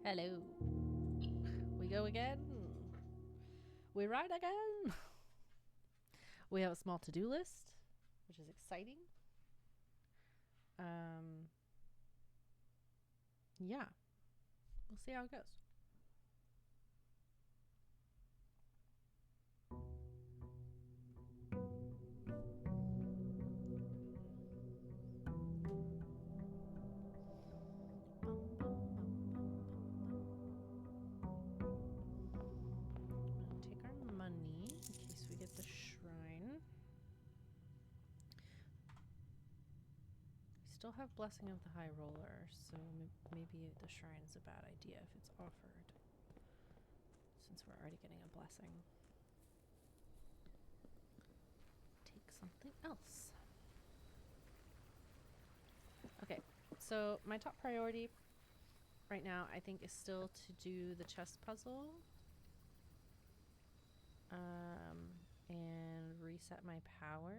Hello. We go again. We ride again. We have a small to-do list, which is exciting. Yeah. We'll see how it goes. Take our money in case we get the shrine. We still have Blessing of the High Roller, so maybe the shrine's a bad idea if it's offered, since we're already getting a blessing. Take something else. Okay, so my top priority right now, I think, is still to do the chess puzzle. And reset my power.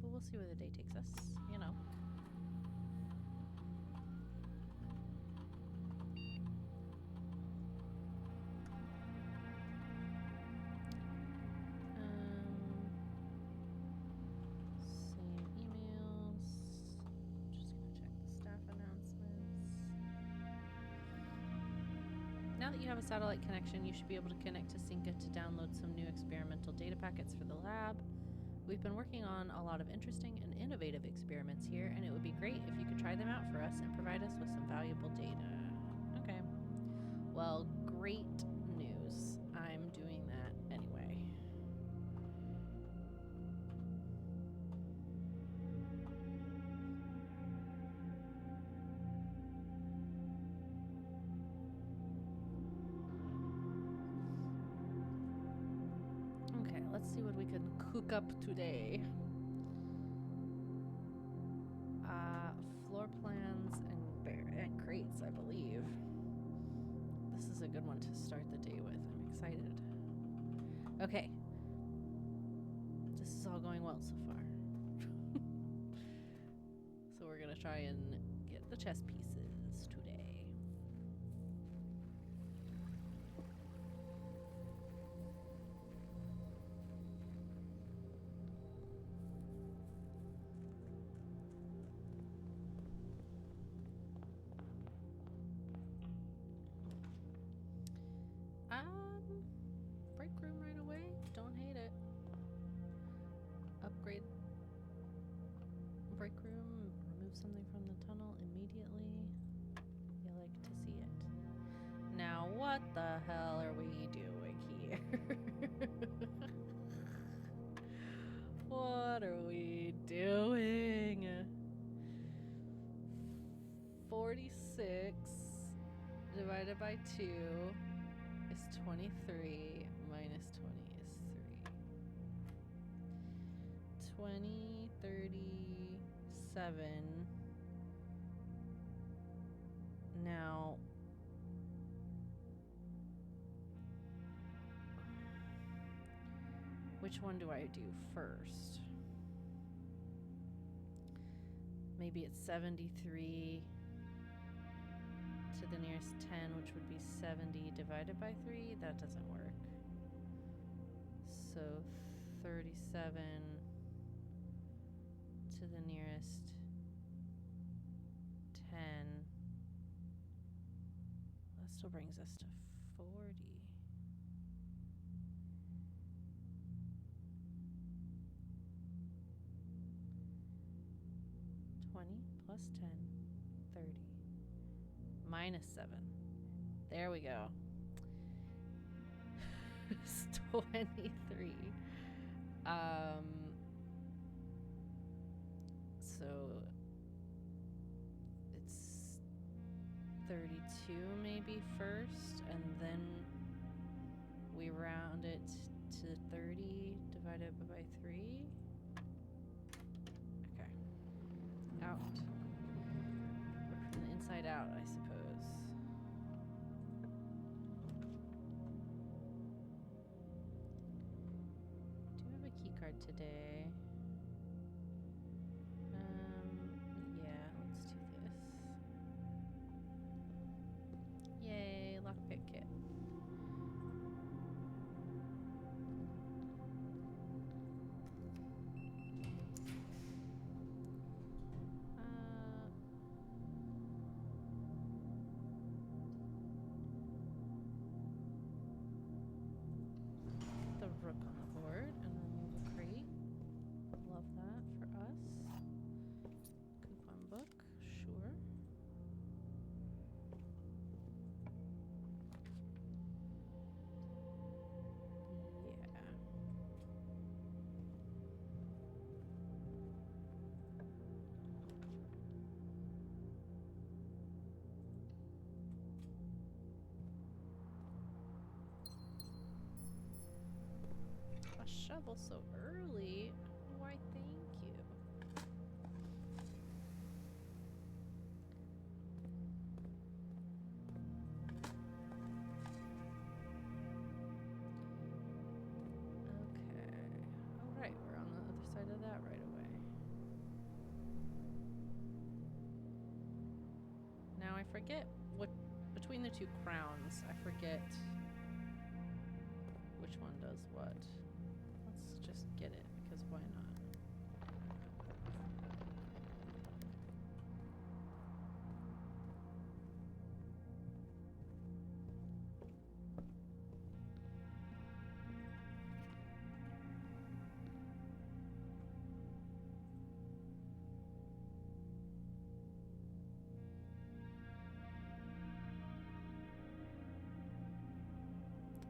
But we'll see where the day takes us, you know. Same emails. Just gonna check the staff announcements. Now that you have a satellite connection, you should be able to connect to Synca to download some new experimental data packets for the lab. We've been working on a lot of interesting and innovative experiments here, and it would be great if you could try them out for us and provide us with some valuable data. Okay. Well, great news. I'm doing that anyway. Okay, let's see what we can cook up today. Floor plans and crates, I believe. This is a good one to start the day with. I'm excited. Okay. This is all going well so far. So we're gonna try and get the chess pieces today. Break room right away. Don't hate it. Upgrade break room. Remove something from the tunnel immediately. You like to see it. Now what the hell are we doing here? What are we doing? 46 divided by 2 is 23, minus 20 is 3. 20, 37. Now, which one do I do first? Maybe it's 73 to the nearest 10, which would be 70 divided by 3. That doesn't work. So 37 to the nearest 10. That still brings us to 40. 20 plus 10, 30. Minus 7. There we go. It's 23. So it's 32 maybe first, and then we round it to 30 divided by 3. Okay. Out. Work from the inside out, I suppose. Do you have a key card today? shovel so early. Why, thank you. Okay. Alright, we're on the other side of that right away. Now I forget what, between the two crowns, I forget which one does what. Let's just get it, because why not?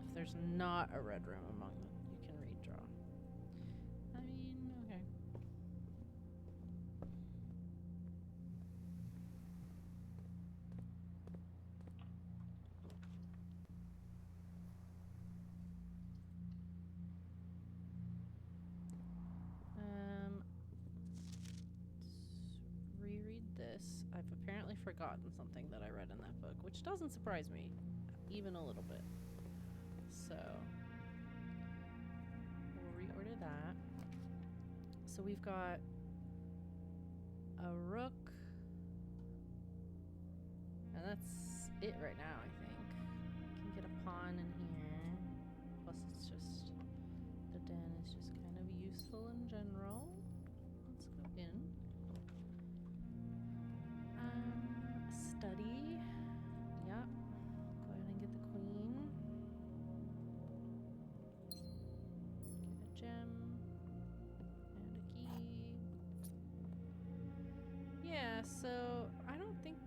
If there's not a red room among them, you can redraw. I mean, okay. Let's reread this. I've apparently forgotten something that I read in that book, which doesn't surprise me, even a little bit. So we'll reorder that. So we've got a rook, and that's it right now, I think. Can get a pawn in here. Plus it's just, the den is just kind of useful in general. Let's go in. Study. Yep. Go ahead and get the queen. Get a gem. And a key. Yeah, so I don't think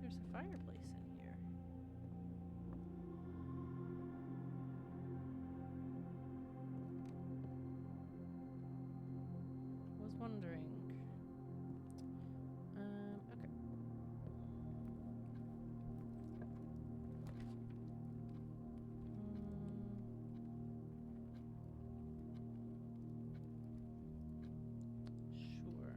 there's a fireplace in here. Was wondering. Okay. Sure.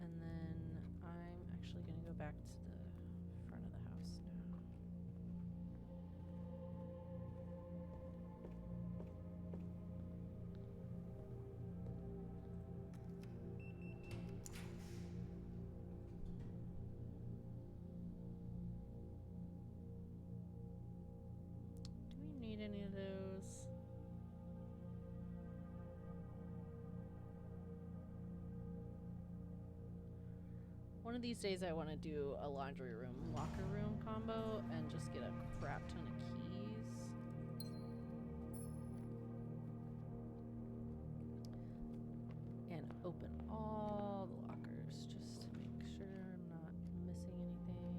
And then I'm actually going to go back to the front of the house now. Do we need any of those? One of these days I want to do a laundry room, locker room combo and just get a crap ton of keys. And open all the lockers just to make sure I'm not missing anything.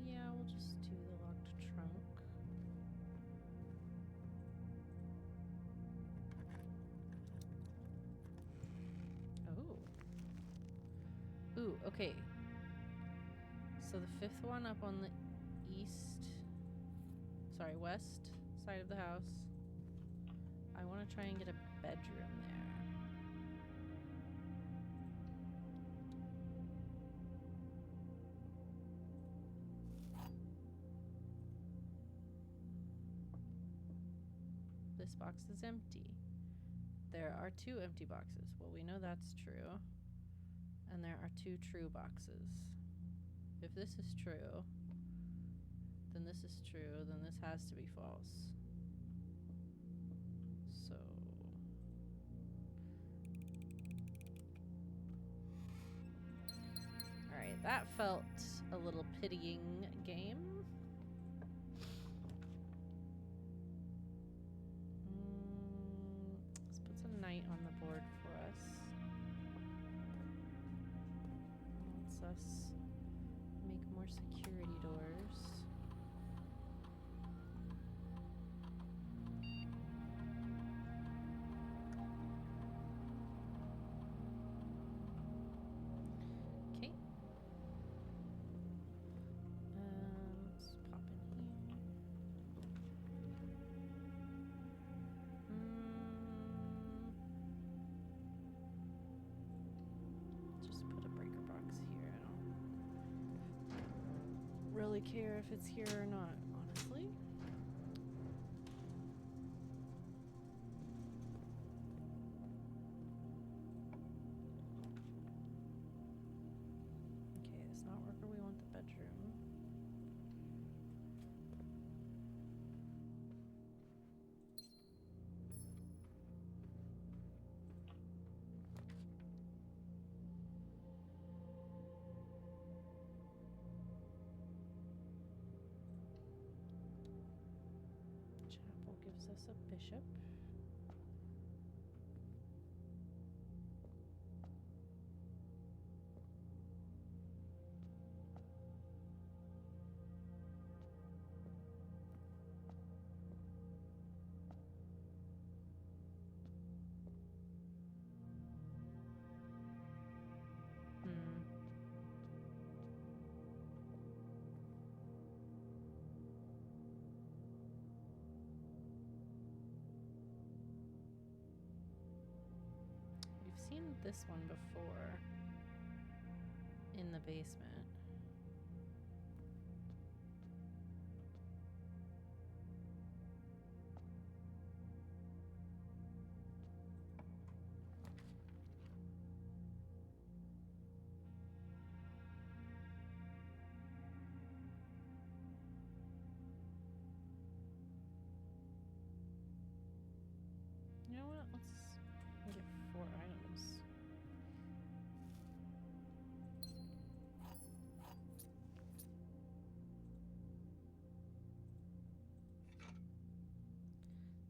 Yeah, we'll just do the locked trunk. Oh. Ooh, okay. So the fifth one up on the west side of the house. I want to try and get a bedroom there. This box is empty. There are 2 empty boxes. Well, we know that's true. And there are 2 true boxes. If this is true, then this is true, then this has to be false. So... Alright, that felt a little pitying game. Let's put some knight on the board for us. Lets us make more security doors. Okay. really care if it's here or not, honestly. Okay, it's not worker. We want the bedroom. Chapel gives us a bishop. We've seen this one before in the basement. You know what? Let's get 4 items.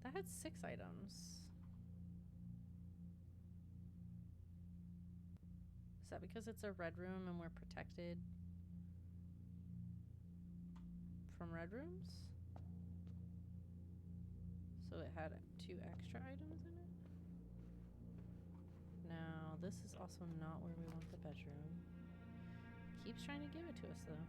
That had 6 items. Is that because it's a red room and we're protected from red rooms? So it had 2 extra items in it? No, this is also not where we want the bedroom. Keeps trying to give it to us though.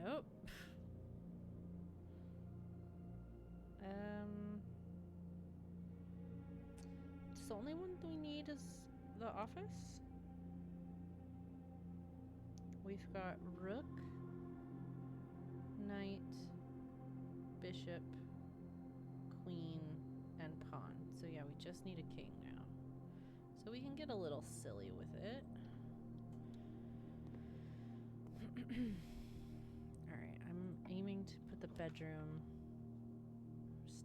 Nope. Just the only one we need is the office. We've got rook, knight, bishop, queen, and pawn. So yeah, we just need a king now. So we can get a little silly with it. Alright, I'm aiming to put the bedroom.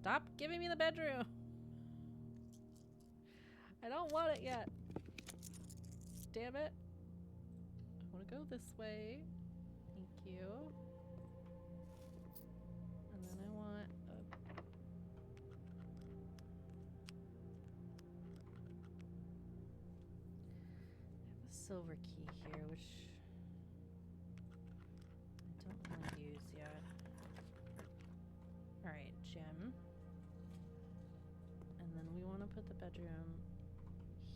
Stop giving me the bedroom! I don't want it yet. Damn it. I want to go this way. Thank you. And then I want a silver key here, which I don't want to use yet. Alright, gem. And then we want to put the bedroom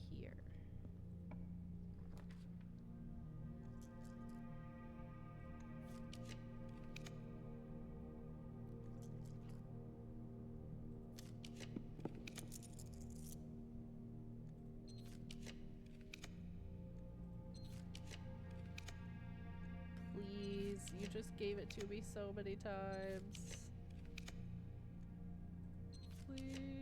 here. Please, you just gave it to me so many times. Please.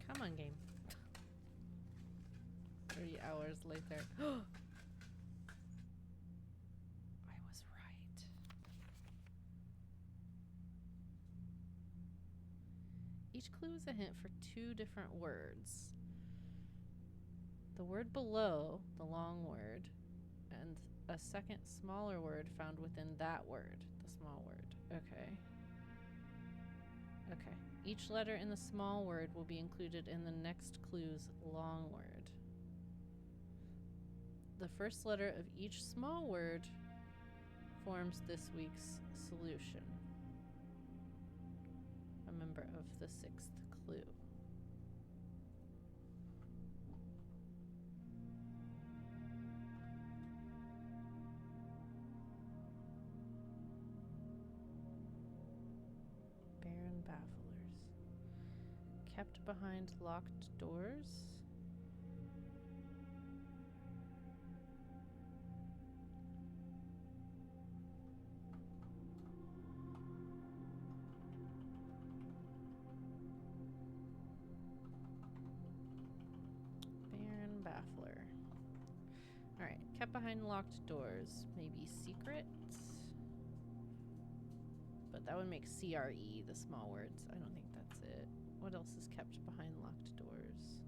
Come on, game. 30 hours later. I was right. Each clue is a hint for two different words. The word below the long word and a second smaller word found within that word, the small word. Okay. Okay. Each letter in the small word will be included in the next clue's long word. The first letter of each small word forms this week's solution. A member of the sixth clue. Barren bafflers. Kept behind locked doors. Baffler. Alright, kept behind locked doors. Maybe secret? But that would make CRE the small words. I don't think that's it. What else is kept behind locked doors?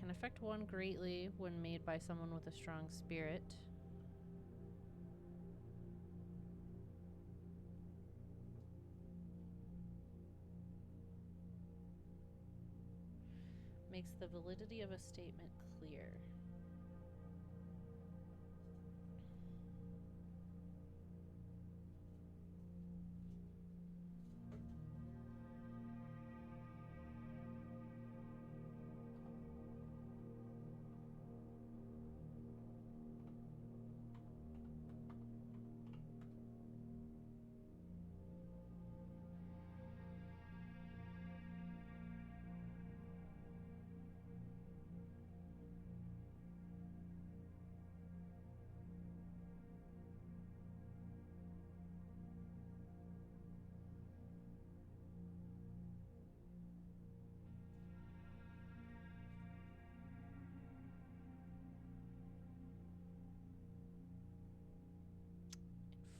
Can affect one greatly when made by someone with a strong spirit. Makes the validity of a statement clear.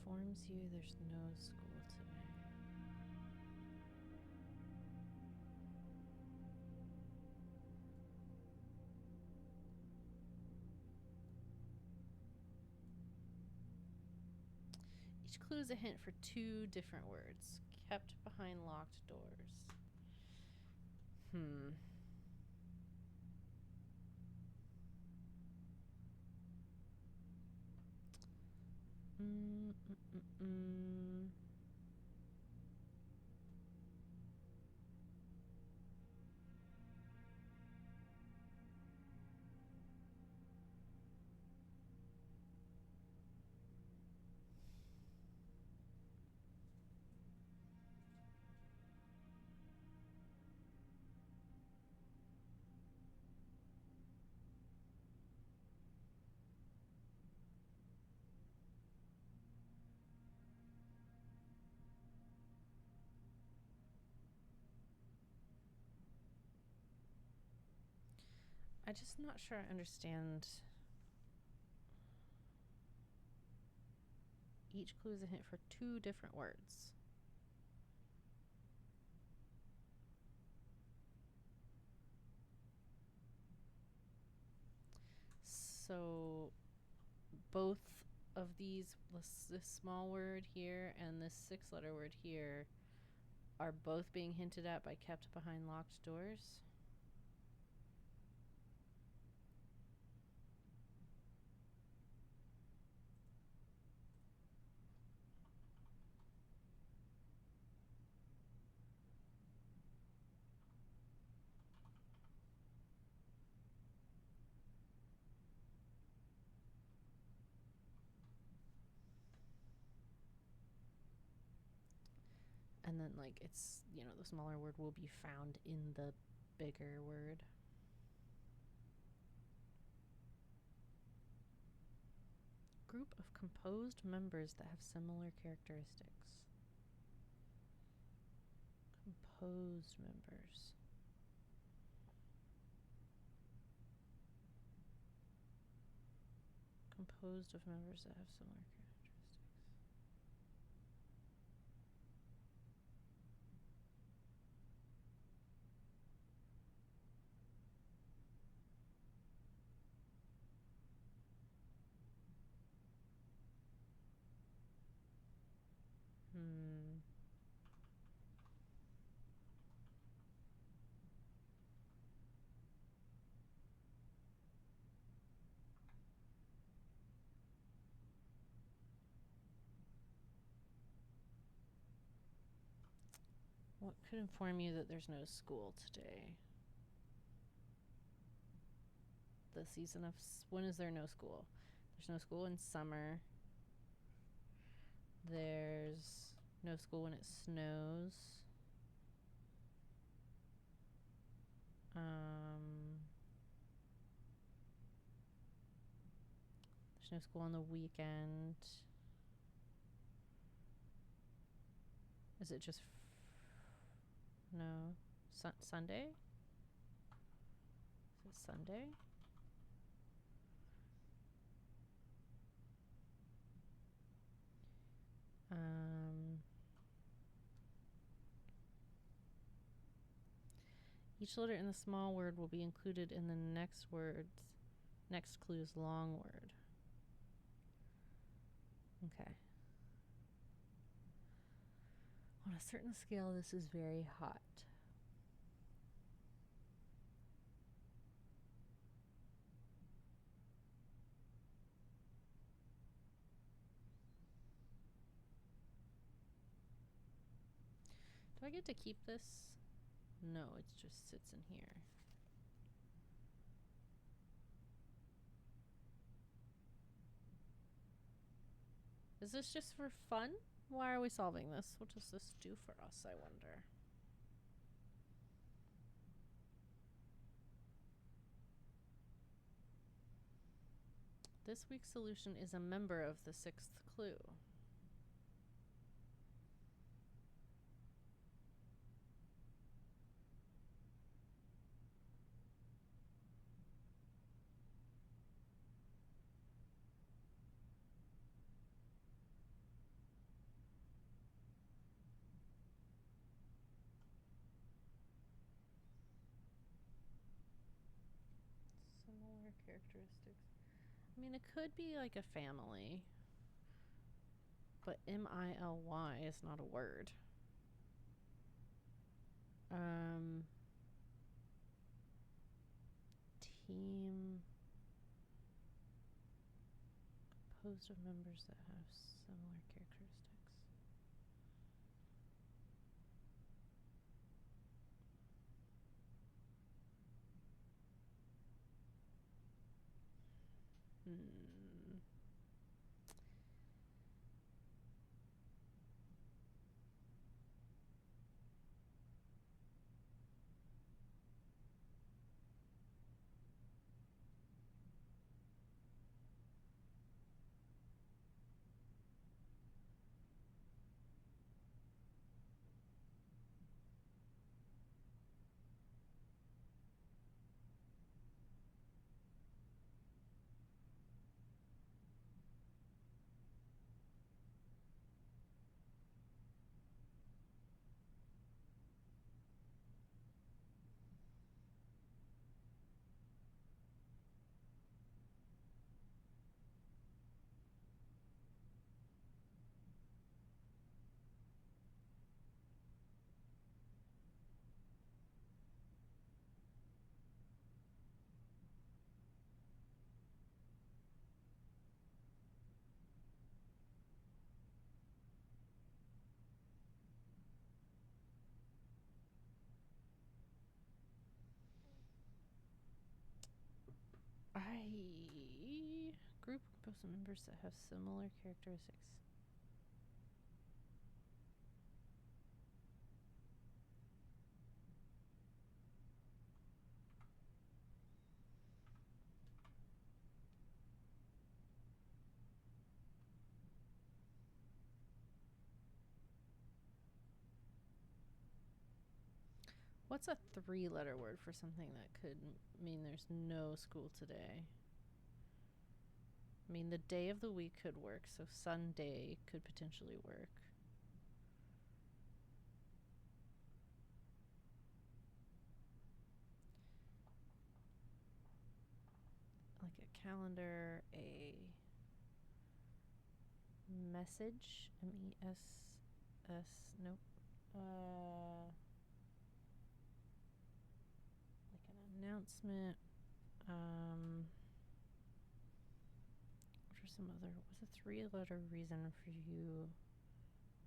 Informs you there's no school today. Each clue is a hint for two different words. Kept behind locked doors. I'm just not sure I understand. Each clue is a hint for two different words. So both of these, this small word here and this six-letter word here, are both being hinted at by kept behind locked doors. And then, like, it's, you know, the smaller word will be found in the bigger word. Group of composed members that have similar characteristics. Composed members. Composed of members that have similar characteristics. What could inform you that there's no school today? The season of when is there no school? There's no school in summer. There's no school when it snows. There's no school on the weekend. Is it just no Sunday? Is it Sunday? Each letter in the small word will be included in the next clue's long word. Okay. On a certain scale, this is very hot. Do I get to keep this? No, it just sits in here. Is this just for fun? Why are we solving this? What does this do for us, I wonder? This week's solution is a member of the sixth clue. Similar characteristics. I mean, it could be like a family, but M-I-L-Y is not a word. Team composed of members that have similar characteristics. Group composed of members that have similar characteristics. What's a 3-letter word for something that could mean there's no school today? I mean, the day of the week could work, so Sunday could potentially work. Like a calendar, a message, MESS, nope. Like an announcement. What are some other, what's a 3-letter reason for you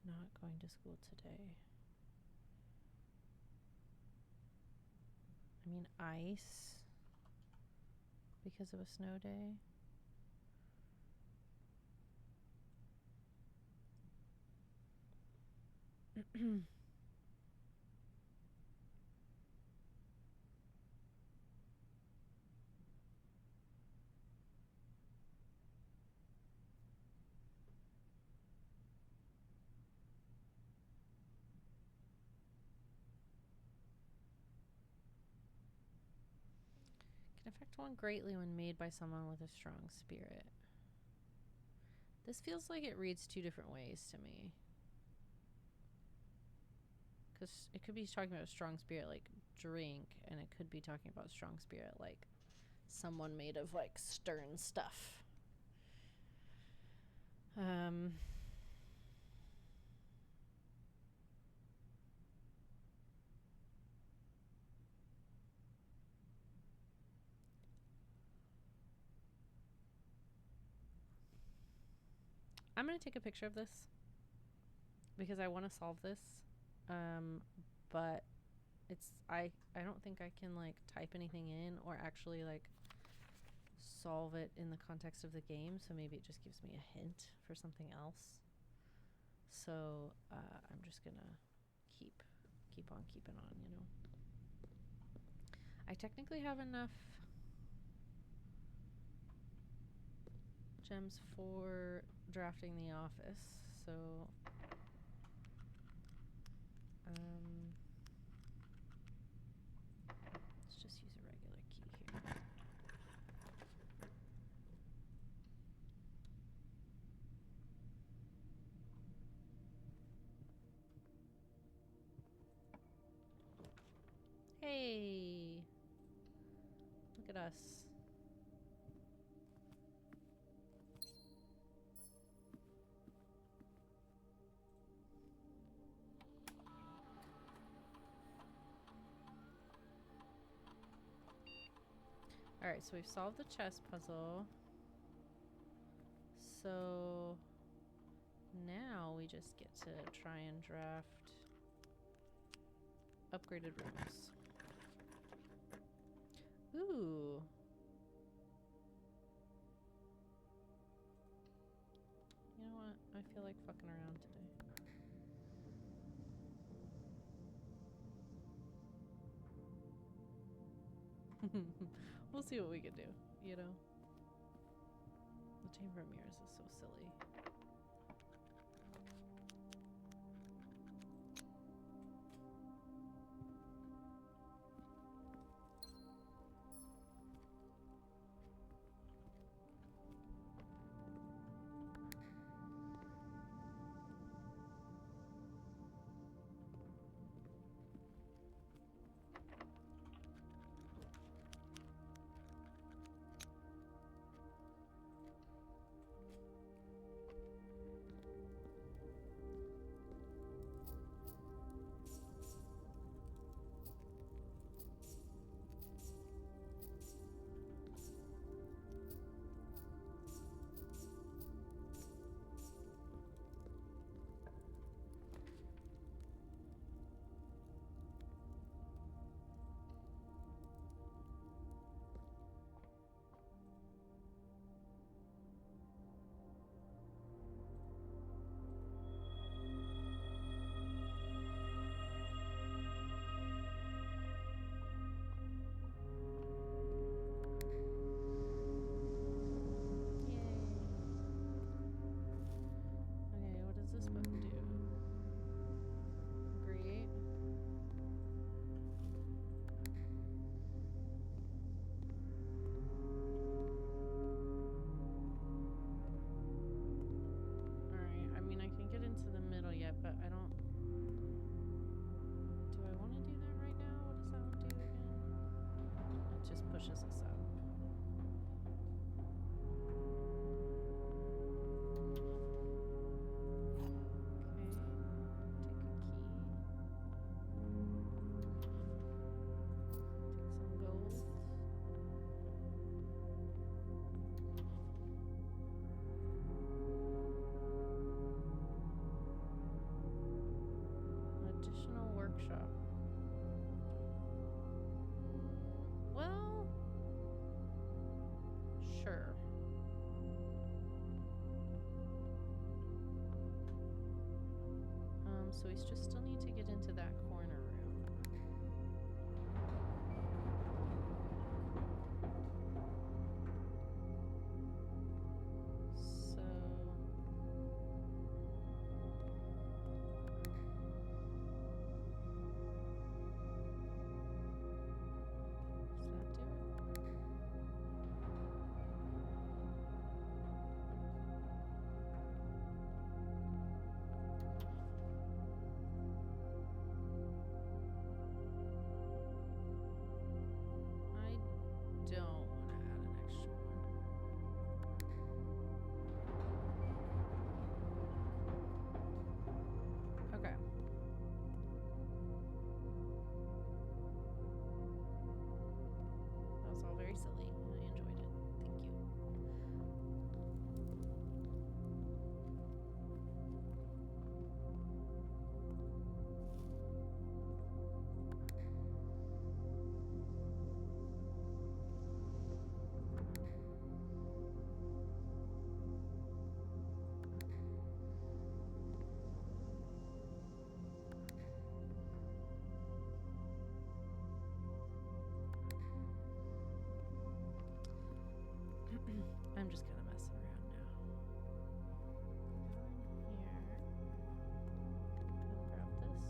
not going to school today? I mean, ice because of a snow day. Can affect one greatly when made by someone with a strong spirit. This feels like it reads 2 different ways to me. Because it could be talking about a strong spirit like drink, and it could be talking about strong spirit like someone made of like stern stuff. I'm going to take a picture of this because I want to solve this. But it's I don't think I can like type anything in or actually like solve it in the context of the game, so maybe it just gives me a hint for something else. So I'm just gonna keep on keeping on, you know. I technically have enough gems for drafting the office, so let's just use a regular key here. Hey, look at us. Alright, so we've solved the chess puzzle. So now we just get to try and draft upgraded rooms. Ooh. You know what? I feel like fucking around today. We'll see what we can do, you know? The Chamber of Mirrors is so silly. workshop. Well, sure. So we just still need to get into that corner room. So does that do it? I don't want to add an extra one. Okay. That was all very silly. I enjoyed it. Thank you. I'm just kind of messing around now. Go in here. Go grab this.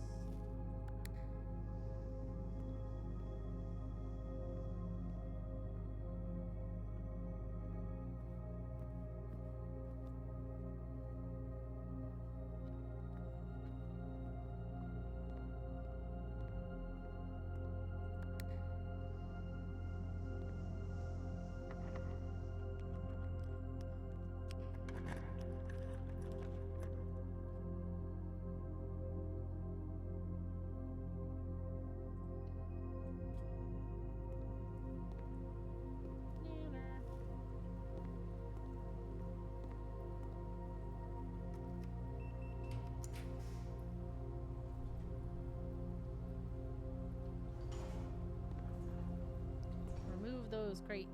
Remove those crates.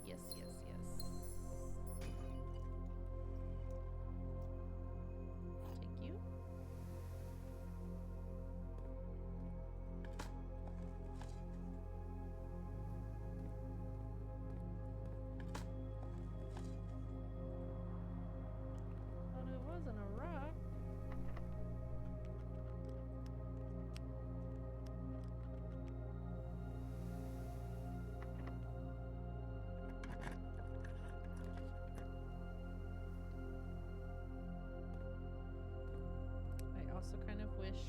Yes, yes, yes. Take you. Thought it wasn't a rock. I also kind of wish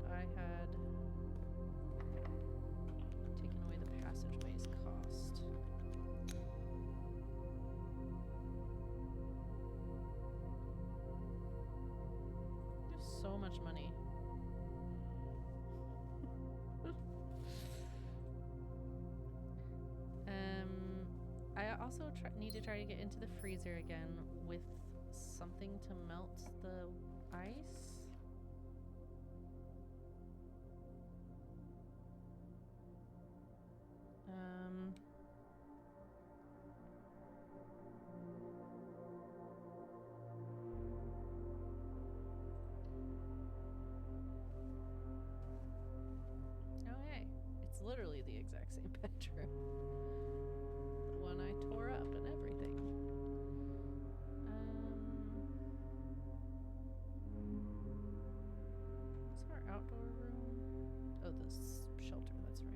that I had taken away the passageways cost. There's so much money. I also need to try to get into the freezer again with something to melt the ice. Oh hey, it's literally the exact same bedroom. The one I tore up and everything. What's our outdoor room? Oh, this shelter, that's right.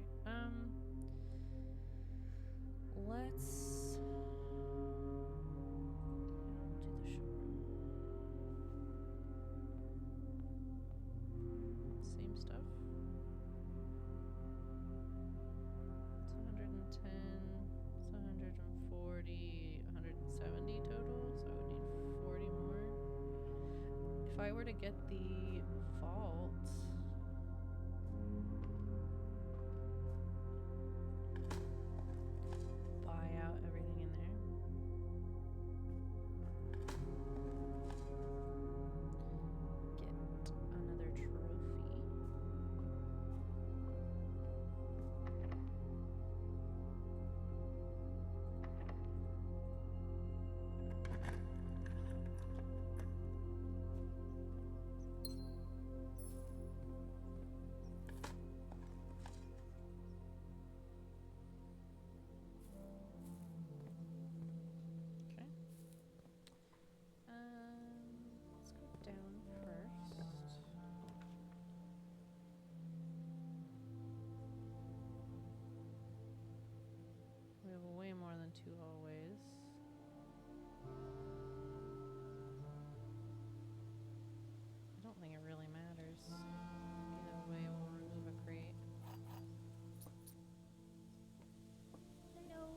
Let's do the showroom. Same stuff. It's 110, it's 140, 170 total, so I would need 40 more. If I were to get the vault, buy out everything in there. Get another to always. I don't think it really matters. Either way, we'll remove a crate. I know.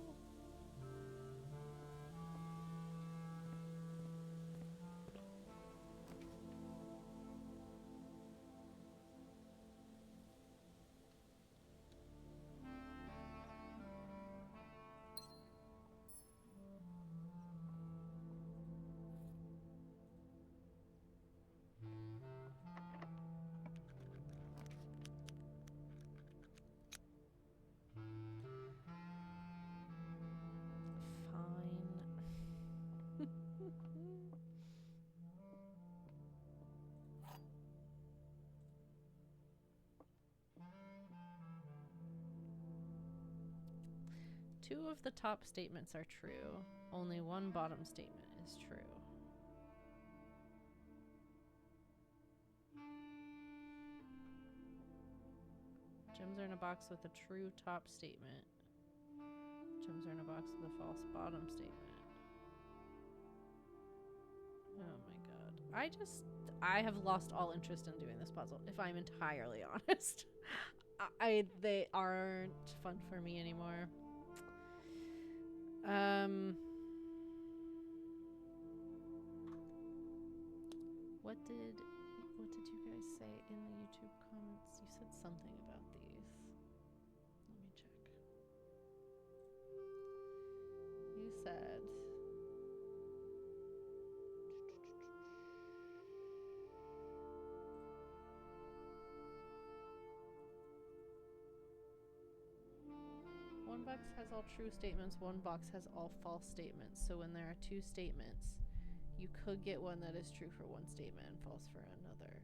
Two of the top statements are true. Only one bottom statement is true. Gems are in a box with a true top statement. Gems are in a box with a false bottom statement. Oh my god. I have lost all interest in doing this puzzle, if I'm entirely honest. They aren't fun for me anymore. What did you guys say in the YouTube comments? You said something about these. Let me check. You said one box has all true statements, one box has all false statements. So when there are two statements, you could get one that is true for one statement and false for another.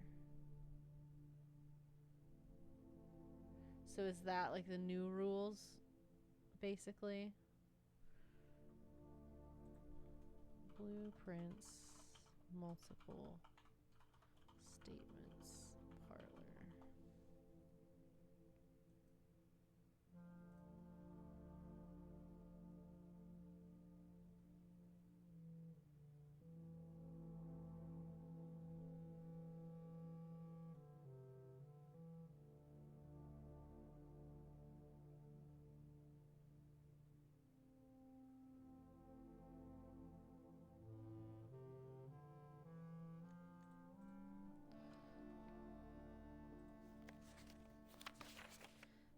So is that like the new rules, basically? Blueprints, multiple statements, parlor.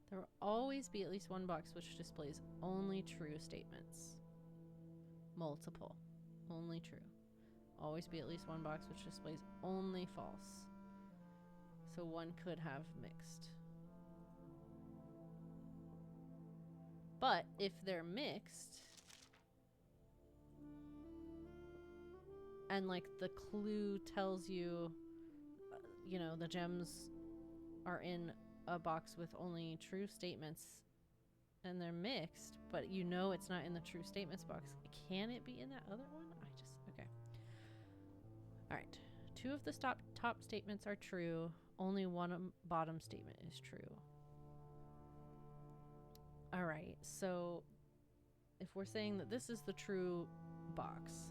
There will always be at least one box which displays only true statements. Multiple. Only true. Always be at least one box which displays only false. So one could have mixed. But if they're mixed, and like the clue tells you, you know, the gems are in a box with only true statements and they're mixed, but you know it's not in the true statements box, can it be in that other one? Okay. All right. Two of the top statements are true. Only one bottom statement is true. All right. So if we're saying that this is the true box,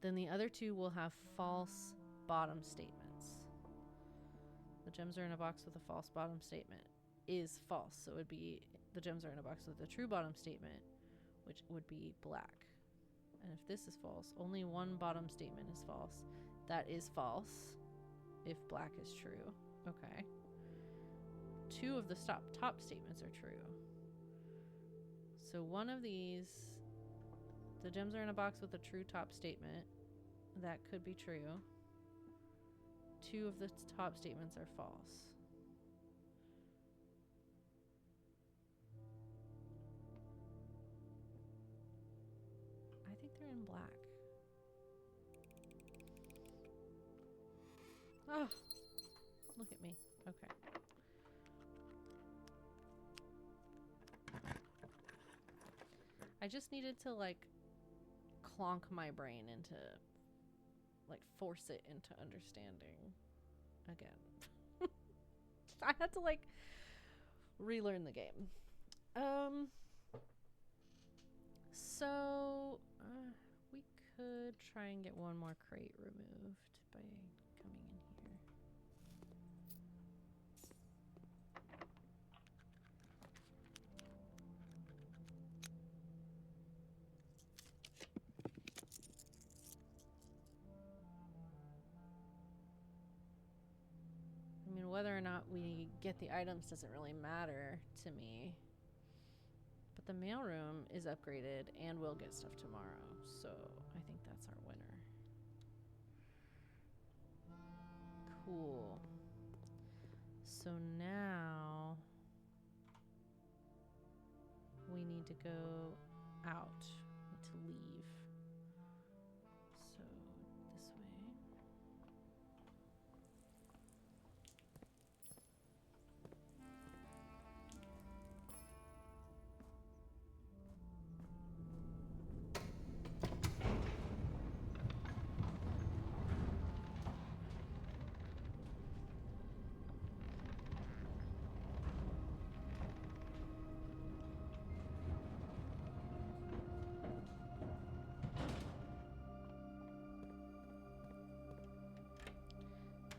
then the other two will have false bottom statements. The gems are in a box with a false bottom statement is false. So it would be the gems are in a box with a true bottom statement, which would be black. And if this is false, only one bottom statement is false. That is false if black is true. Okay. Two of the top statements are true. So one of these, the gems are in a box with a true top statement. That could be true. Two of the top statements are false. I think they're in black. Oh, look at me. Okay. I just needed to like clonk my brain into, like, force it into understanding again. I had to like relearn the game. try and get one more crate removed by coming in here. I mean, whether or not we get the items doesn't really matter to me. But the mailroom is upgraded and we'll get stuff tomorrow. So I think that's our winner. Cool. So now we need to go out. We need to leave. So this way.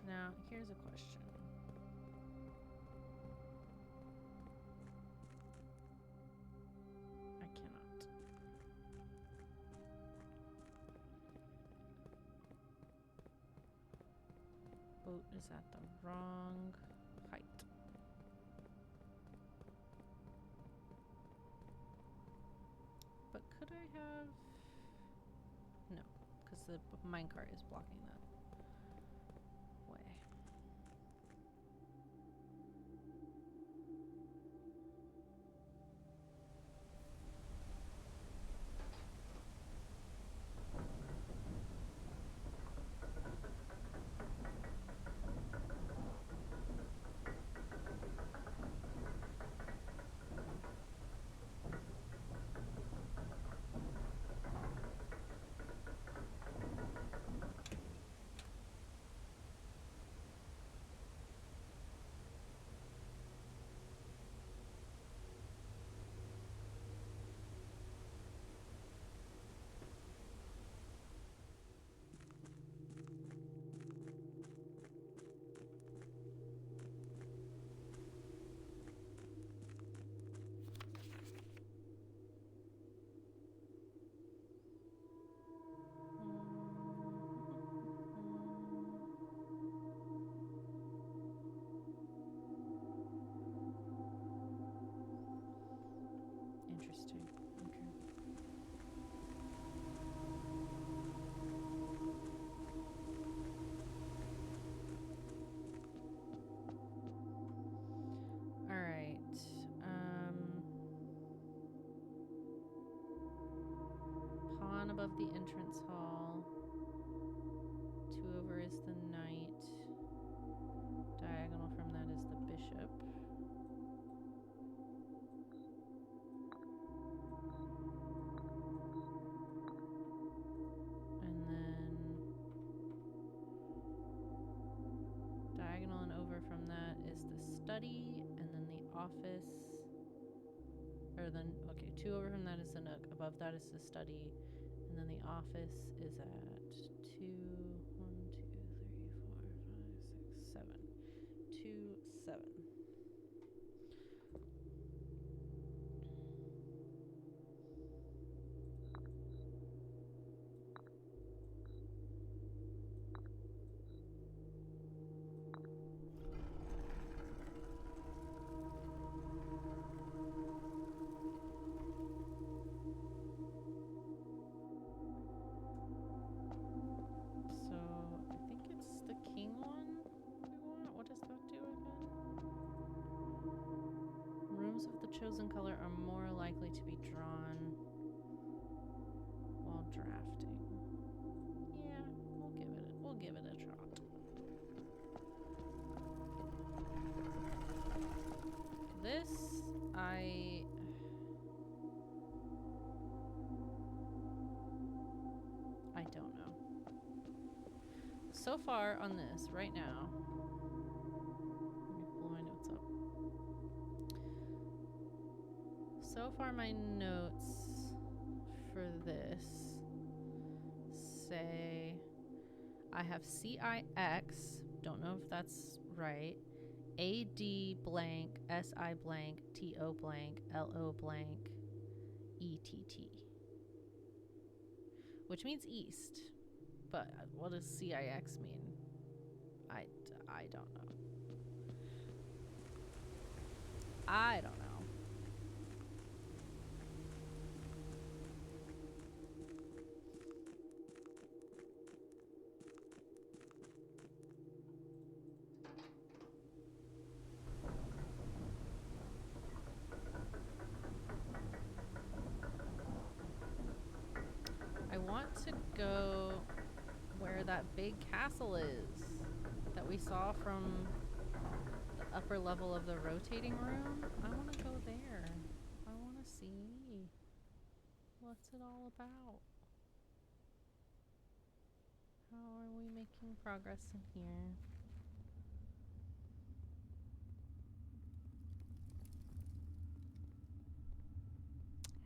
Now, here's a question. I cannot. Boat is at the wrong height. But could I have... No, because the minecart is blocking that way. Interesting. Okay. All right. Pawn above the entrance hall. 2 over is the knight. Diagonal from that is the bishop. And then diagonal and over from that is the study, and then the office. Or then, okay, 2 over from that is the nook. Above that is the study, and then the office is at 2, 1, 2, 3, 4, 5, 6, 7. 2, 7. So I think it's the king one we want. What does that do again? Rooms of the chosen color are more likely to be drawn while drafting. Yeah, we'll give it a trot. This I don't know. So far on this, right now, let me pull my notes up. So far my notes for this say I have CIX, don't know if that's right, AD blank, SI blank, TO blank, LO blank, ETT, which means east. But what does CIX mean? I don't know. I don't know. I want to go where that big castle is that we saw from the upper level of the rotating room. I want to go there. I want to see what's it all about. How are we making progress in here?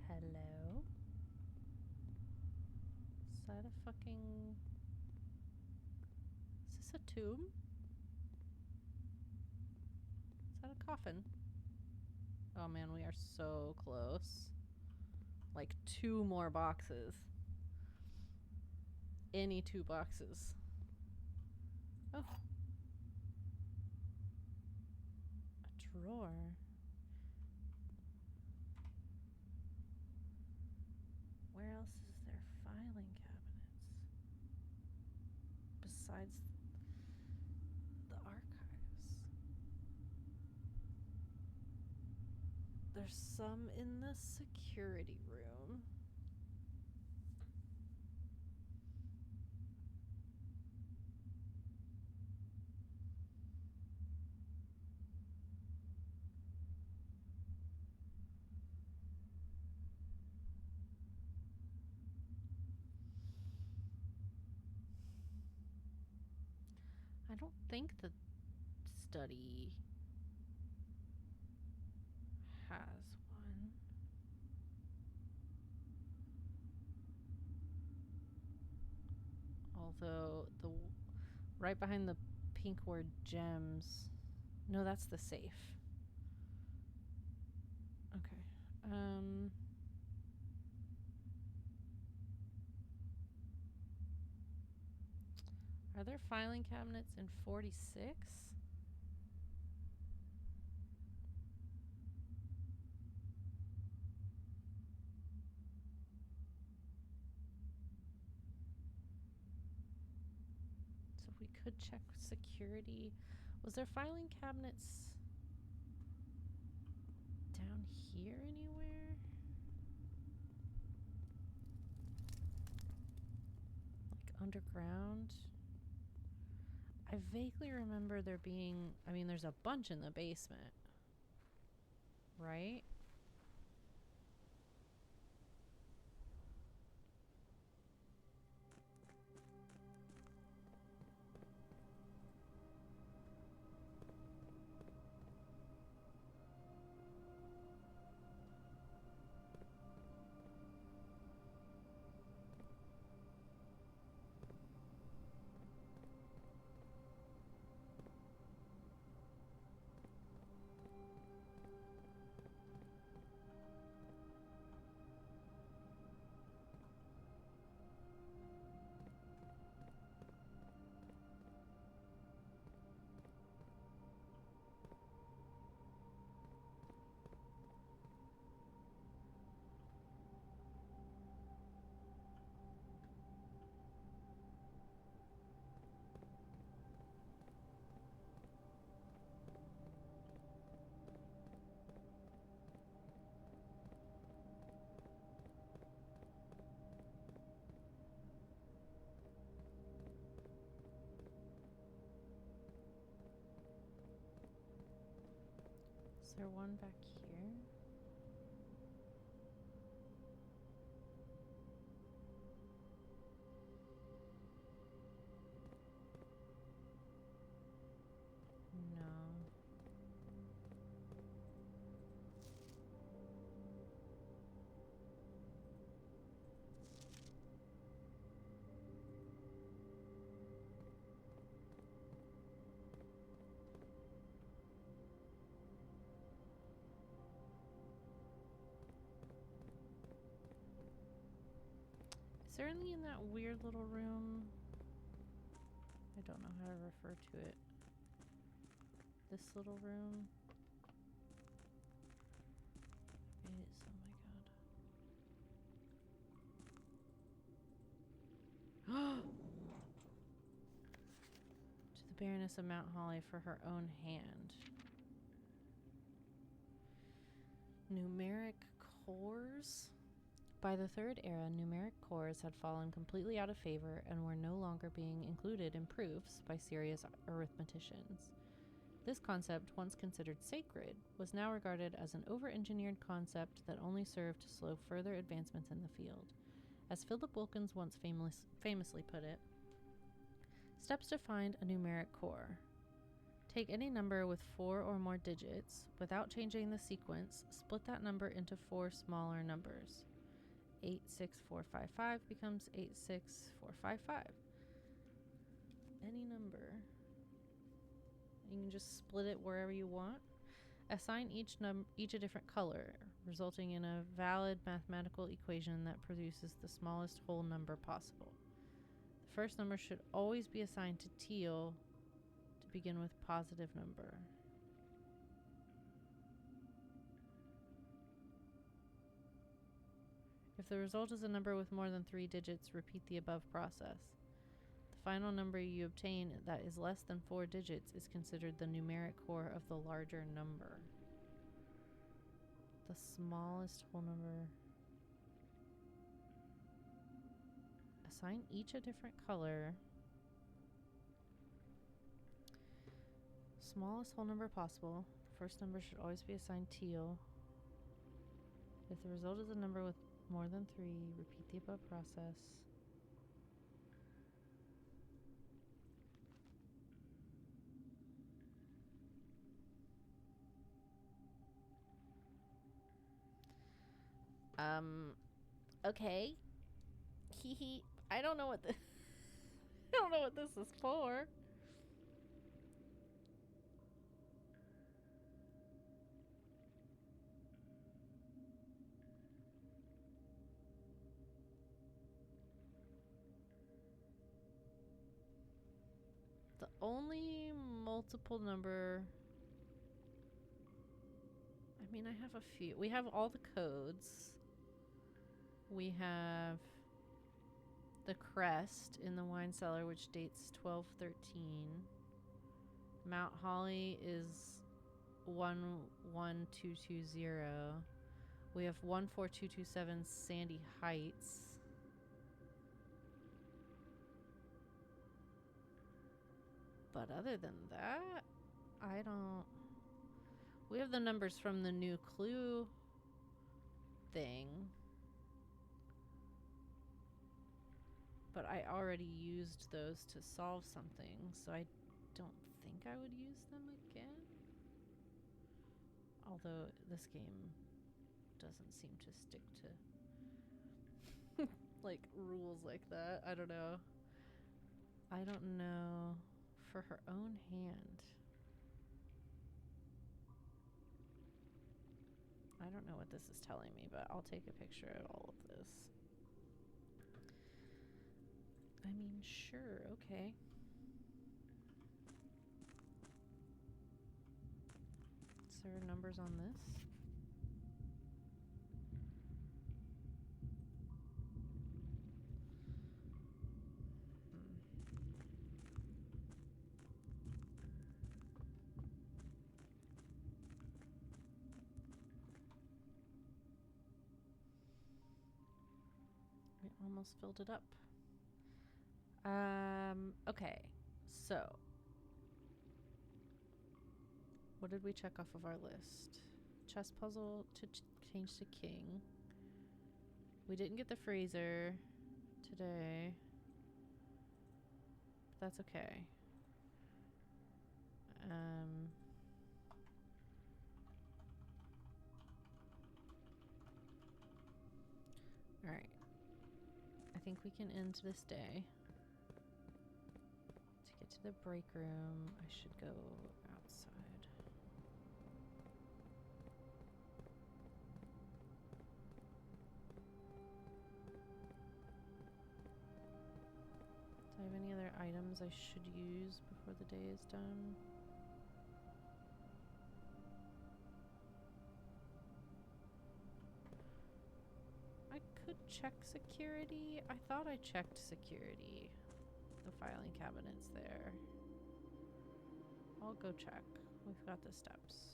Hello? Is that a fucking... Is this a tomb? Is that a coffin? Oh man, we are so close. Like 2 more boxes. Any 2 boxes. Oh. A drawer. Where else is there filing cabinets? Besides the archives. There's some in the security room. I don't think the study has one. Although right behind the pink word gems. No, that's the safe. Okay. Are there filing cabinets in 46? So we could check security. Was there filing cabinets down here anywhere? Like underground? I vaguely remember there being, I mean, there's a bunch in the basement, right? Is there one back here? No. there anything in that weird little room? I don't know how to refer to it. This little room. It is, oh my god. To the Baroness of Mount Holly for her own hand. Numeric cores? By the Third Era, numeric cores had fallen completely out of favor and were no longer being included in proofs by serious arithmeticians. This concept, once considered sacred, was now regarded as an over-engineered concept that only served to slow further advancements in the field. As Philip Wilkins once famously put it, steps to find a numeric core. Take any number with 4 or more digits. Without changing the sequence, split that number into 4 smaller numbers. 86455 becomes 86455. Any number. You can just split it wherever you want. Assign each a different color, resulting in a valid mathematical equation that produces the smallest whole number possible. The first number should always be assigned to teal to begin with positive number. If the result is a number with more than 3 digits, repeat the above process. The final number you obtain that is less than 4 digits is considered the numeric core of the larger number. The smallest whole number. Assign each a different color. Smallest whole number possible. The first number should always be assigned teal. If the result is a number with more than 3, repeat the above process. Okay. Hee. I don't know what this I don't know what this is for. The only multiple number... I mean, I have a few. We have all the codes. We have the crest in the wine cellar, which dates 1213. Mount Holly is 11220. We have 14227 Sandy Heights. But other than that, I don't... We have the numbers from the new clue thing. But I already used those to solve something, so I don't think I would use them again. Although this game doesn't seem to stick to like rules like that. I don't know. I don't know. For her own hand. I don't know what this is telling me, but I'll take a picture of all of this. I mean, sure, okay. Is there numbers on this? We almost filled it up. Okay, so what did we check off of our list? Chess puzzle to change to king. We didn't get the freezer today. But that's okay. Alright. I think we can end this day. To get to the break room, I should go outside. items I should use before the day is done. I could check security. I thought I checked security. The filing cabinet's there. I'll go check. We've got the steps.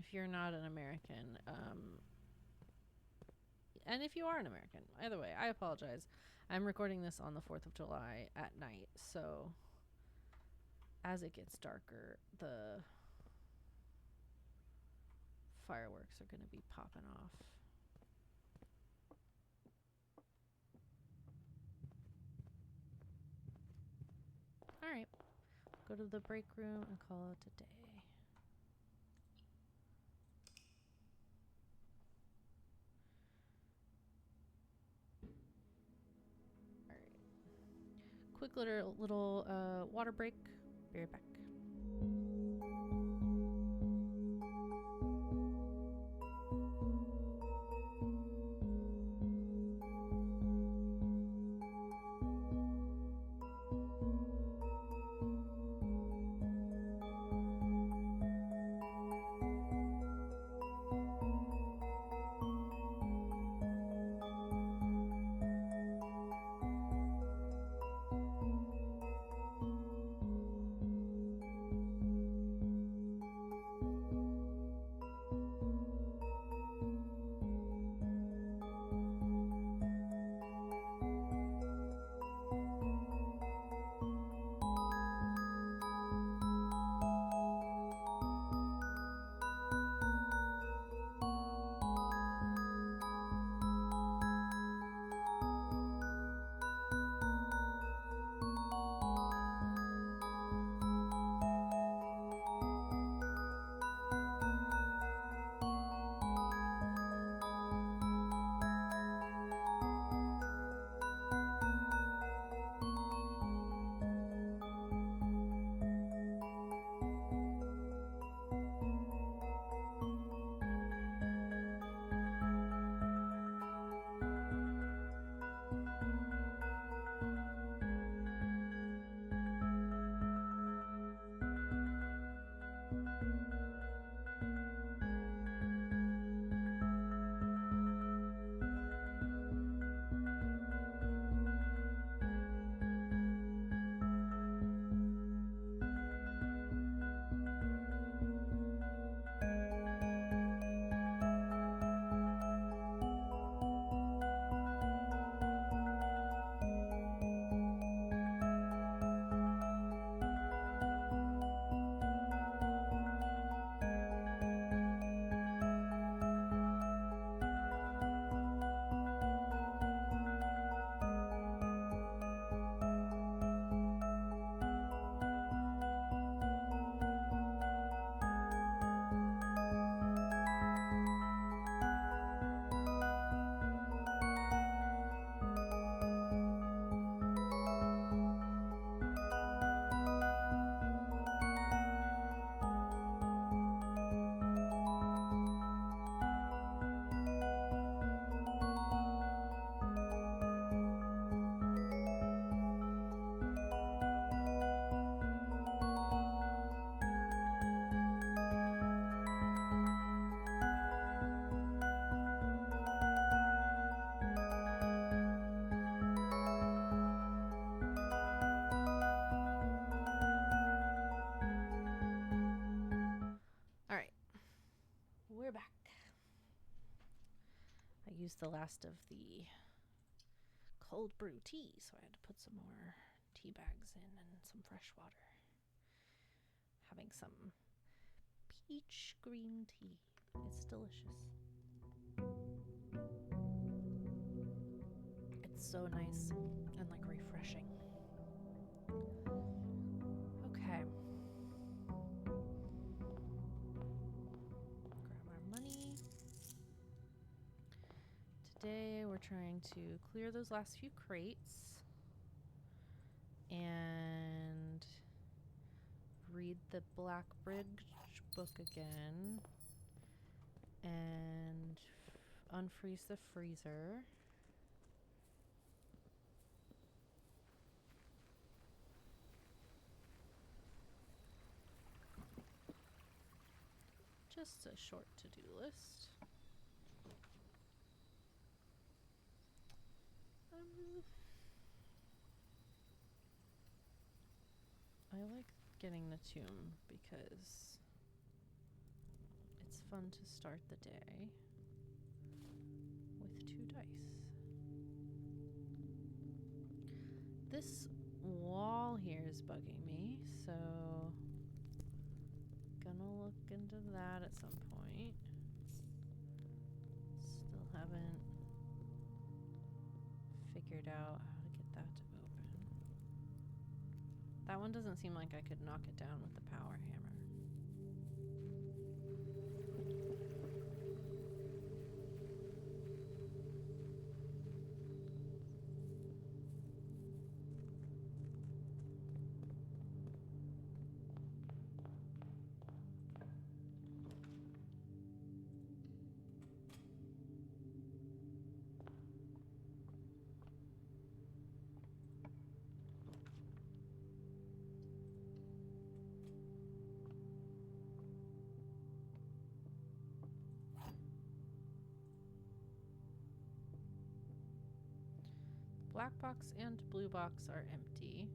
If you're not an American, and if you are an American, either way, I apologize. I'm recording this on the 4th of July at night, so as it gets darker, the fireworks are going to be popping off. All right, go to the break room and call it a day. Quick little water break. Be right back. used the last of the cold brew tea, so I had to put some more tea bags in and some fresh water. Having some peach green tea. It's delicious. It's so nice and like refreshing. Okay. Grab our money. Today we're trying to clear those last few crates and read the Black Bridge book again and unfreeze the freezer. Just a short to-do list. I like getting the tomb because it's fun to start the day with 2 dice. This wall here is bugging me, so gonna look into that at some point. Still haven't figured out how to get that to open. That one doesn't seem like I could knock it down with the power hammer. Black box and blue box are empty.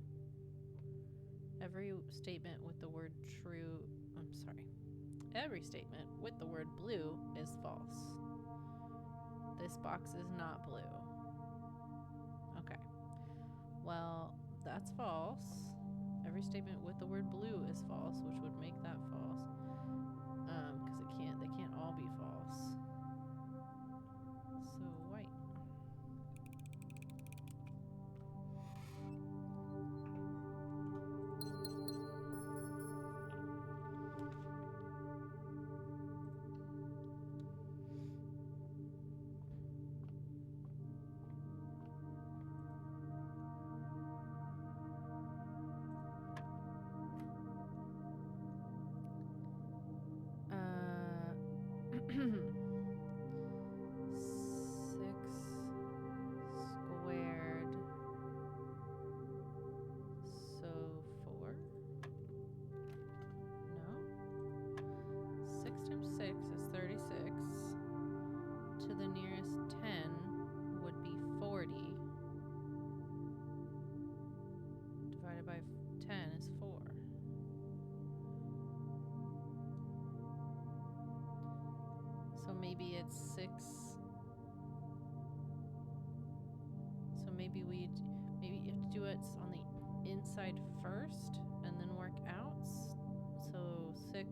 Every statement with the word every statement with the word blue is false. This box is not blue. Okay. Well, that's false. Every statement with the word blue is false, which would make that false. Because they can't all be false. So white. Maybe it's 6. So maybe you have to do it on the inside first and then work out. So 6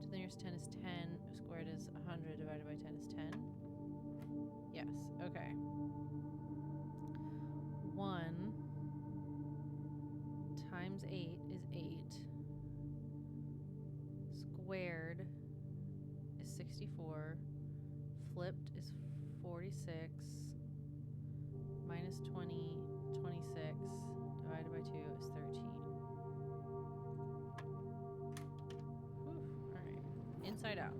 to the nearest 10 is 10. Squared is 100 divided by 10 is 10. Yes, okay. 1 times 8 is 8. Squared 64, flipped is 46, minus 20, 26, divided by 2 is 13. Whew, all right, inside out.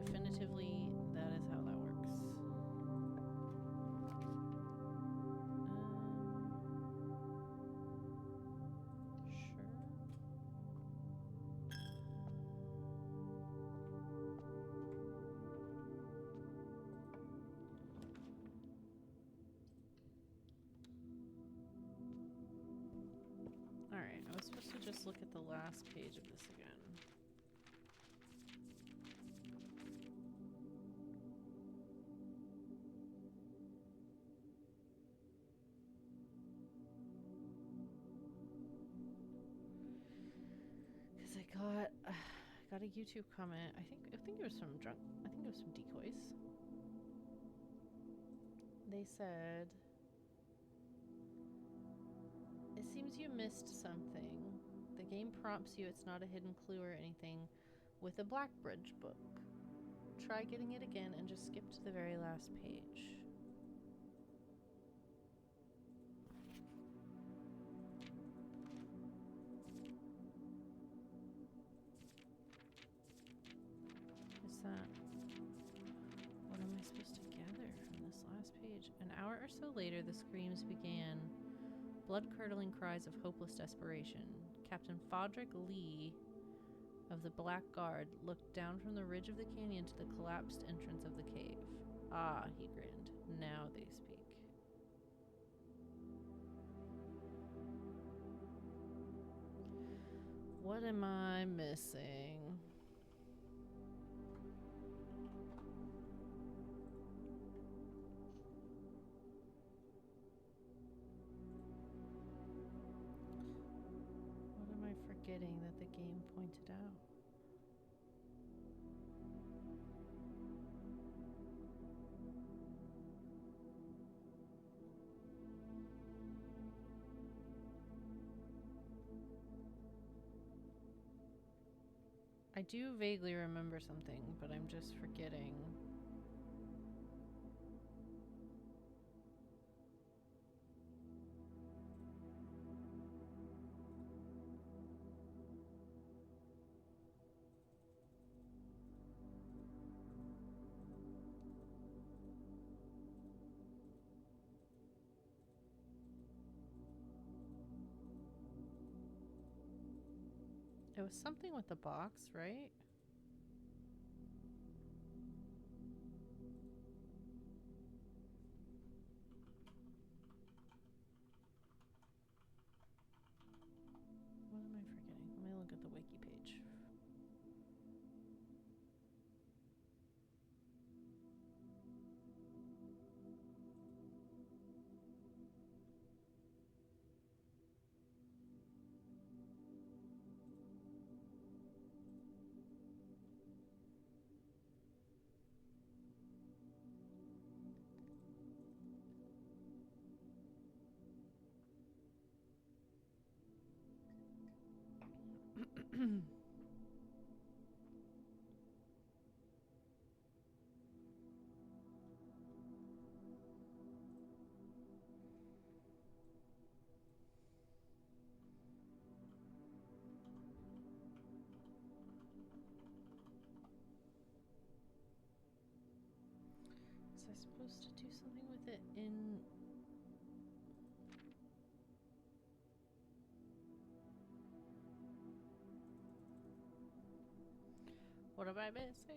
Definitively, that is how that works. Sure. I was supposed to just look at the last page of this again. Because I got a YouTube comment. I think it was from Drunk. I think it was from Decoys. they said, it seems you missed something. The game prompts you, it's not a hidden clue or anything, with a Blackbridge book. Try getting it again and just skip to the very last page. Is that... What am I supposed to gather from this last page? An hour or so later, the screams began. Blood-curdling cries of hopeless desperation. Captain Fodrick Lee of the Black Guard looked down from the ridge of the canyon to the collapsed entrance of the cave. Ah, he grinned. Now they speak. What am I missing? What am I forgetting that the game pointed out? I do vaguely remember something, but I'm just forgetting. It was something with the box, right? What am I forgetting? Let me look at the wiki page. Was I supposed to do something with it in... What am I missing?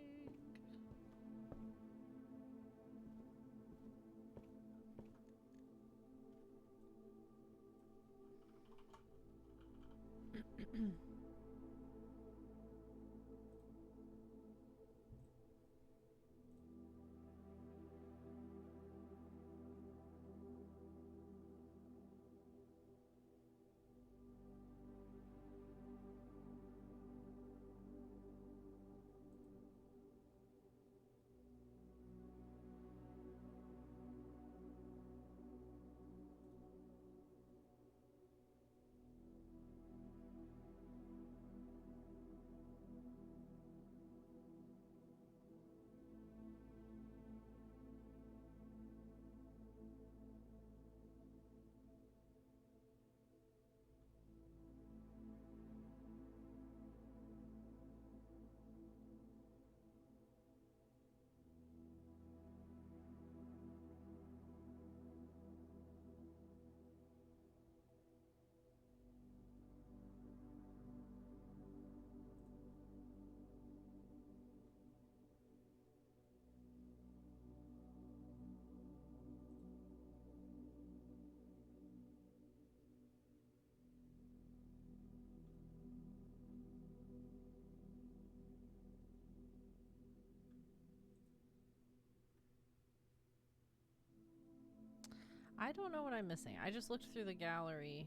I don't know what I'm missing. I just looked through the gallery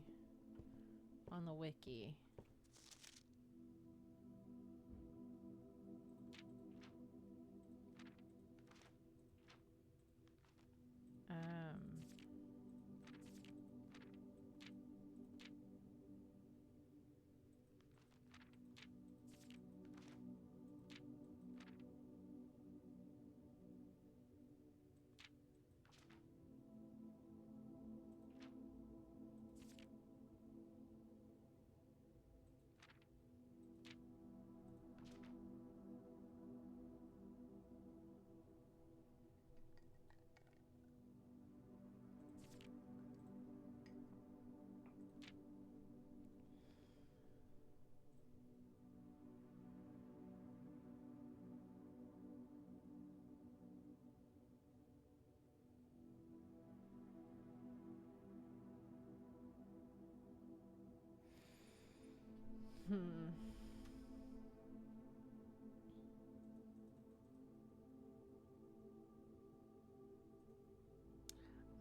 on the wiki. Oh.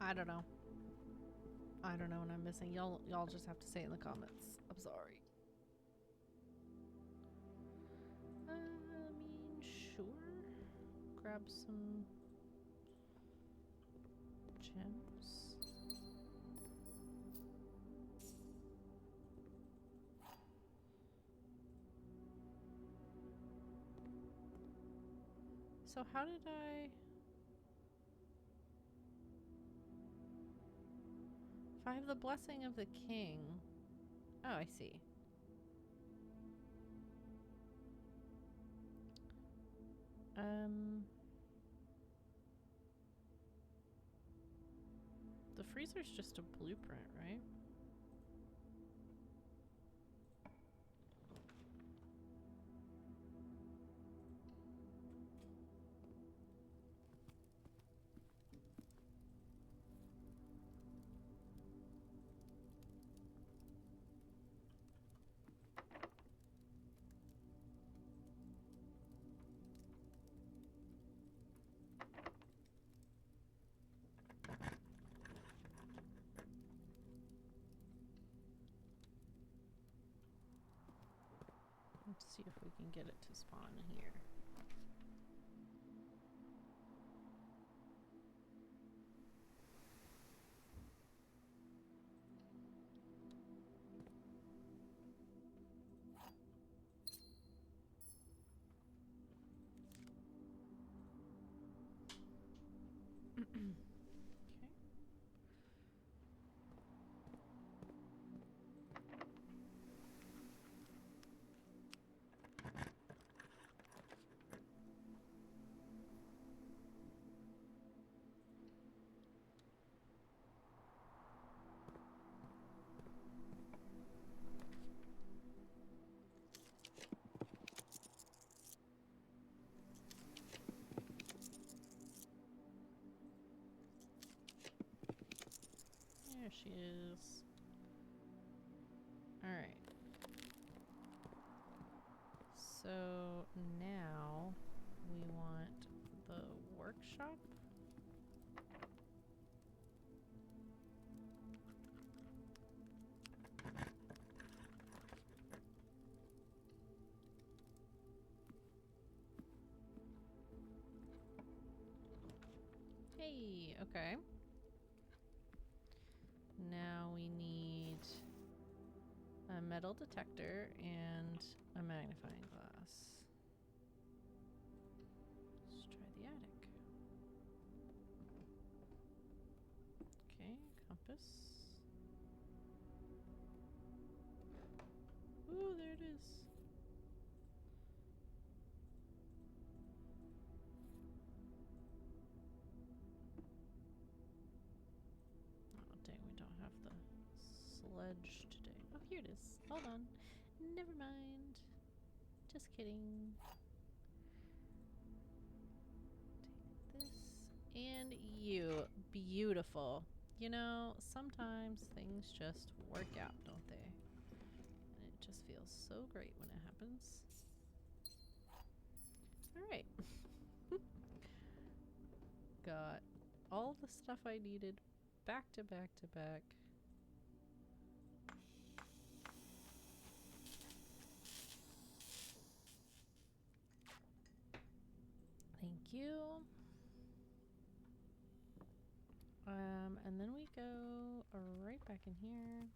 I don't know. I don't know what I'm missing. Y'all just have to say it in the comments. I'm sorry. I mean, sure. Grab some gems. So how did I... If I have the blessing of the king... Oh, I see. The freezer's just a blueprint, right? Let's see if we can get it to spawn here. Okay. There she is. Alright. So now we want the workshop. Hey, okay. Now we need a metal detector and a magnifying glass. Let's try the attic. Okay, compass. Ooh, there it is. Oh, dang, we don't have the sledge today. Oh, here it is. Hold on. Never mind. Just kidding. Take this and you. Beautiful. You know, sometimes things just work out, don't they? And it just feels so great when it happens. Alright. Got all the stuff I needed back to back to back. Thank you. And then we go right back in here.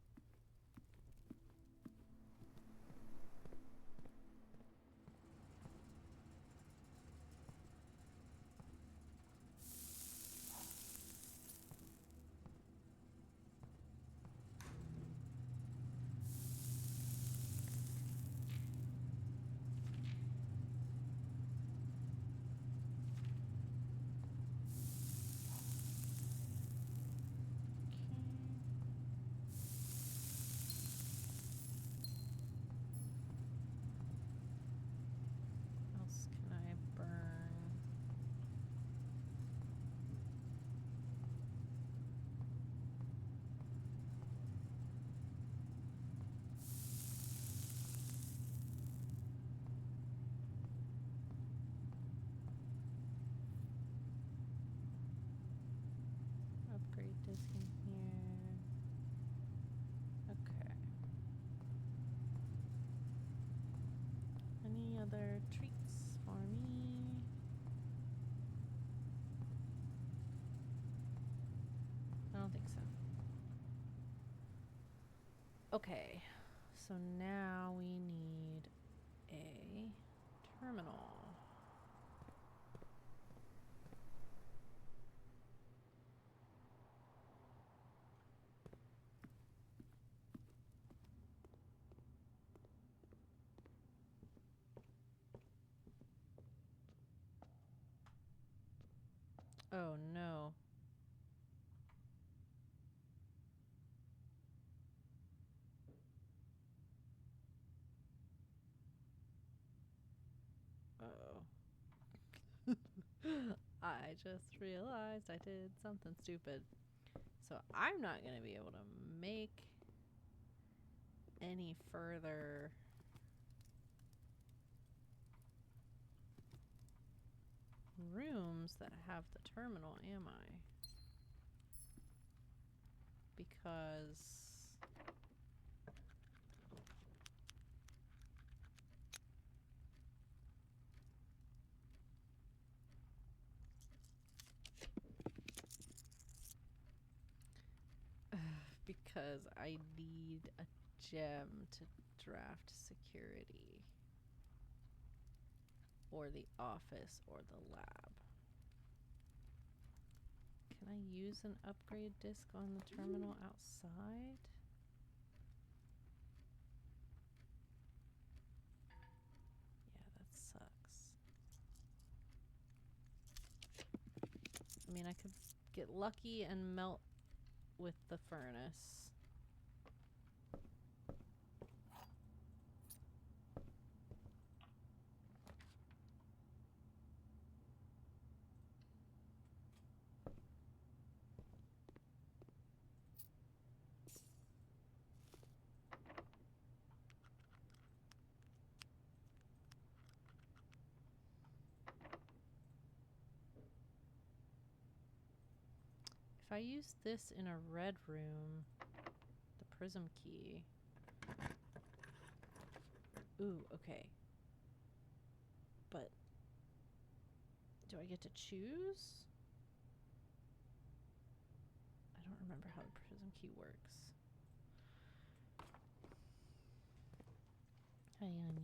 upgrade disc in here. Okay. Any other treats for me? I don't think so. Okay, so now we need a terminal. Oh no. Uh-oh. I just realized I did something stupid. So I'm not going to be able to make any further rooms that have the terminal, am I? Because I need a gem to draft security or the office or the lab. Can I use an upgrade disc on the terminal outside? Yeah, that sucks. I mean, I could get lucky and melt with the furnace. If I use this in a red room, the prism key. Ooh, okay. But do I get to choose? I don't remember how the prism key works. Hi, honey.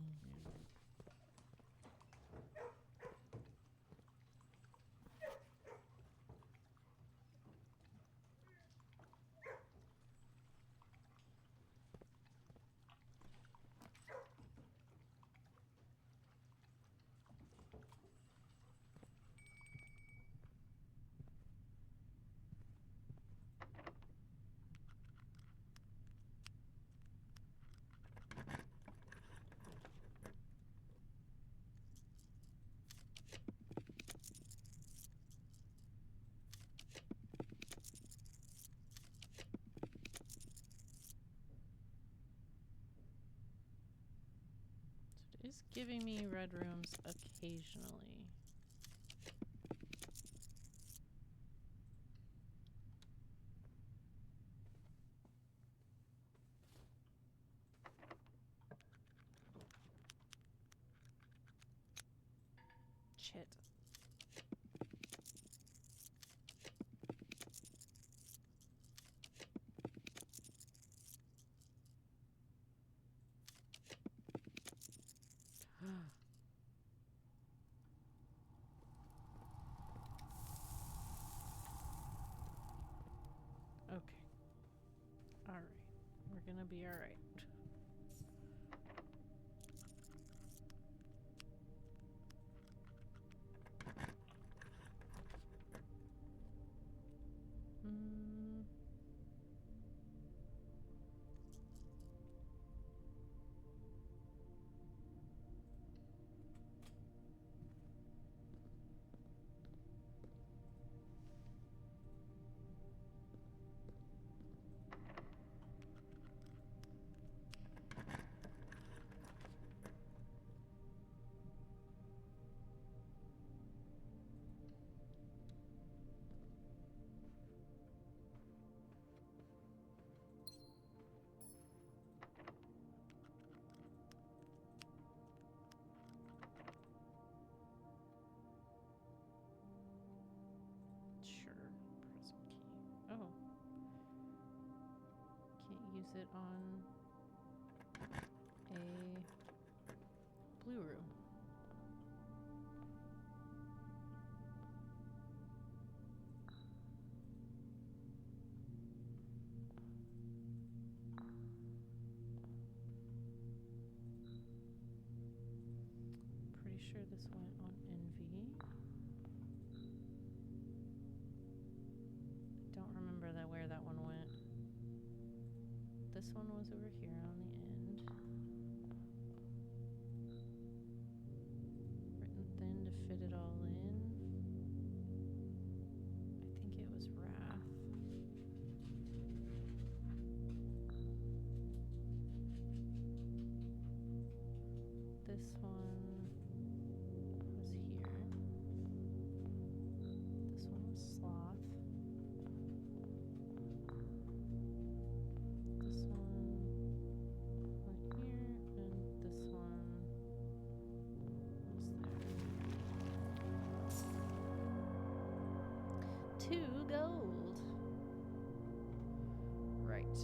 It is giving me red rooms occasionally. Shit. Okay. Alright. We're gonna be alright. use it on a blue room. Pretty sure this went on Envy. I don't remember where that one went. This one was over here on the end. Written thin to fit it all in. I think it was Wrath. This one was here. This one was Sloth. This one went here, and this one was there. 2 gold. Right.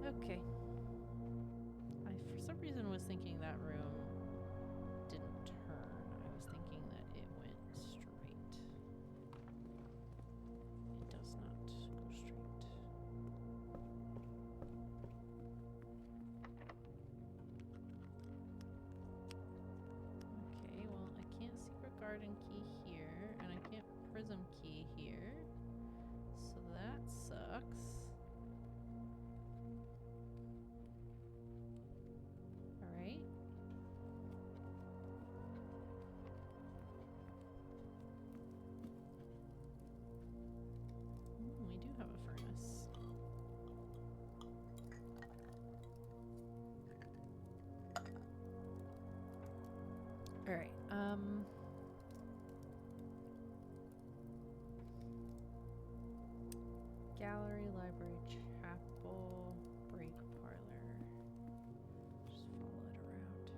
Okay. I, for some reason, was thinking that room didn't turn. I was thinking that it went straight. It does not go straight. Okay, well, I can't secret garden key here, and I can't prism key here. So that sucks. Alright. We do have a furnace. Alright, gallery, library, chapel, break parlor. Just follow it around.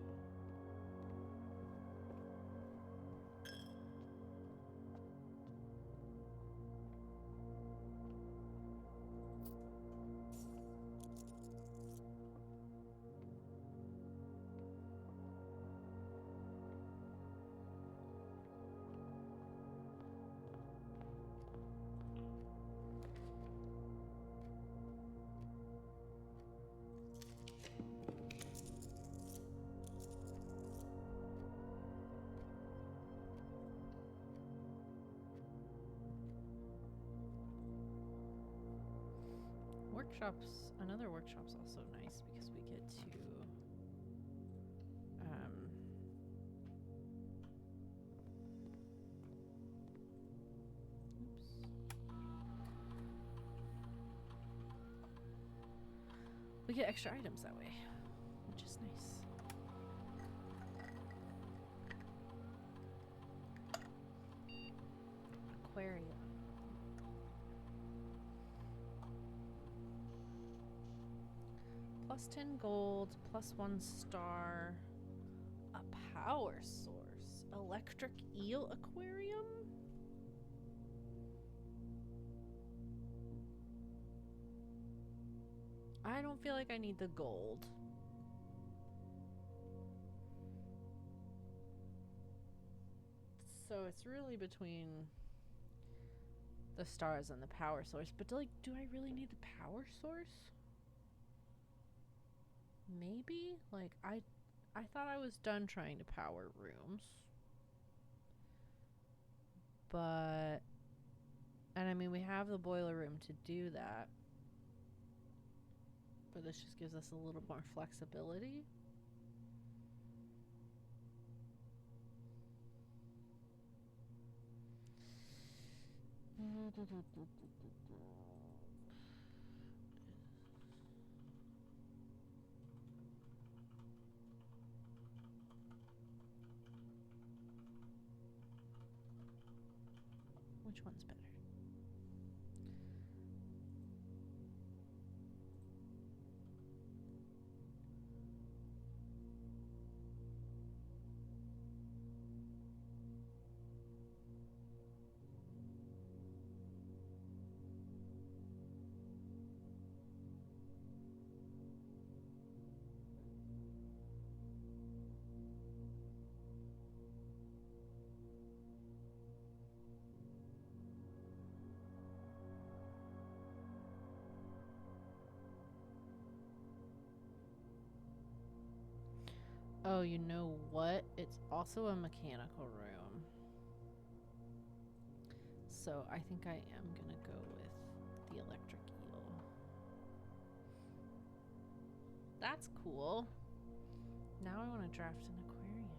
Another workshop's also nice because we get to we get extra items that way, which is nice. Aquarium. Plus 10 gold, plus 1 star, a power source, electric eel aquarium? I don't feel like I need the gold. So it's really between the stars and the power source, but do I really need the power source? Maybe? Like, I thought I was done trying to power rooms. But, and I mean, we have the boiler room to do that. But this just gives us a little more flexibility. Which one's better? Oh, you know what? It's also a mechanical room. So I think I am gonna go with the electric eel. That's cool. Now I want to draft an aquarium.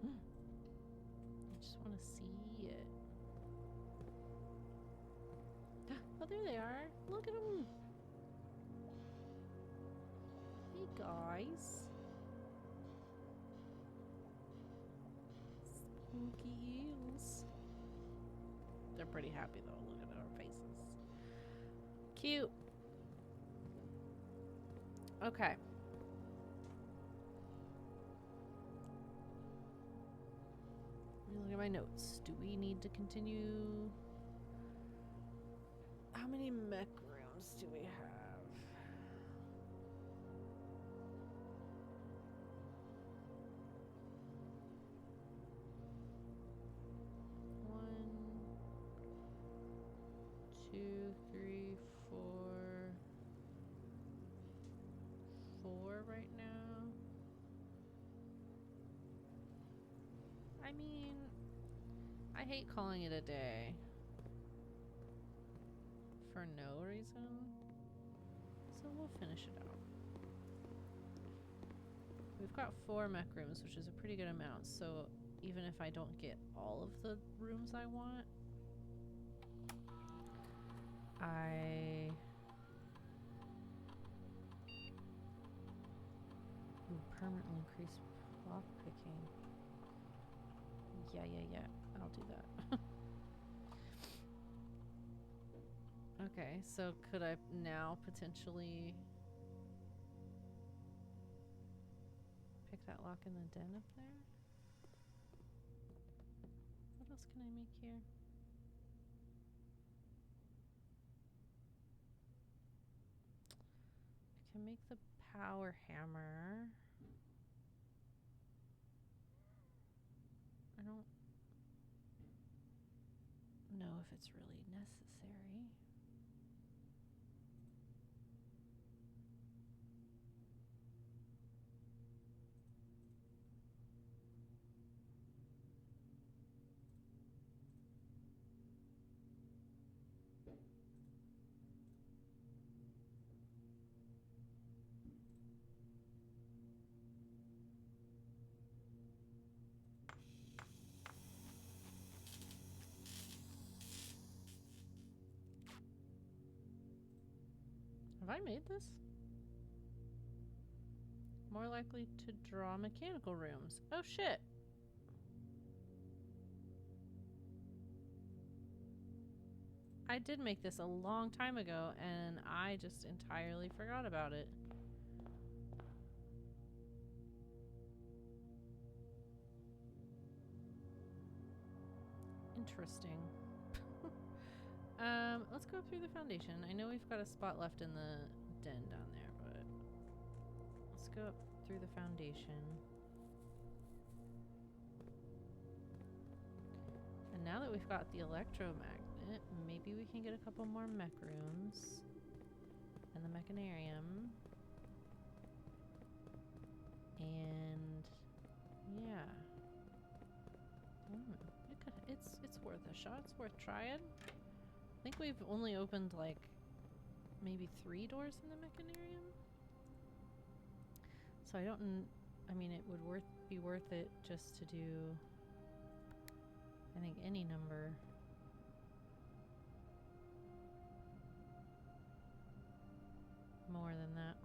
I just want to see it. Oh, there they are. Look at them. Hey, guys. Spooky eels. They're pretty happy, though. Look at our faces. Cute. Okay. Look at my notes. Do we need to continue? How many mech rooms do we have? One, two, three, four. 4 right now. I mean, I hate calling it a day for no reason, so we'll finish it out. We've got 4 mech rooms, which is a pretty good amount, so even if I don't get all of the rooms I want, permanently increase lock picking. Yeah, I'll do that. Okay, so could I now potentially pick that lock in the den up there? What else can I make here? I can make the power hammer. I don't know if it's really necessary. Have I made this? More likely to draw mechanical rooms. Oh shit. I did make this a long time ago and I just entirely forgot about it. Interesting. Let's go up through the foundation. I know we've got a spot left in the den down there, but let's go up through the foundation. And now that we've got the electromagnet, maybe we can get a couple more mech rooms and the mechanarium. And yeah. It's worth a shot. It's worth trying. I think we've only opened like maybe 3 doors in the mechanarium. So I mean it would be worth it just to do, I think, any number. More than that.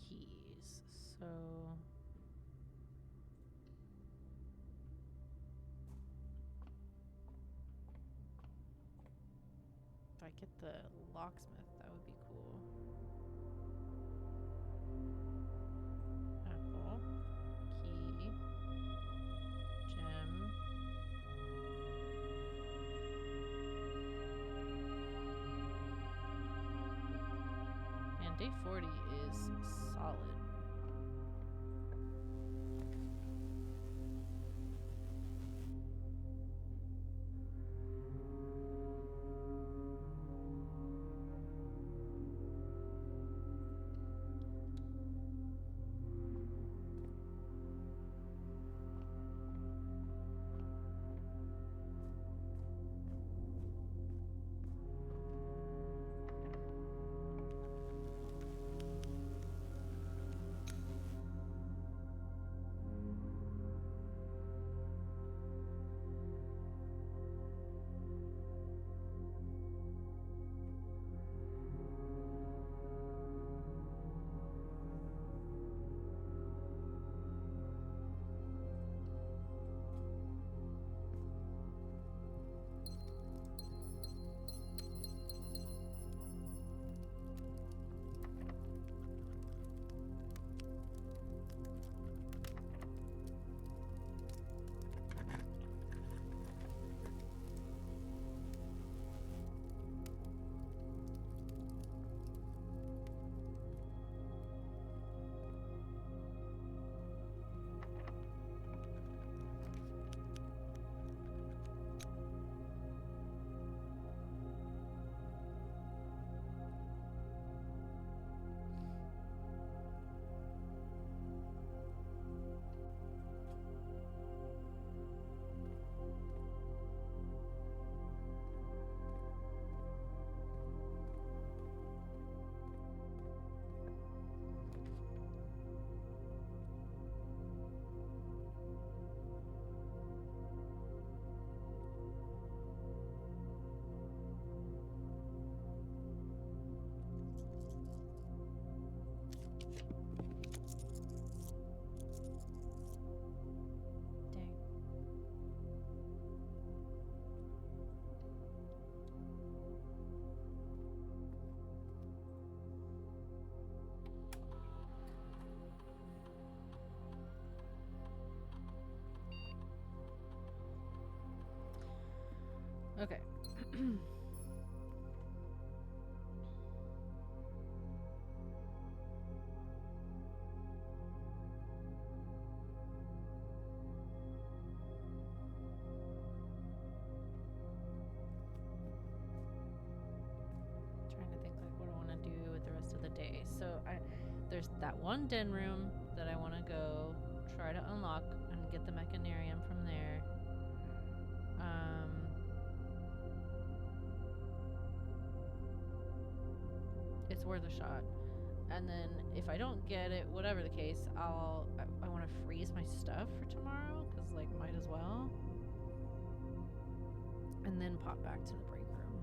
keys. So if I get the locksmith, that would be cool. Apple, key, gem. Man, day 40 is solid. Okay. Trying to think like what I want to do with the rest of the day. So there's that one den room that I want to go try to unlock and get the mechanarium from there. It's worth a shot. And then if I don't get it, whatever the case, I want to freeze my stuff for tomorrow because like might as well. And then pop back to the break room.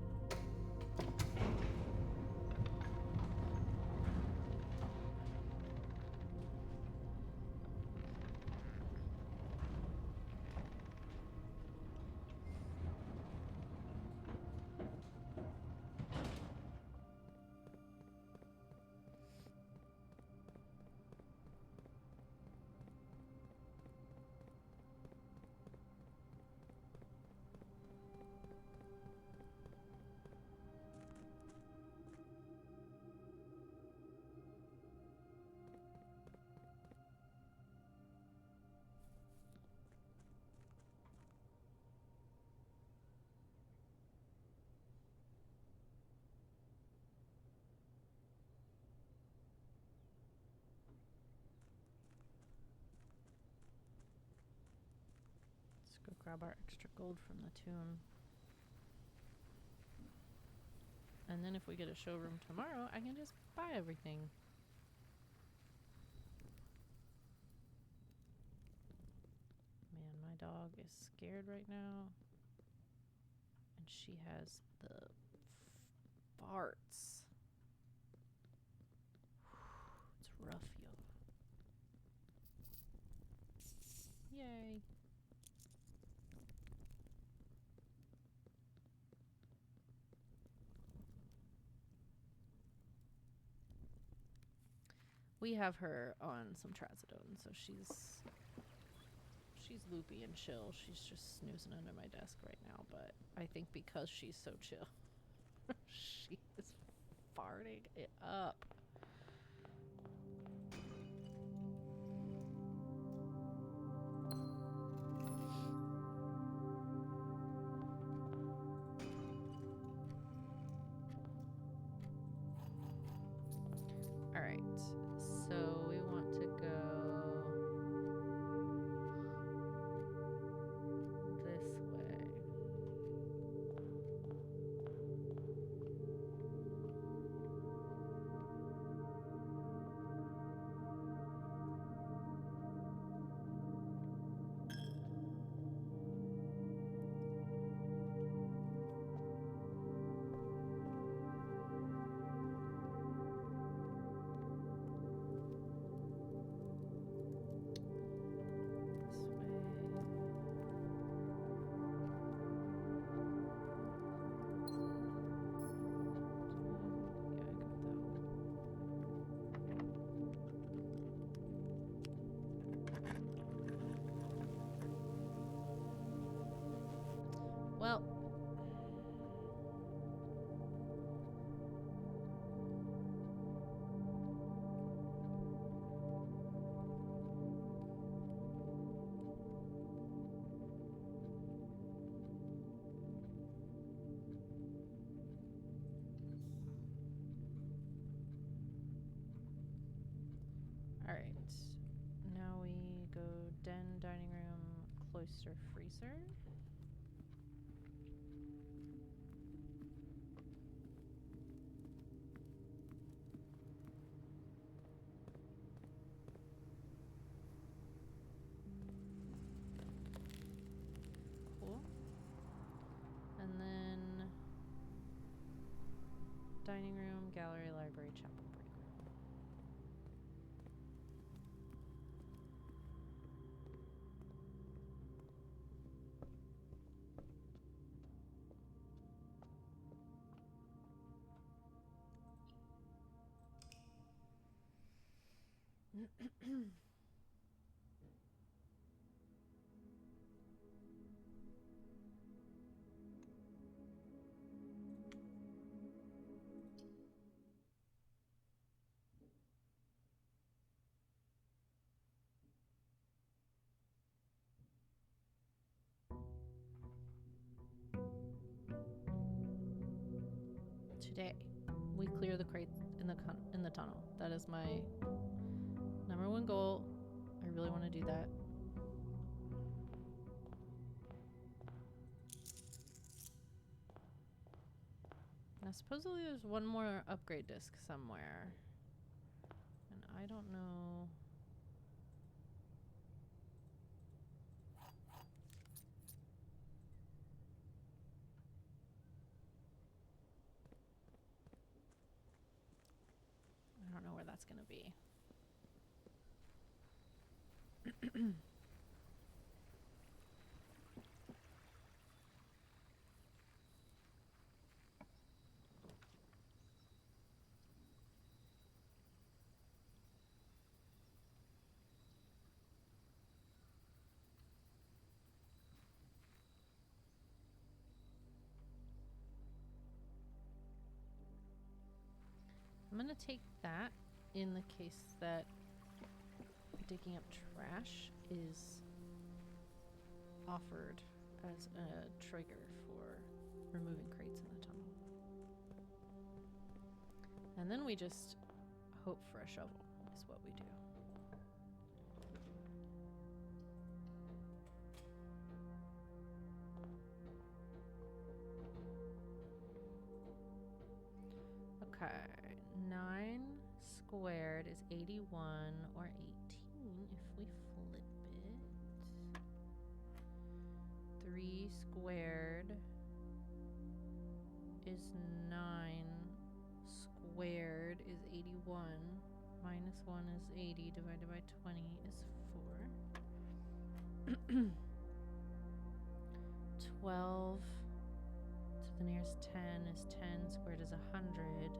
Let's go grab our extra gold from the tomb. And then if we get a showroom tomorrow, I can just buy everything. Man, my dog is scared right now. And she has the farts. It's rough, We have her on some trazodone, so she's loopy and chill. She's just snoozing under my desk right now, but I think because she's so chill, she is farting it up. All right, so we want to go this way. Well, all right. Now we go den, dining room, cloister, freezer. Cool. And then dining room, gallery, library, chapel, break room. Today, we clear the crates in the tunnel. That is my number one goal. I really want to do that. Now, supposedly there's one more upgrade disc somewhere, and I don't know. I don't know where that's going to be. I'm going to take that in the case that digging up trash is offered as a trigger for removing crates in the tunnel. And then we just hope for a shovel is what we do. Okay, 9 squared is 81 or 18 if we flip it. 3 squared is 9. Squared is 81. Minus 1 is 80. Divided by 20 is 4. 12 to the nearest 10 is 10. Squared is 100.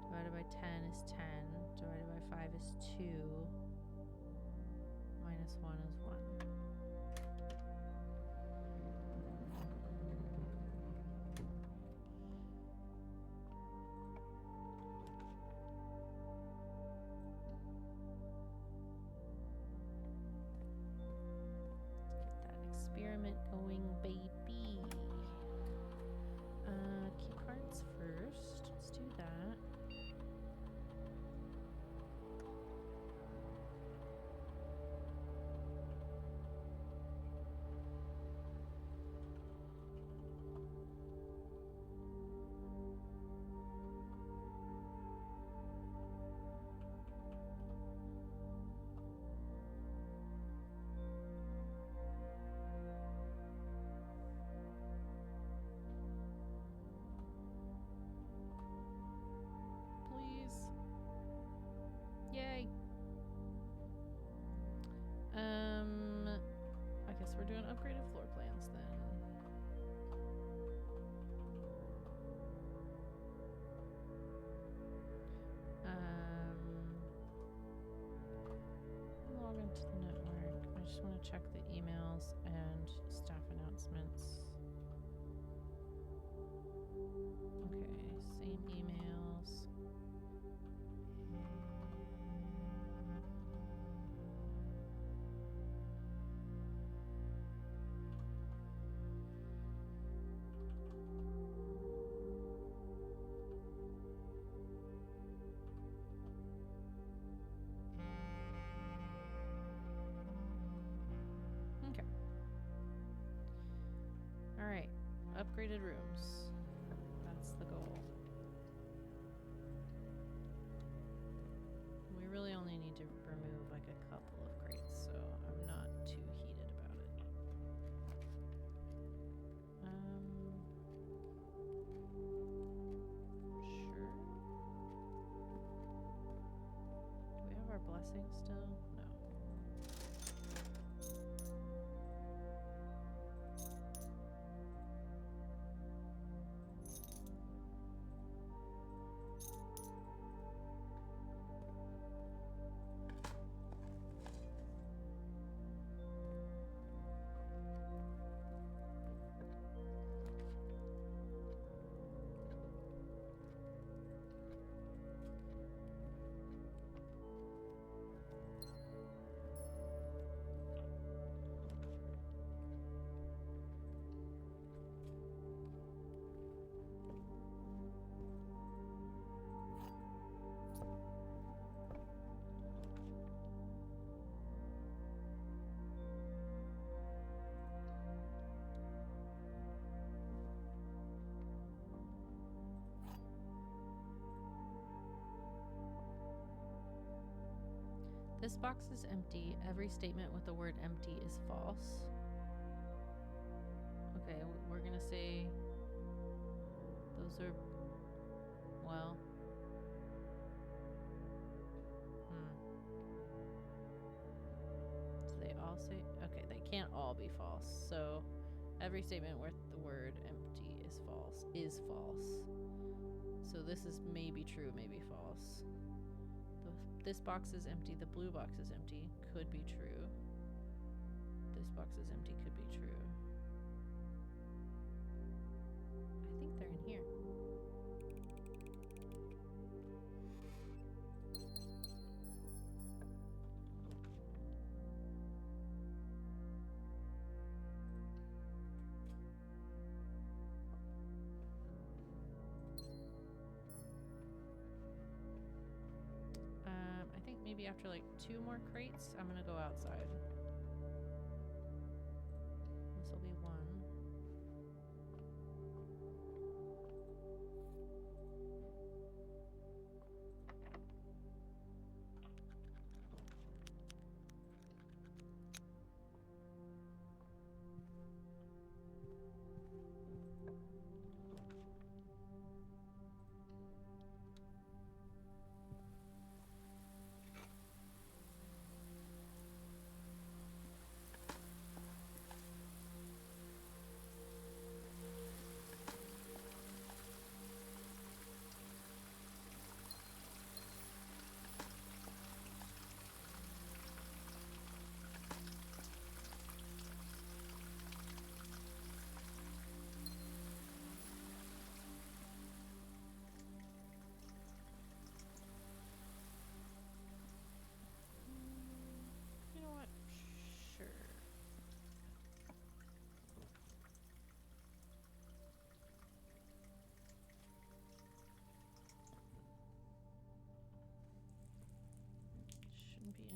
Divided by 10 is 10. Divided by 5 is is 2. Minus 1 is 1. Experiment going, baby. Key cards first. Let's do that. Yay. I guess we're doing upgraded floor plans then. Log into the network. I just want to check the emails and staff announcements. Okay, same emails. Alright, upgraded rooms. That's the goal. We really only need to remove like a couple of crates, so I'm not too heated about it. Sure. Do we have our blessing still? No. This box is empty. Every statement with the word empty is false. Okay, we're gonna say those are, well, So they all say, okay, they can't all be false. So every statement with the word empty is false. So this is maybe true, maybe false. This box is empty. The blue box is empty. Could be true. This box is empty. Could be true. I think they're in here. I think maybe after like 2 more crates, I'm gonna go outside. This will be 1.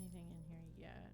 anything in here yet.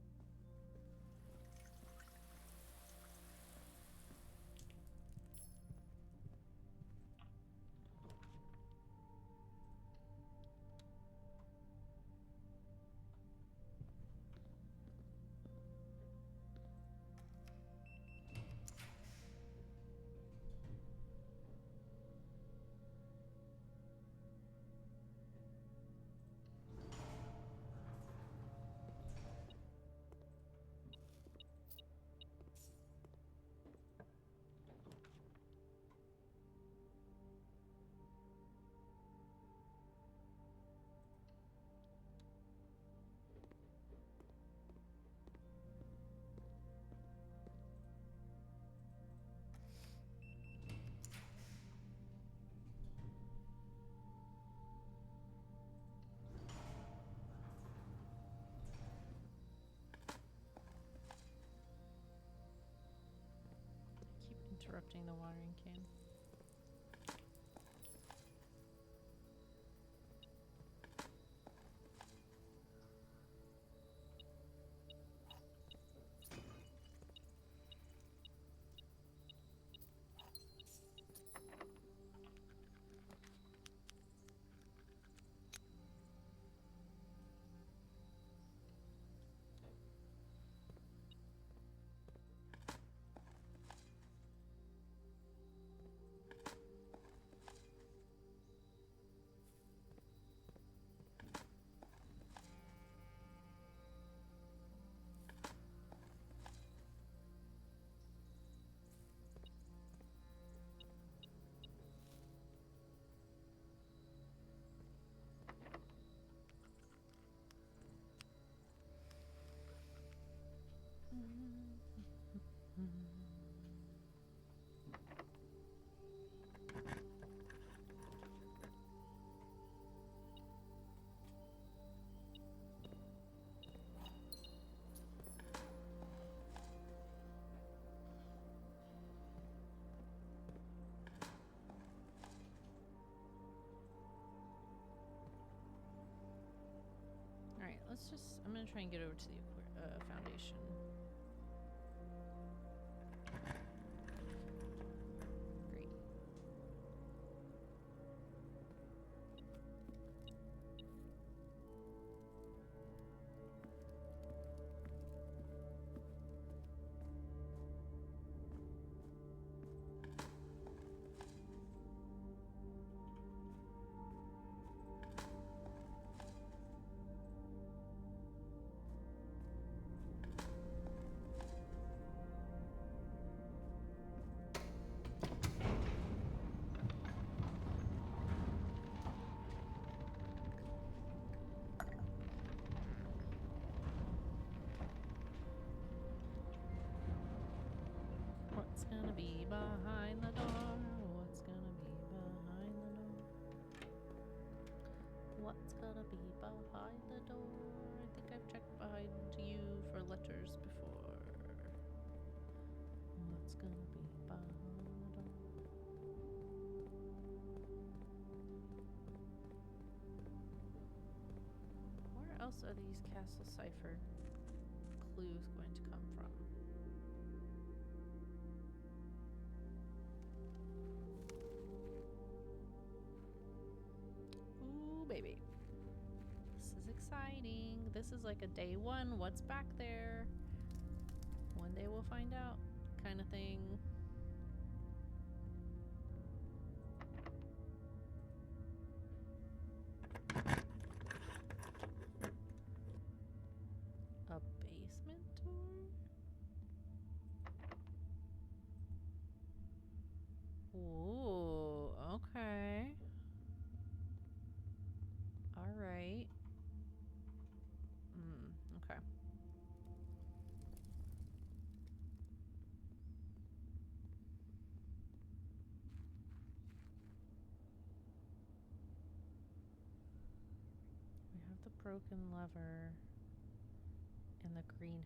Interrupting the watering can. Alright, let's just... I'm gonna try and get over to the foundation. Great. What's gonna be behind the door? What's gonna be behind the door? What's gonna be behind the door? I think I've checked behind you for letters before. What's gonna be behind the door? Where else are these castle cipher clues going to come from? Ooh, baby. This is exciting. This is like a day one. What's back there? One day we'll find out, kind of thing. A basement tour? Ooh, okay. All right. Okay. We have the broken lever in the greenhouse.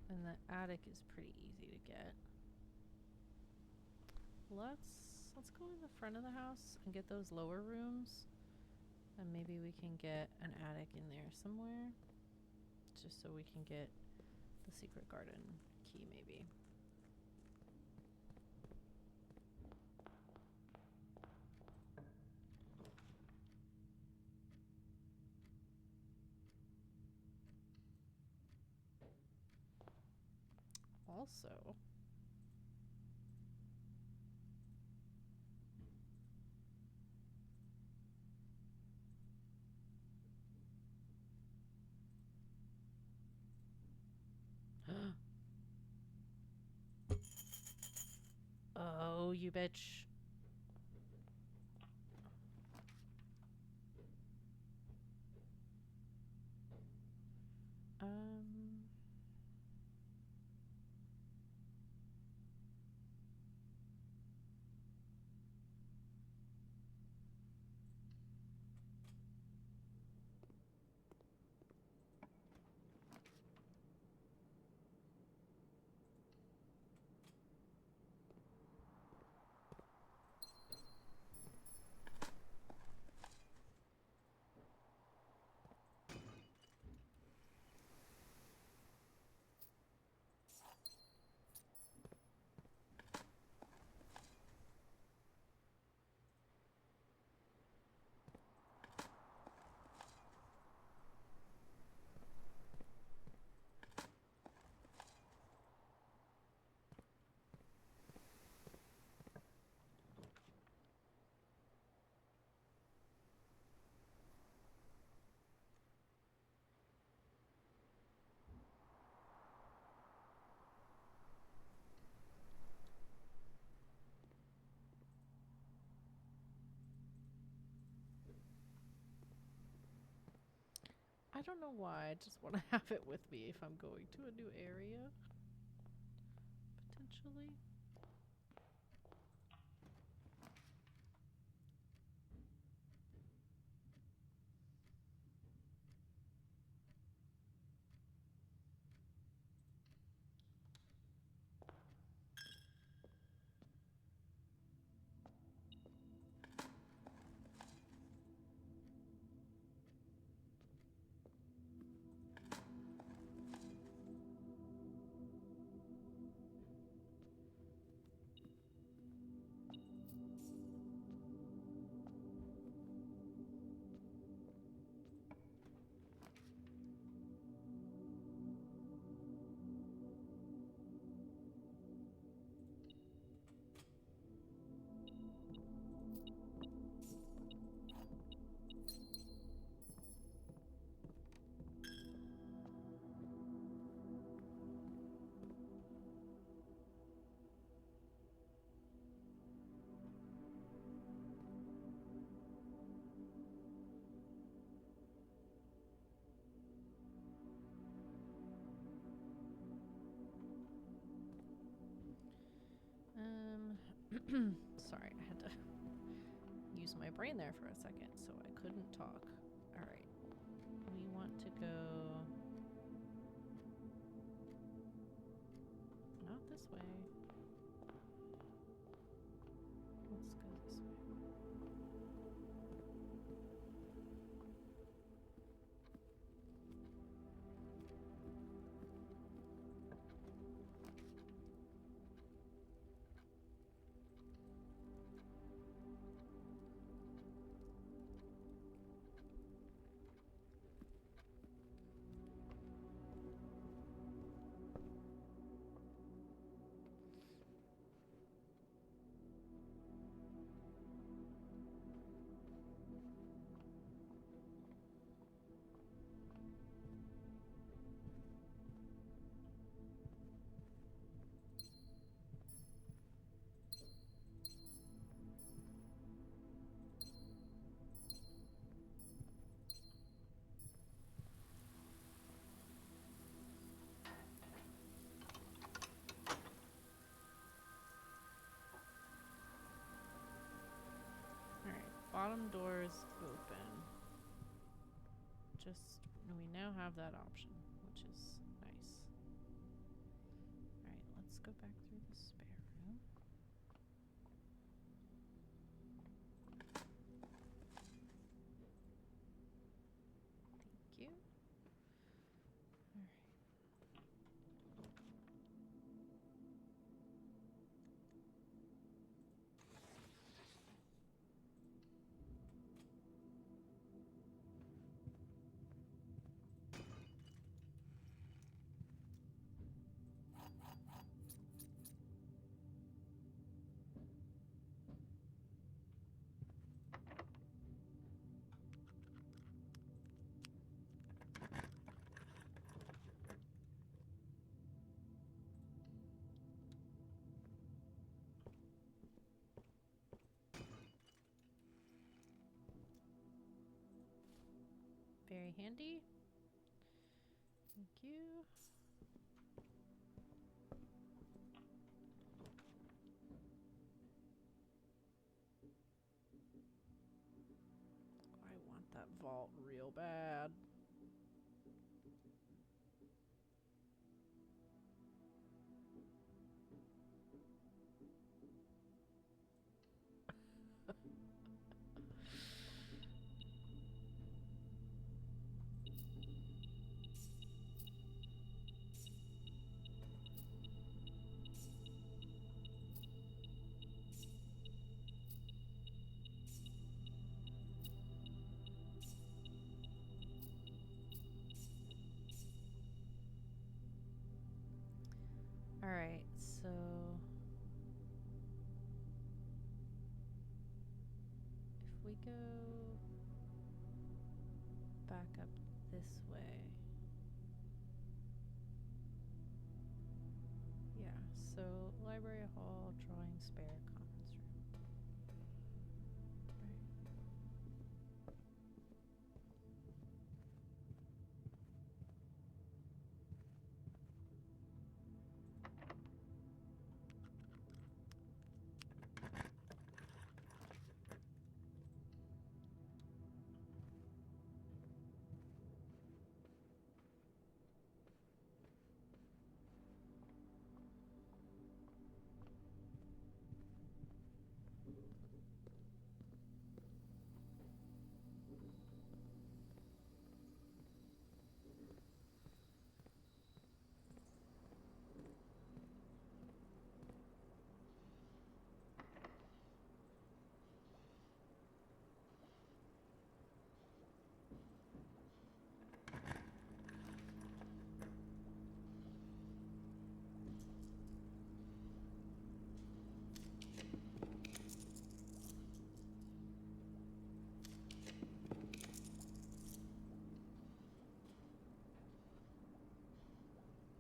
And the attic is pretty easy to get. Let's go in the front of the house and get those lower rooms. And maybe we can get an attic in there somewhere. Just so we can get the secret garden key, maybe. Also, oh, you bitch. I don't know why. I just want to have it with me if I'm going to a new area. Potentially. Sorry, I had to use my brain there for a second, so I couldn't talk. Alright. We want to go... not this way. Let's go this way. Bottom doors open. Just, we now have that option, which is nice. Alright, let's go back through the spare room. very handy. Thank you. I want that vault real bad. Alright, so if we go back up this way. Yeah, so library hall, drawing spare, commons room. Right.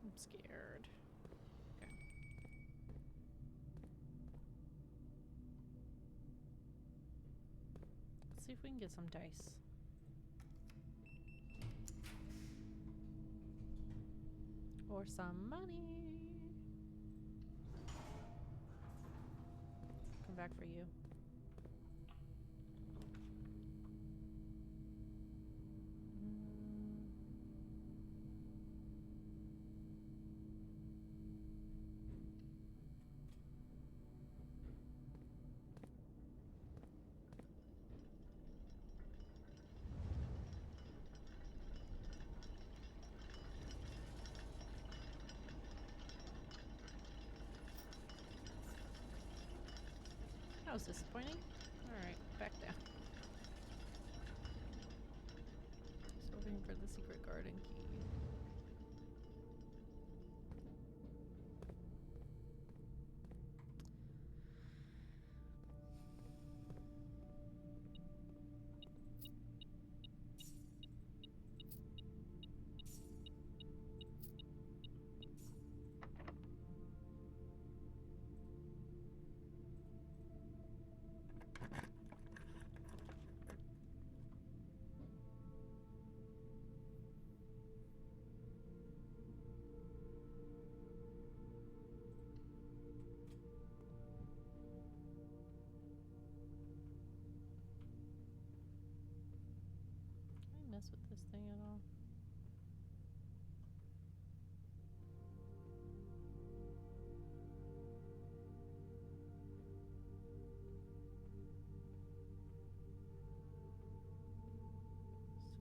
I'm scared. Okay. Let's see if we can get some dice. Or some money. Come back for you. That was disappointing. Alright, back down. Still looking for the secret garden key. Can I mess with this thing at all?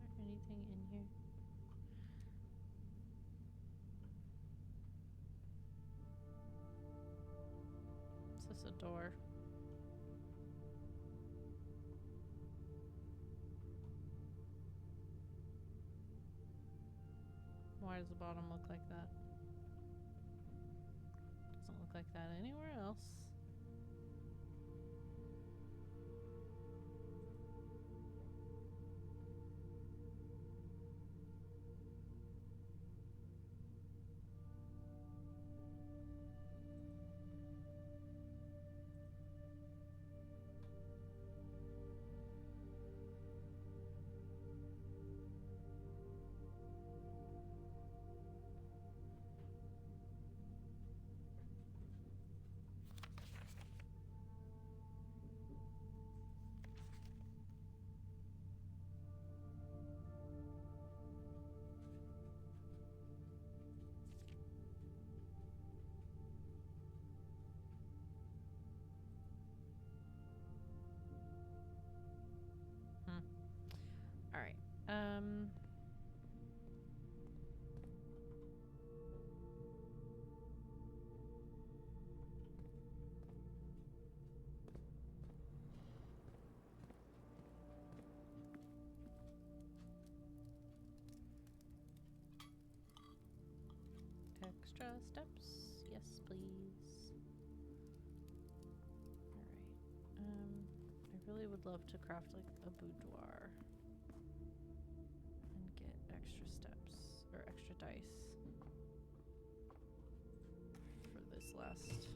Is there anything in here? Is this a door? Why does the bottom look like that? Doesn't look like that anywhere else. Um. Extra steps. Yes, please. Alright. I really would love to craft like a boudoir and get extra steps or extra dice for this last.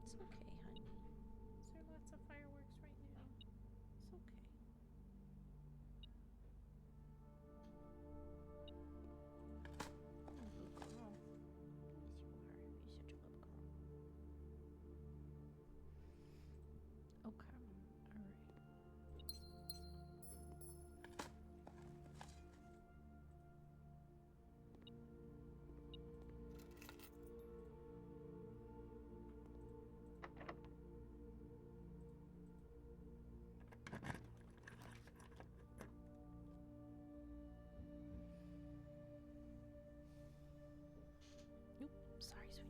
It's okay, honey. Is there lots of fireworks right now? It's okay. Oh, good girl. Yes, you are. You're such a good girl. Okay. Alright. Nope. Sorry, sweetie.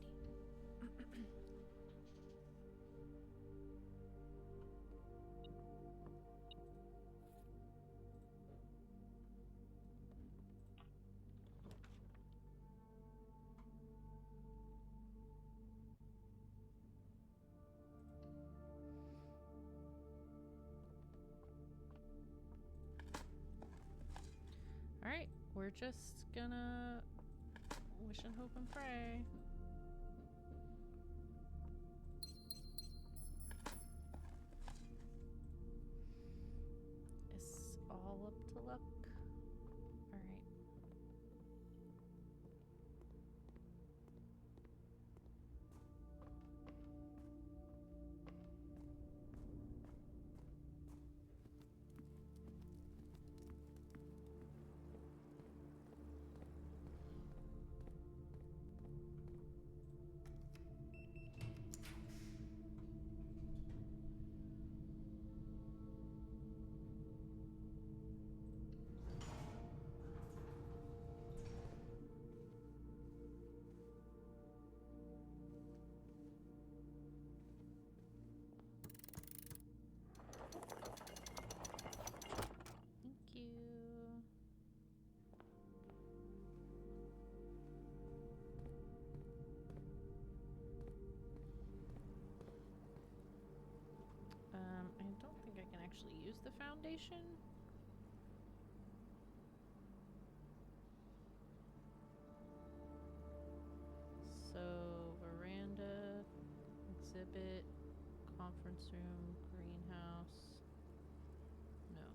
Alright, we're just gonna wish and hope and pray. It's all up to luck. Alright. Thank you. I don't think I can actually use the foundation. So, veranda, exhibit, conference room, greenhouse. No.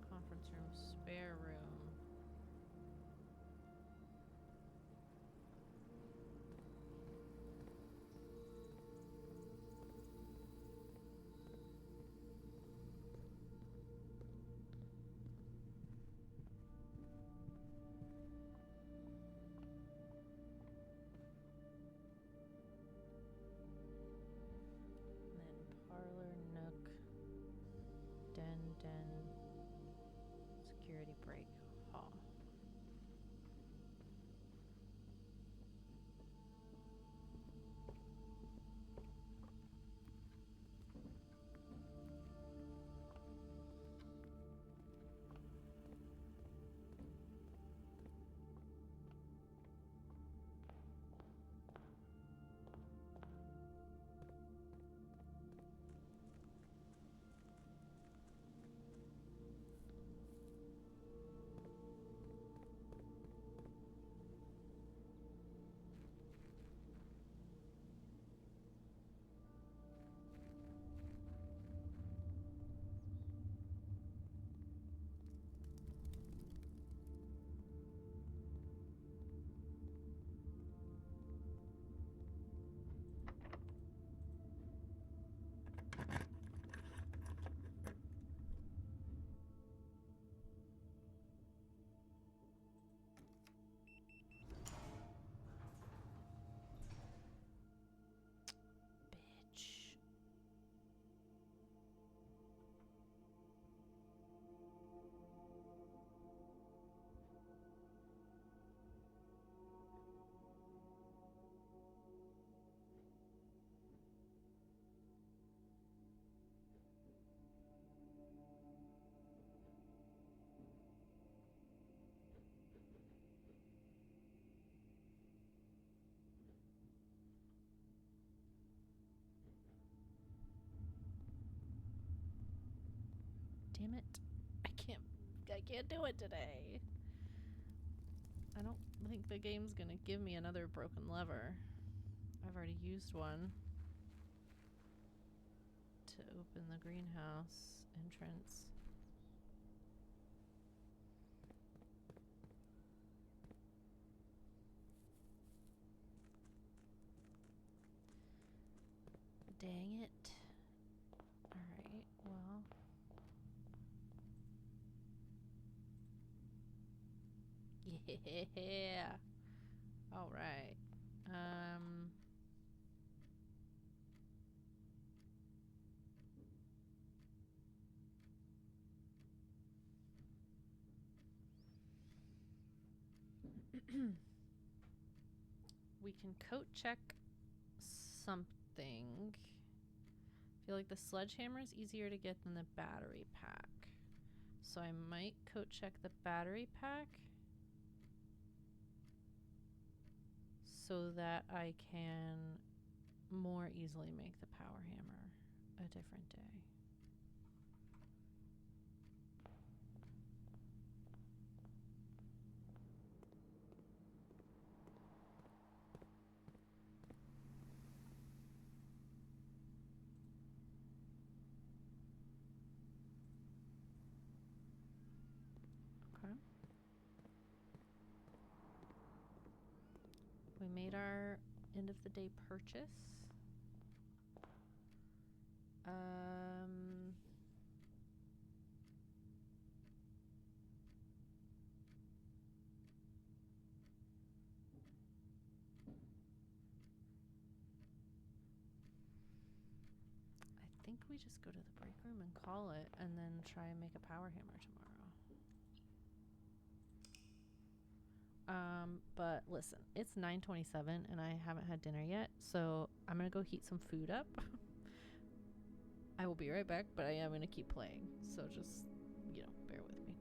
Conference room, spare room. Parlor, nook, den, security break. Damn it. I can't do it today. I don't think the game's gonna give me another broken lever. I've already used one to open the greenhouse entrance. Dang it. Alright, well. Yeah. Alright. We can coat check something. I feel like the sledgehammer is easier to get than the battery pack. So I might coat check the battery pack so that I can more easily make the power hammer a different day. Okay. We made our end of the day purchase. I think we just go to the break room and call it, and then try and make a power hammer tomorrow. But listen, it's 9:27 and I haven't had dinner yet, so I'm gonna go heat some food up. I will be right back, but I am gonna keep playing, so just, bear with me.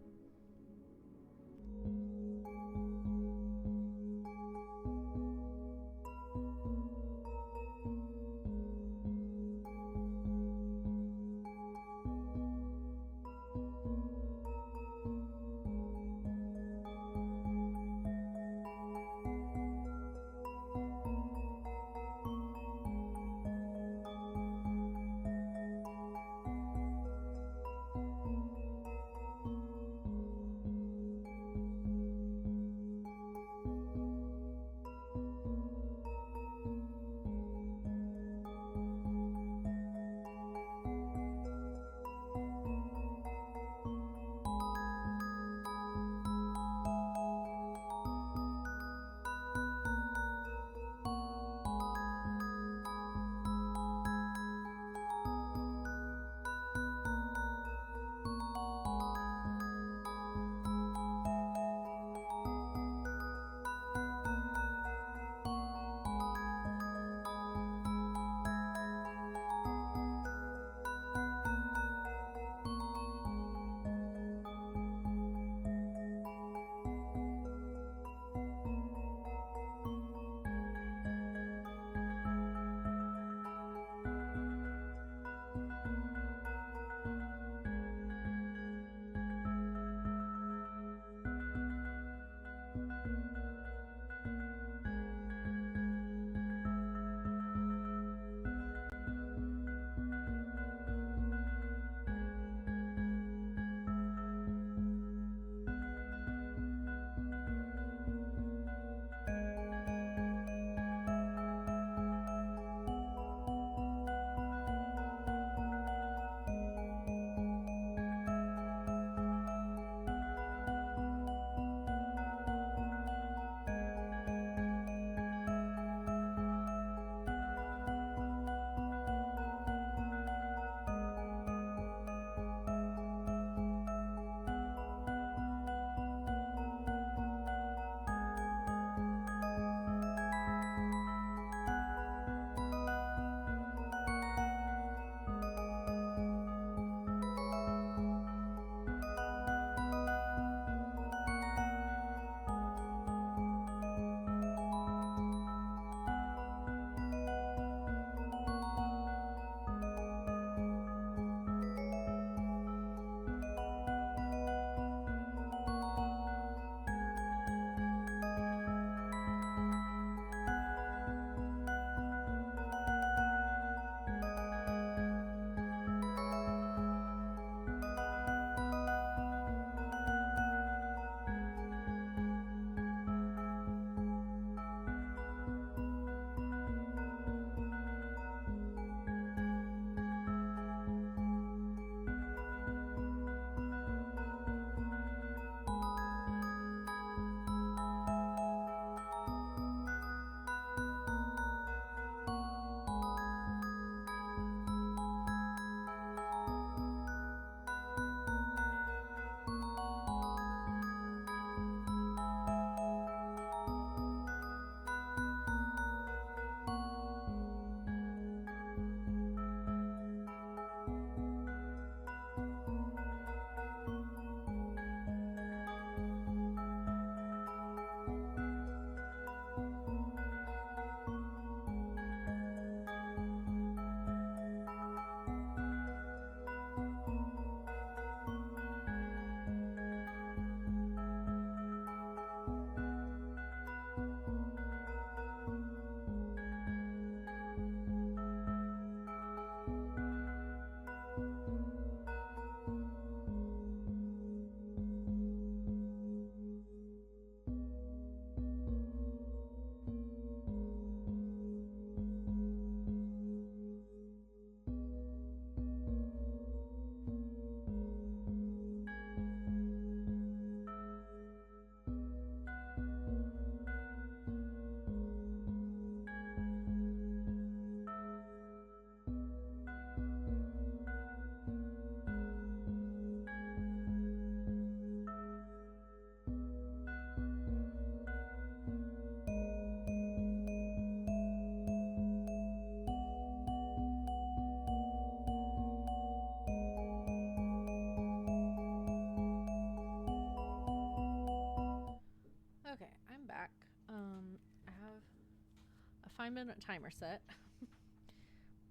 a 5-minute timer set.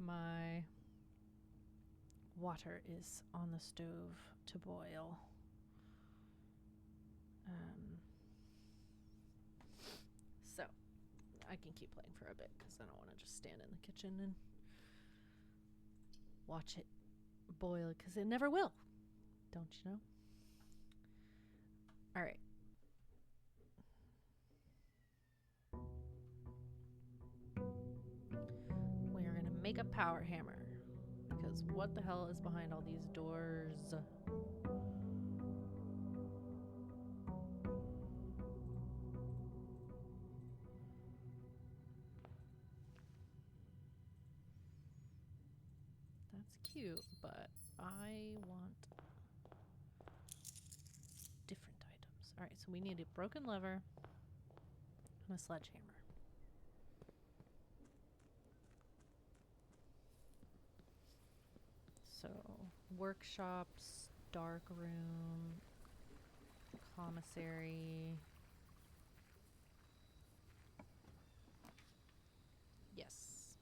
My water is on the stove to boil. So I can keep playing for a bit because I don't want to just stand in the kitchen and watch it boil because it never will. Don't you know? All right. We are going to make a power hammer because what the hell is behind all these doors? That's cute, but I want different items. All right, so we need a broken lever and a sledgehammer. So, workshops, dark room, commissary. Yes.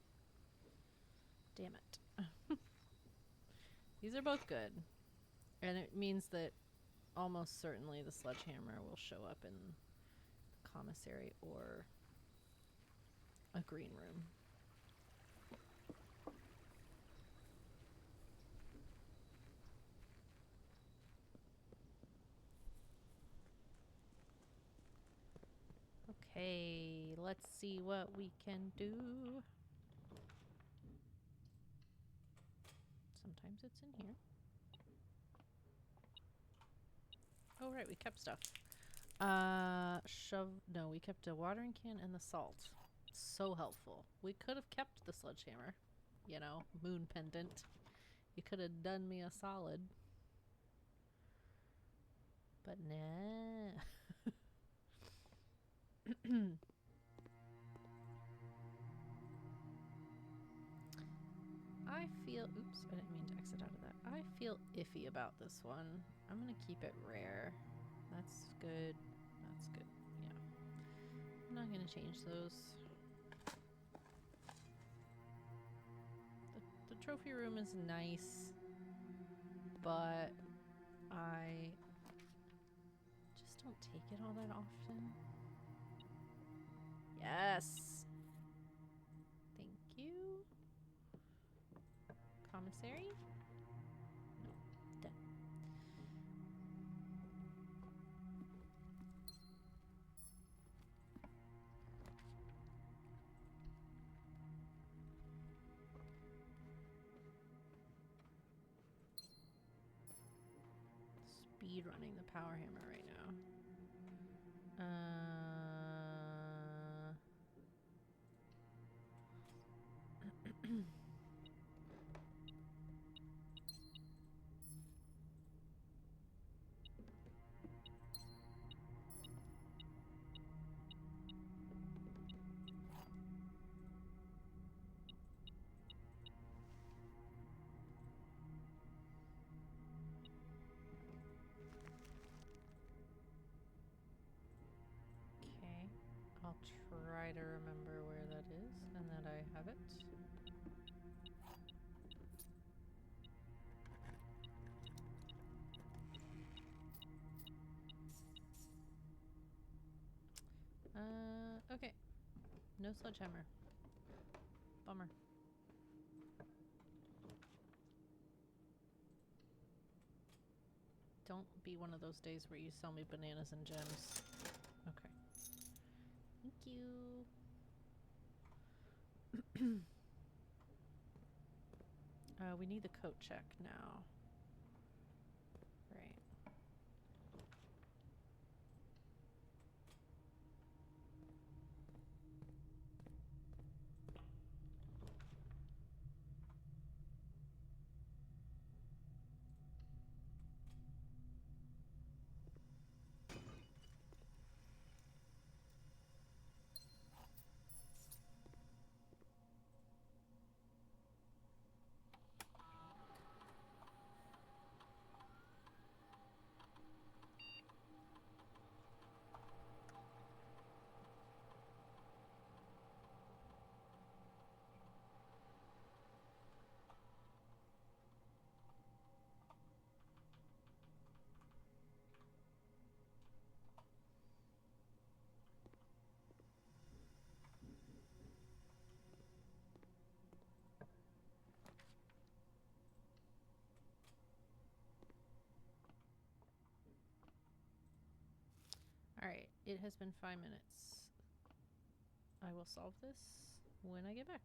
Damn it. These are both good. And it means that almost certainly the sledgehammer will show up in the commissary or a green room. Okay, let's see what we can do. Sometimes it's in here. Oh, right, we kept stuff. No, we kept a watering can and the salt. So helpful. We could have kept the sledgehammer. You know, moon pendant. You could have done me a solid. But nah. I feel, oops, I didn't mean to exit out of that. I feel iffy about this one. I'm gonna keep it rare. That's good. That's good. Yeah. I'm not gonna change those. The trophy room is nice, but I just don't take it all that often. Yes. Thank you. Commissary? No. Done. Speed running the power hammer right now. Okay, I'll try to remember where that is and that I have it. Okay. No sledgehammer. Bummer. Don't be one of those days where you sell me bananas and gems. Okay. Thank you. We need the coat check now. Right. Alright, it has been 5 minutes. I will solve this when I get back.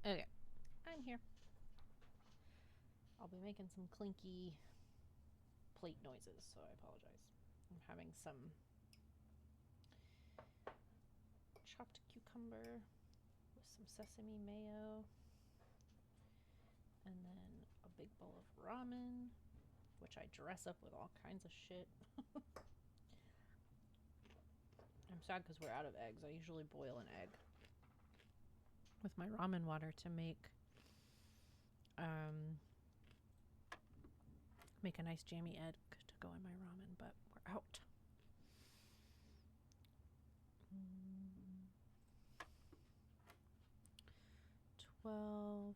Okay, I'm here. I'll be making some clinky plate noises, so I apologize. I'm having some chopped cucumber with some sesame mayo, and then a big bowl of ramen, which I dress up with all kinds of shit. I'm sad because we're out of eggs. I usually boil an egg with my ramen water to make a nice jammy egg to go in my ramen, but we're out. 12,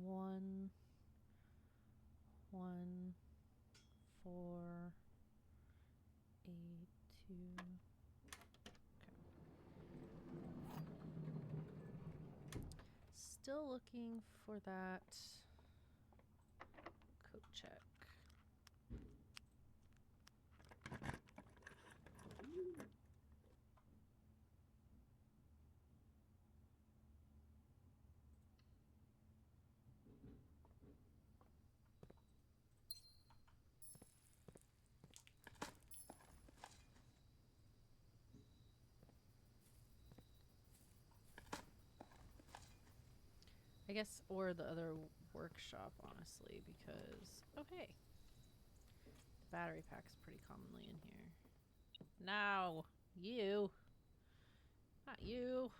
1, 1, 4, 8, 2. Okay. Still looking for that coat check. I guess, or the other workshop, honestly, because, oh hey, the battery pack's pretty commonly in here. No, you, not you.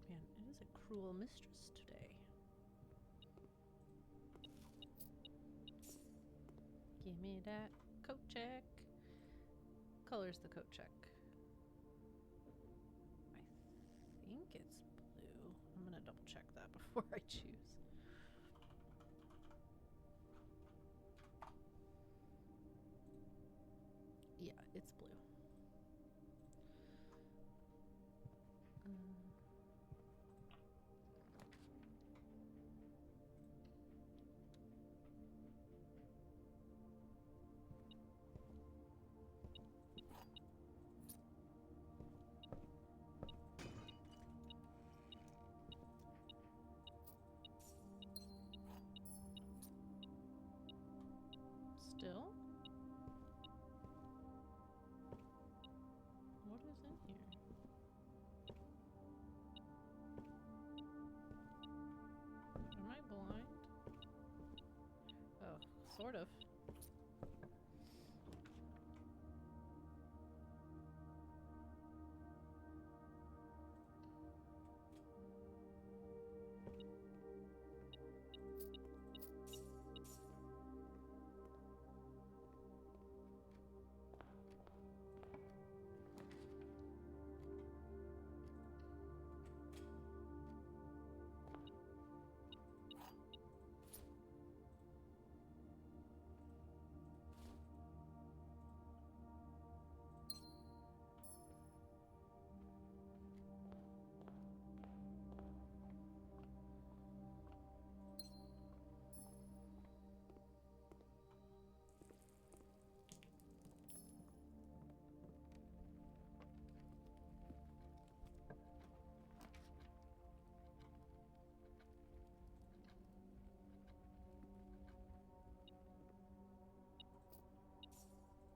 Man, it is a cruel mistress today. Give me that coat check. Color's the coat check. I think it's blue. I'm gonna double check that before I choose. Yeah, it's blue. Still? What is in here? Am I blind? Oh, sort of.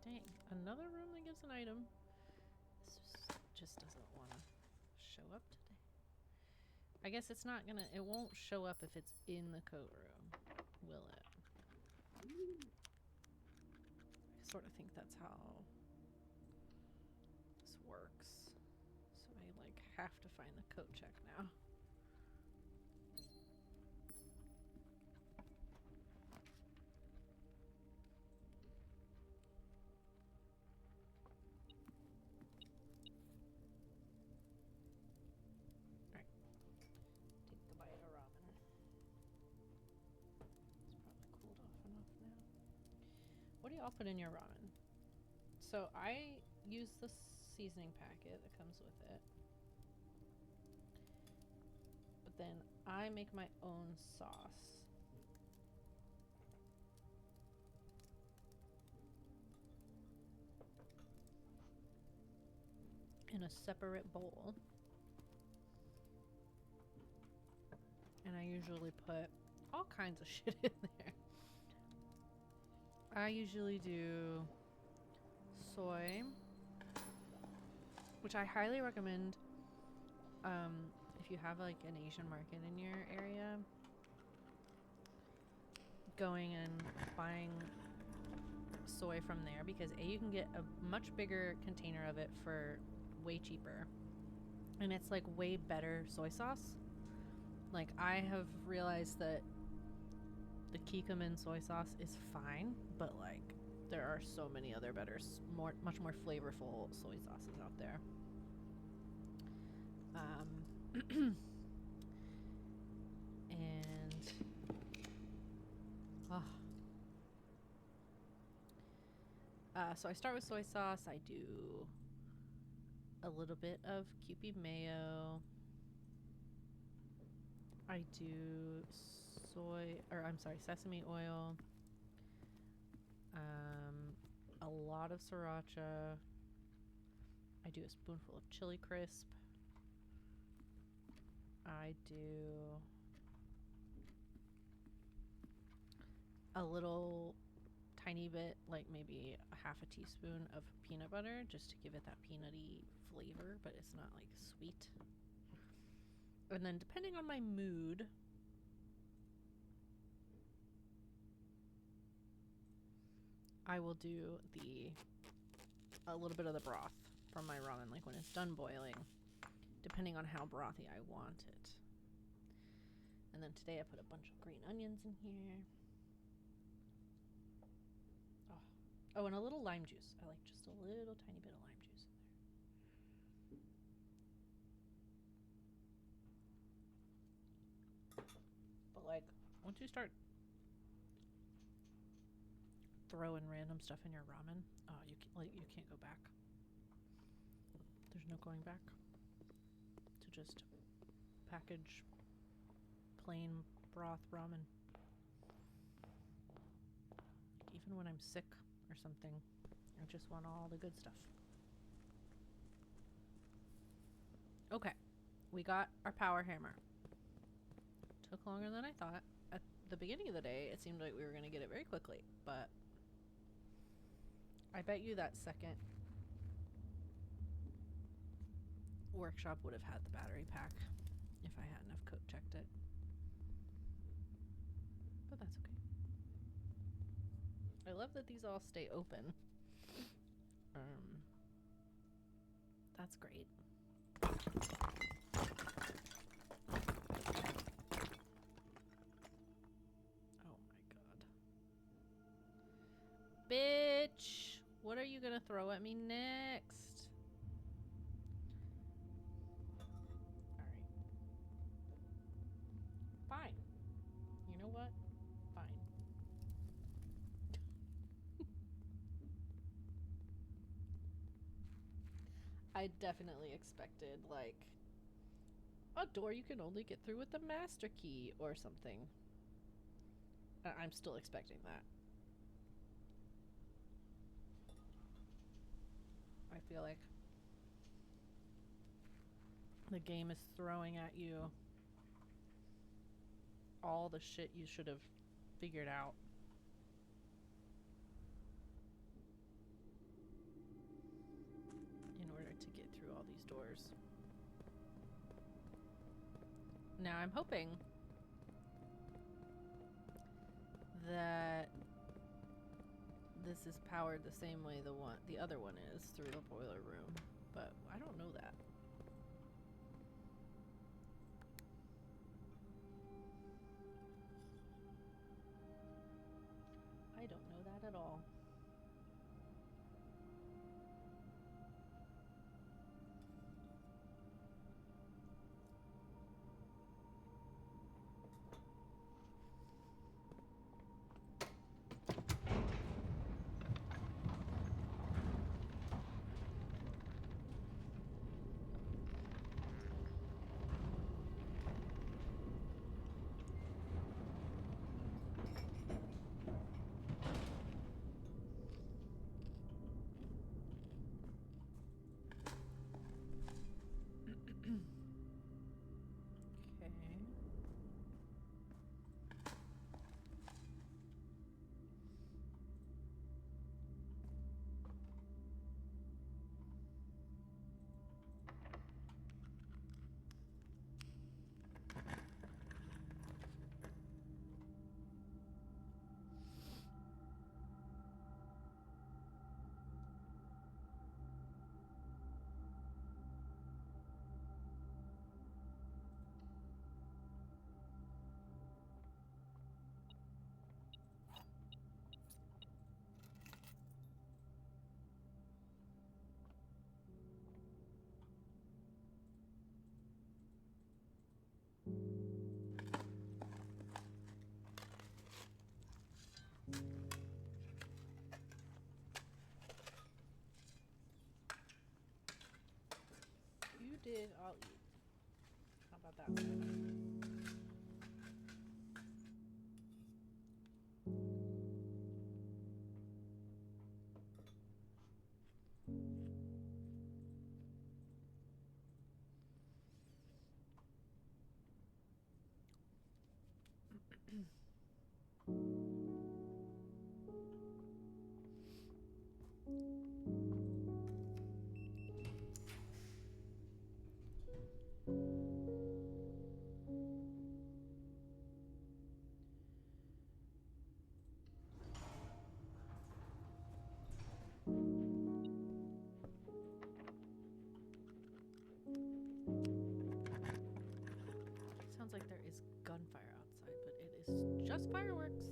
Dang, another room that gives an item. This just doesn't want to show up today. I guess it's not gonna, it won't show up if it's in the coat room, will it? I sort of think that's how this works. So I like have to find the coat check now. What do y'all put in your ramen? So I use the seasoning packet that comes with it. But then I make my own sauce. In a separate bowl. And I usually put all kinds of shit in there. I usually do soy, which I highly recommend if you have like an Asian market in your area, going and buying soy from there, because A, you can get a much bigger container of it for way cheaper, and it's like way better soy sauce. Like, I have realized that the Kikkoman soy sauce is fine, but like there are so many other better, much more flavorful soy sauces out there. And so I start with soy sauce. I do a little bit of Kewpie mayo. I do sesame oil. A lot of sriracha. I do a spoonful of chili crisp. I do a little tiny bit, like maybe a half a teaspoon of peanut butter, just to give it that peanutty flavor, but it's not like sweet. And then depending on my mood, I will do a little bit of the broth from my ramen, like when it's done boiling, depending on how brothy I want it. And then today I put a bunch of green onions in here. Oh, and a little lime juice. I like just a little tiny bit of lime juice in there. But like, once you start throwing random stuff in your ramen, you can't go back. There's no going back to just package plain broth ramen. Even when I'm sick or something, I just want all the good stuff. Okay, we got our power hammer. Took longer than I thought. At the beginning of the day, it seemed like we were going to get it very quickly, but I bet you that second workshop would have had the battery pack if I hadn't have code checked it. But that's okay. I love that these all stay open. That's great. Oh my god. Bitch! What are you gonna throw at me next? Alright. Fine. You know what? Fine. I definitely expected, like, a door you can only get through with the master key or something. I'm still expecting that. I feel like the game is throwing at you all the shit you should have figured out. In order to get through all these doors. Now I'm hoping that this is powered the same way the other one is through the boiler room, but I don't know that. I don't know that at all. I'll eat. How about that, Simon? Sounds like there is gunfire outside, but it is just fireworks.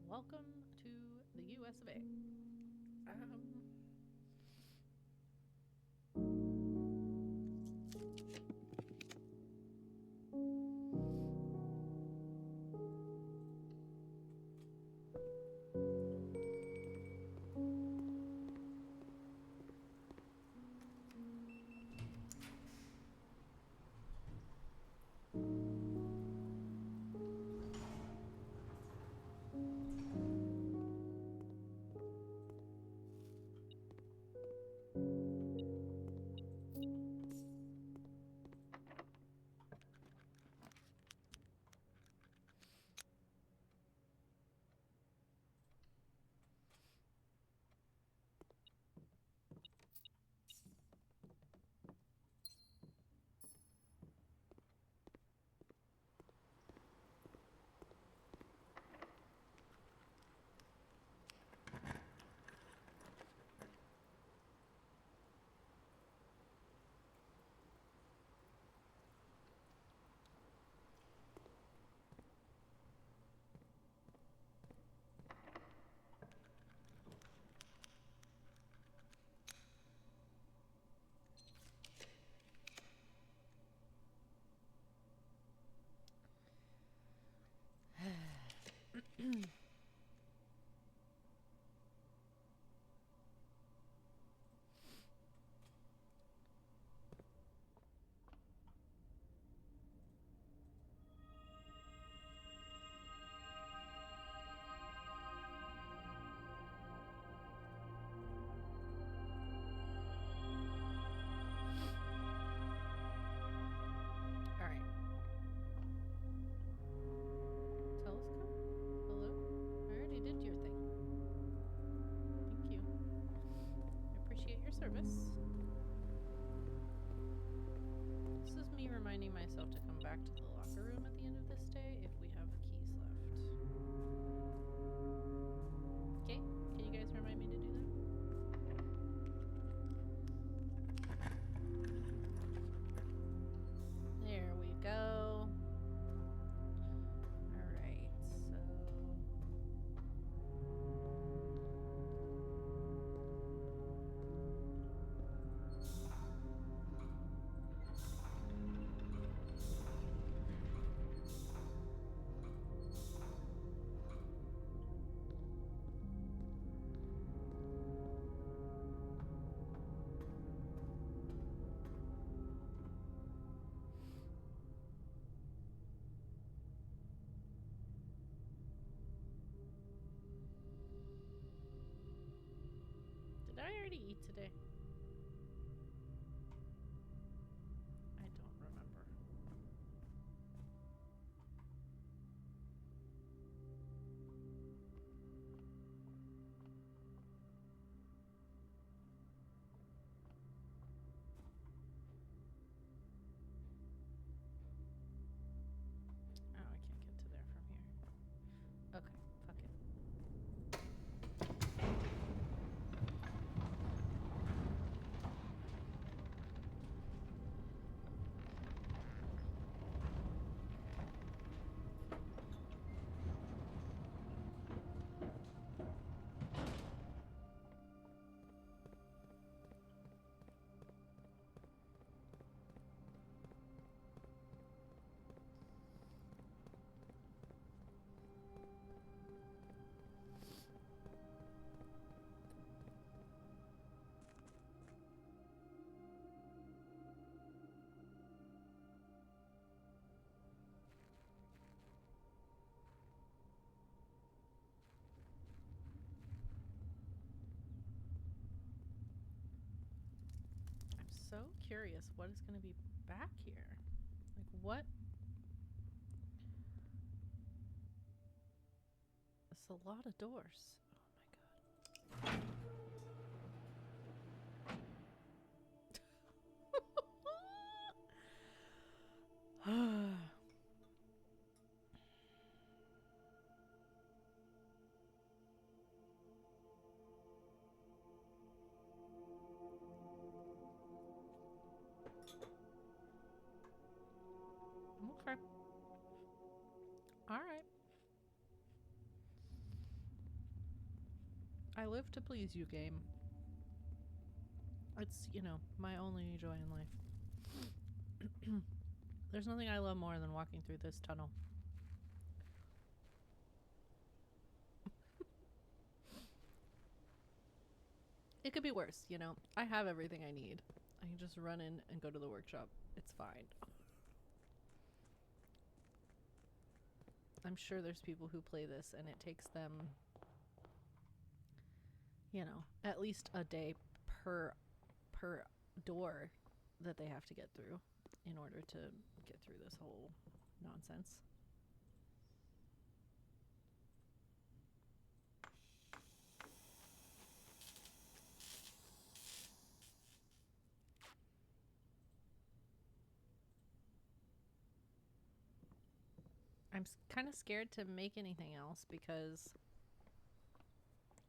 Welcome to the US of A. Service. This is me reminding myself to come back to the locker room at the end of this day if we have keys left. Okay, can you guys remind me to do that? There we go. Alright, so... Did I already eat today? I don't remember. Oh, I can't get to there from here. Okay, fuck it. so curious what is going to be back here. Like, what? It's a lot of doors. Oh my god. Okay. All right. I live to please you, game. It's, you know, my only joy in life. There's nothing I love more than walking through this tunnel. It could be worse, you know. I have everything I need. I can just run in and go to the workshop. It's fine. I'm sure there's people who play this and it takes them, you know, at least a day per door that they have to get through in order to get through this whole nonsense. I'm kind of scared to make anything else because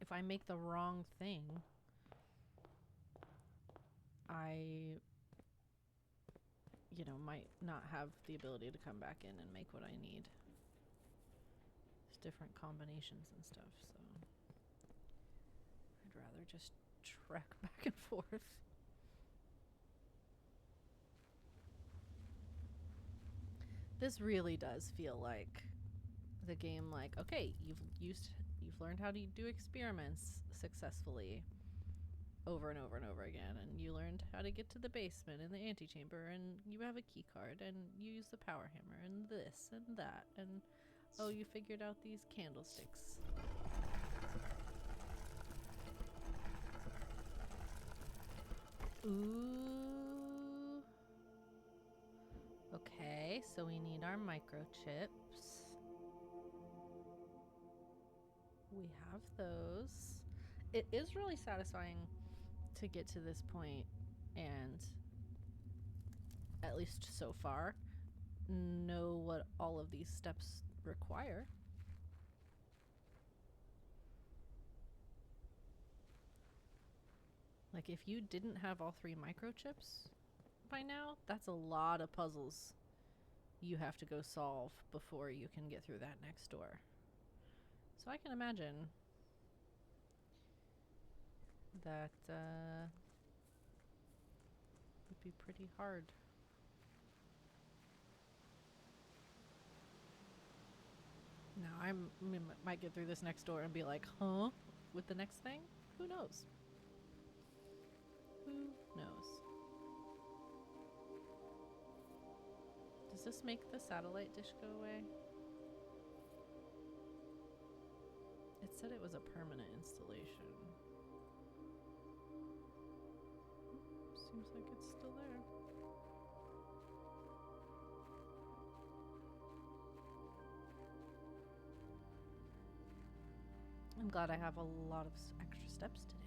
if I make the wrong thing, I, you know, might not have the ability to come back in and make what I need. There's different combinations and stuff, so I'd rather just trek back and forth. This really does feel like the game, like, okay, you've learned how to do experiments successfully over and over and over again, and you learned how to get to the basement in the antechamber, and you have a key card, and you use the power hammer, and this and that, and oh, you figured out these candlesticks. Ooh. Okay, so we need our microchips. We have those. It is really satisfying to get to this point and, at least so far, know what all of these steps require. Like, if you didn't have all 3 microchips by now, that's a lot of puzzles you have to go solve before you can get through that next door. So I can imagine that would be pretty hard. Now I might get through this next door and be like, huh? With the next thing? Who knows? Who knows? Does this make the satellite dish go away? It said it was a permanent installation. Seems like it's still there. I'm glad I have a lot of extra steps today.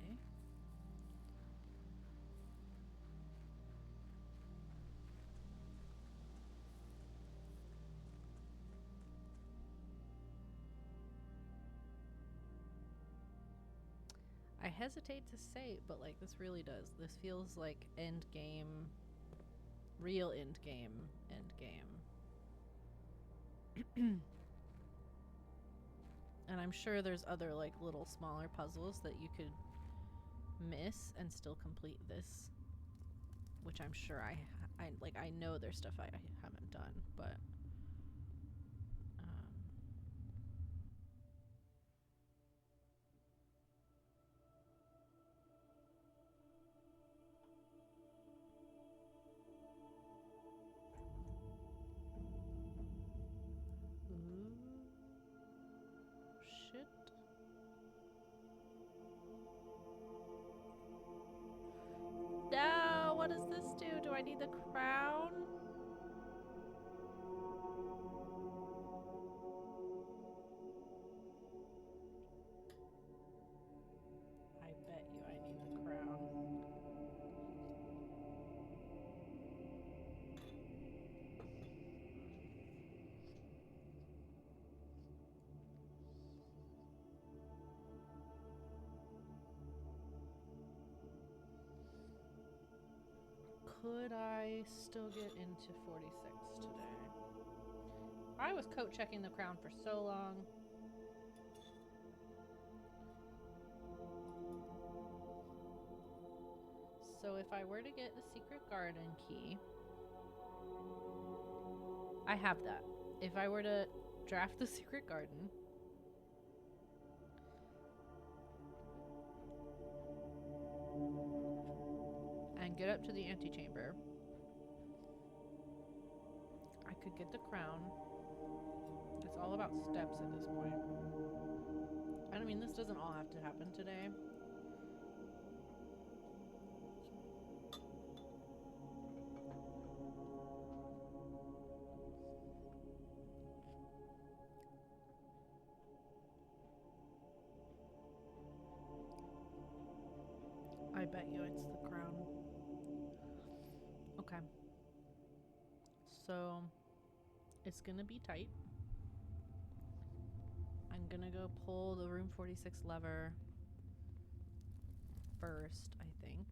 I hesitate to say, but like this really does. This feels like end game, real end game. And I'm sure there's other like little smaller puzzles that you could miss and still complete this, which I'm sure I know there's stuff I haven't done, but shit. No, what does this Could I still get into 46 today? I was coat checking the crown for so long. So if I were to get the secret garden key, I have that. If I were to draft the secret garden, and get up to the antechamber, I could get the crown. It's all about steps at this point. I mean, this doesn't all have to happen today. I bet you it's the crown. Okay. So, it's gonna be tight. I'm gonna go pull the room 46 lever first, I think.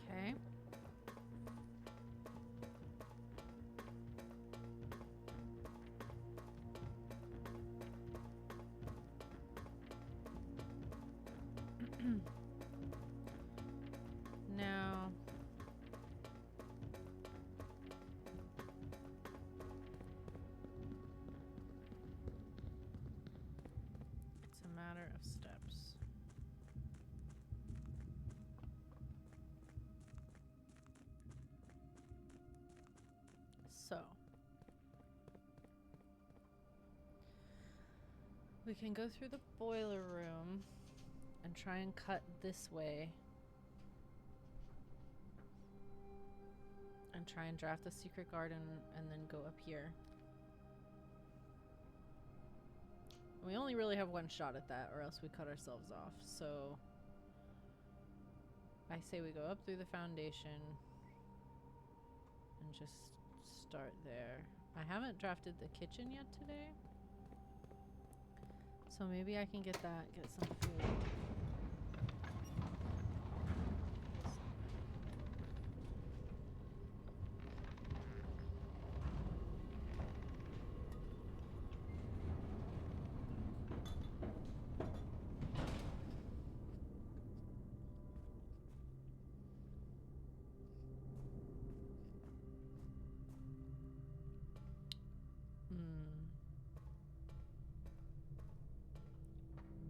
Okay. Now, it's a matter of steps. So, we can go through the boiler room and try and cut this way and try and draft the secret garden and then go up here. We only really have one shot at that, or else we cut ourselves off. So I say we go up through the foundation and just start there. I haven't drafted the kitchen yet today, so maybe I can get that, get some food.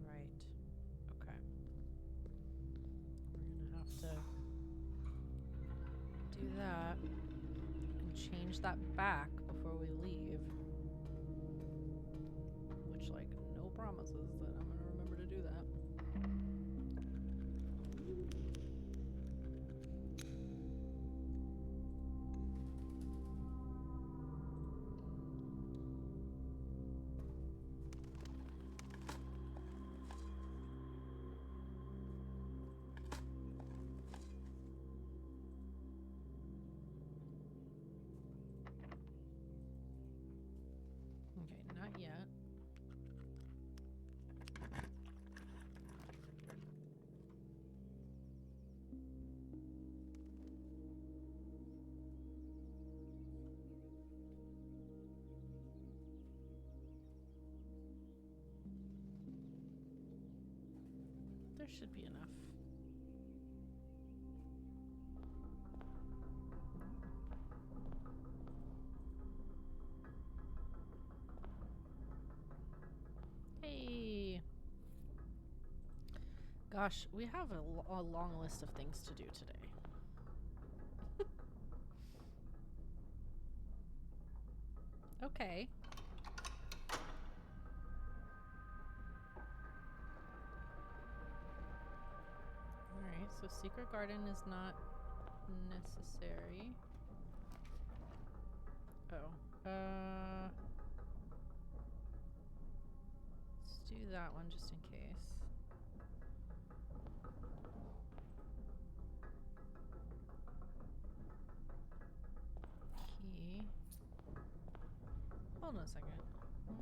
Right. Okay. We're gonna have to do that and change that back before we leave. Which, like, no promises that I'm gonna remember to do that. Okay, not yet. There should be enough. Hey. Gosh, we have a long list of things to do today. Okay. Alright, so Secret Garden is not necessary. Oh. Let's do that one just in case. Key. Hold on a second. 1,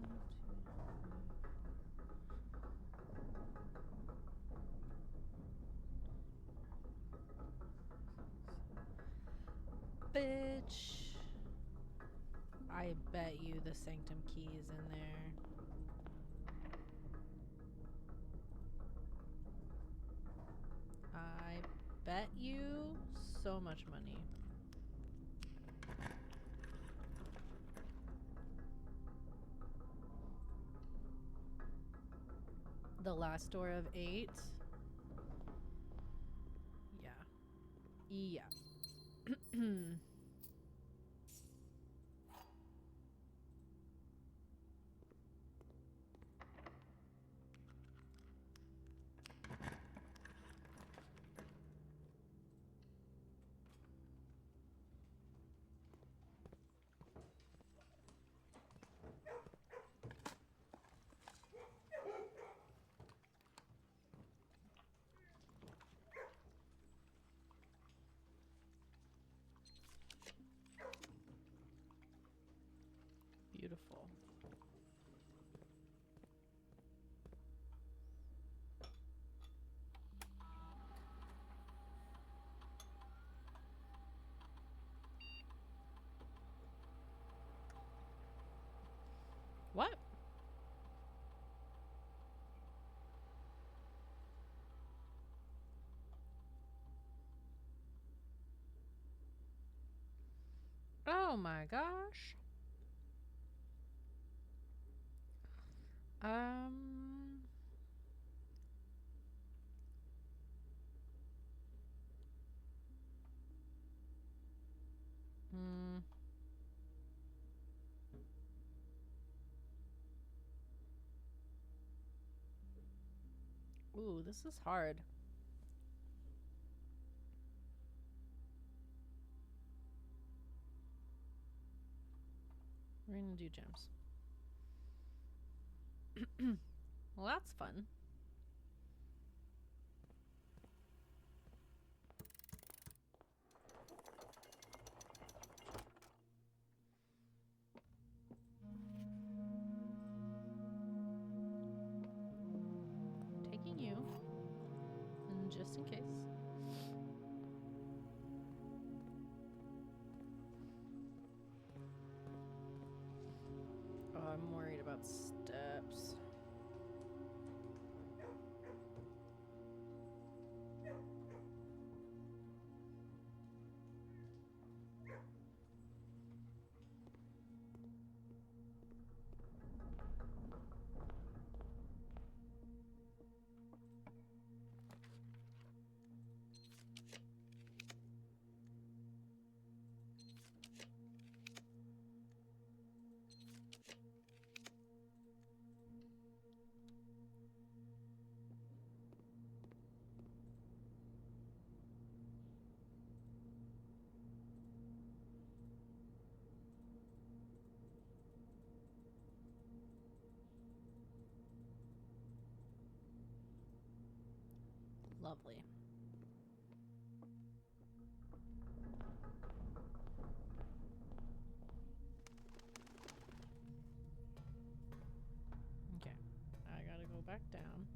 2, 3. Bitch. I bet you the Sanctum key is in there. I bet you so much money. The last door of 8. Yeah. Yeah. Beautiful. What? Oh my gosh. Hmm. Ooh, this is hard. We're gonna do gems. Well, that's fun. Taking you, and just in case. Oh, I'm worried about steps. Lovely. Okay, I gotta go back down.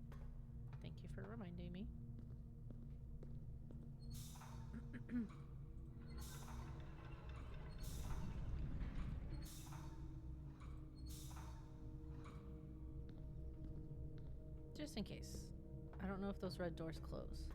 Thank you for reminding me. Just in case. I don't know if those red doors close.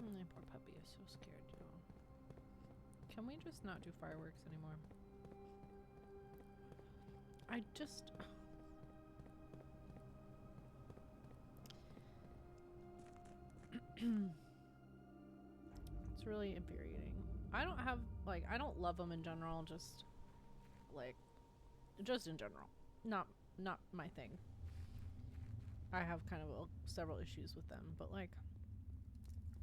My poor puppy is so scared, y'all. Can we just not do fireworks anymore? I just... It's really infuriating. I don't have, like, I don't love them in general, just, like, just in general. Not my thing. I have kind of several issues with them, but, like,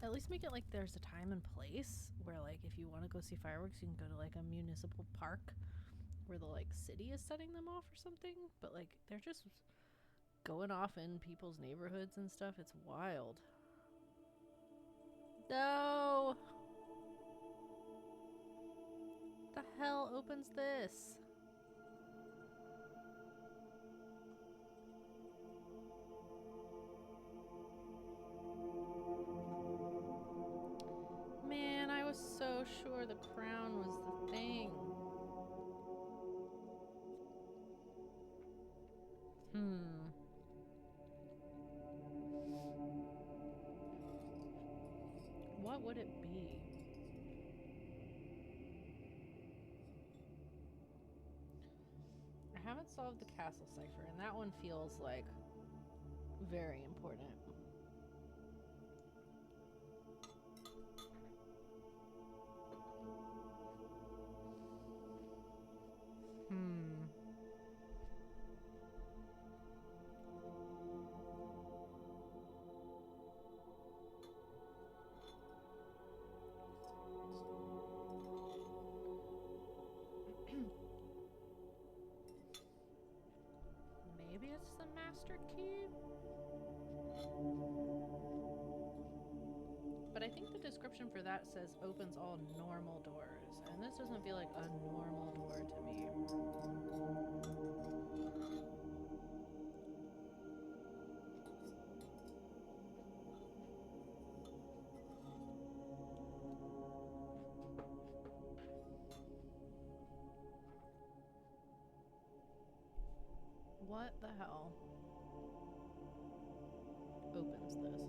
at least make it like there's a time and place where, like, if you want to go see fireworks, you can go to, like, a municipal park where the, like, city is setting them off or something. But, like, they're just going off in people's neighborhoods and stuff. It's wild. No! The hell opens this? Man, I was so sure the crown was the thing. What would it be? I haven't solved the castle cipher, and that one feels like very important. Maybe it's the master key? But I think the description for that says opens all normal doors, and this doesn't feel like a normal door to me. What the hell opens this?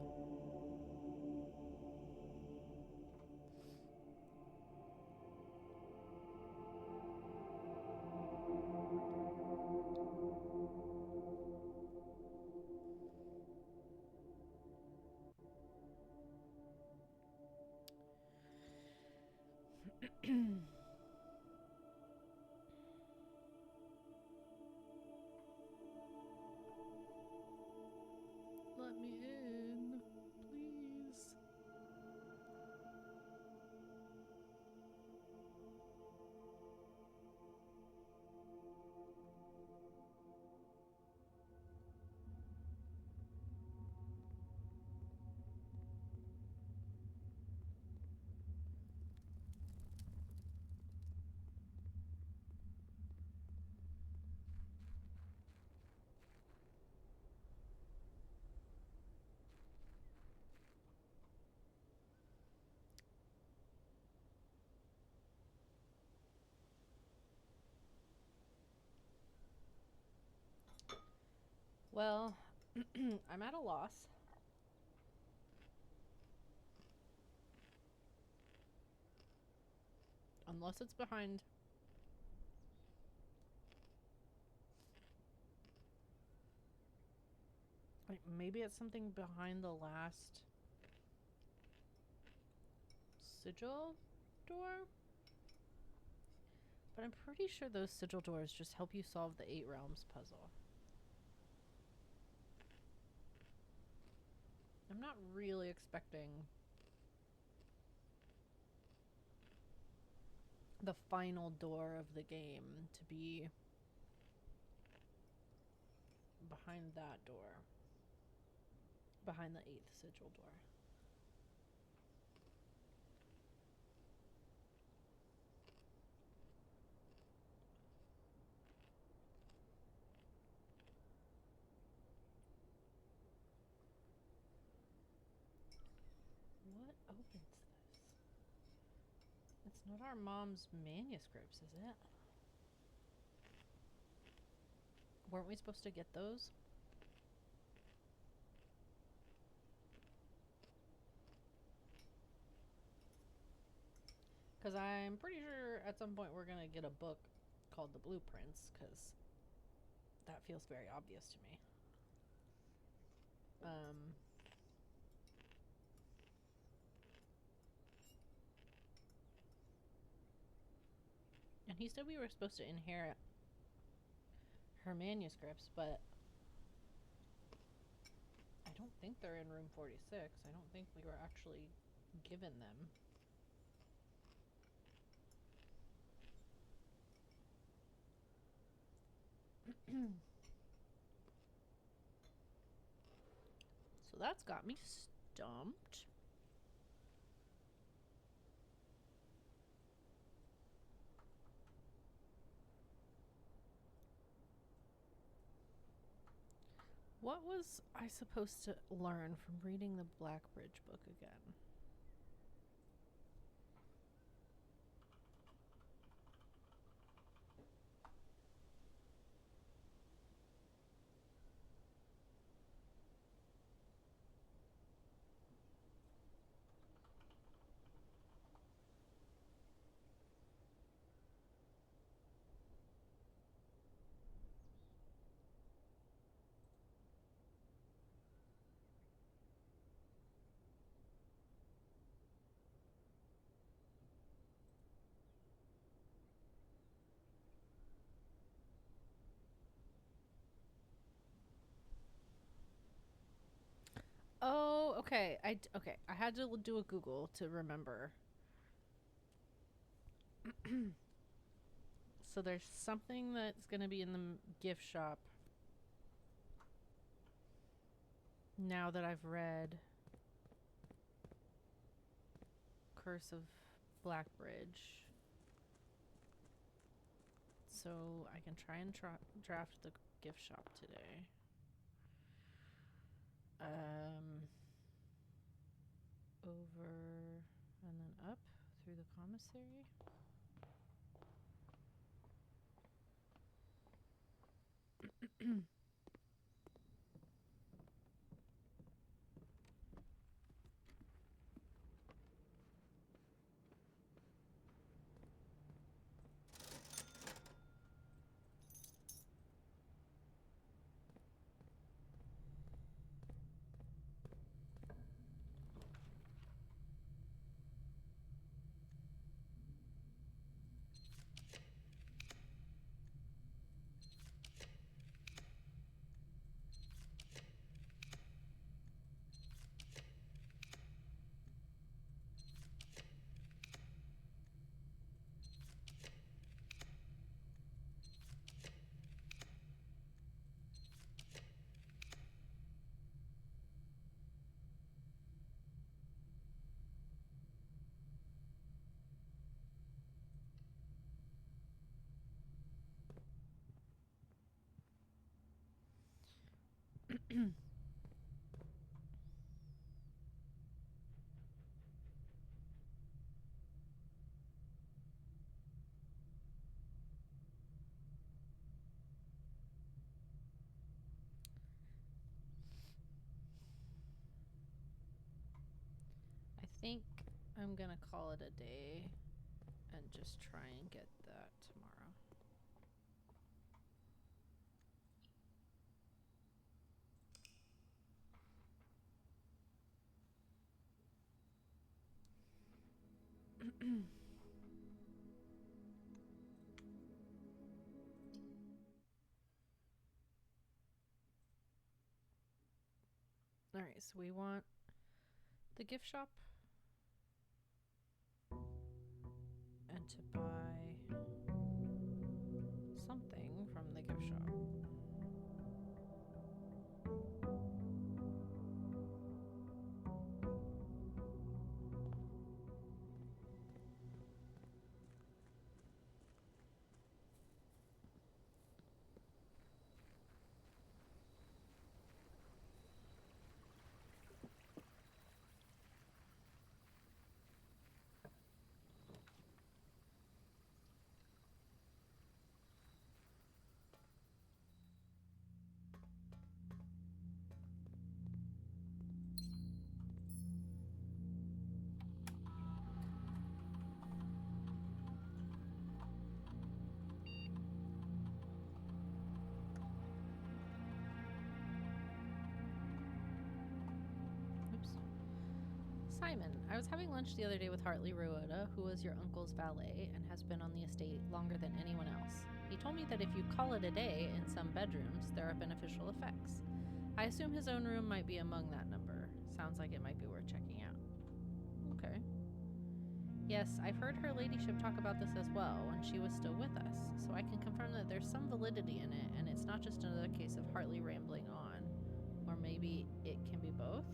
Let me in, please. Well, I'm at a loss. Unless it's behind. Like, maybe it's something behind the last sigil door? But I'm pretty sure those sigil doors just help you solve the 8 realms puzzle. I'm not really expecting the final door of the game to be behind that door. Behind the 8th sigil door. What opens this? It's not our mom's manuscripts, is it? Weren't we supposed to get those? Because I'm pretty sure at some point we're going to get a book called The Blueprints, because that feels very obvious to me. And he said we were supposed to inherit her manuscripts, but I don't think they're in room 46. I don't think we were actually given them. So that's got me stumped. What was I supposed to learn from reading the Blackbridge book again? Oh, okay. Okay. I had to do a Google to remember. So there's something that's going to be in the gift shop now that I've read Curse of Blackbridge. So I can try and draft the gift shop today. Over and then up through the commissary. I think I'm gonna call it a day and just try and get that tomorrow. Alright, so we want the gift shop and to buy something from the gift shop. Simon, I was having lunch the other day with Hartley Ruoda, who was your uncle's valet and has been on the estate longer than anyone else. He told me that if you call it a day in some bedrooms, there are beneficial effects. I assume his own room might be among that number. Sounds like it might be worth checking out. Okay. Yes, I've heard her ladyship talk about this as well when she was still with us, so I can confirm that there's some validity in it, and it's not just another case of Hartley rambling on. Or maybe it can be both?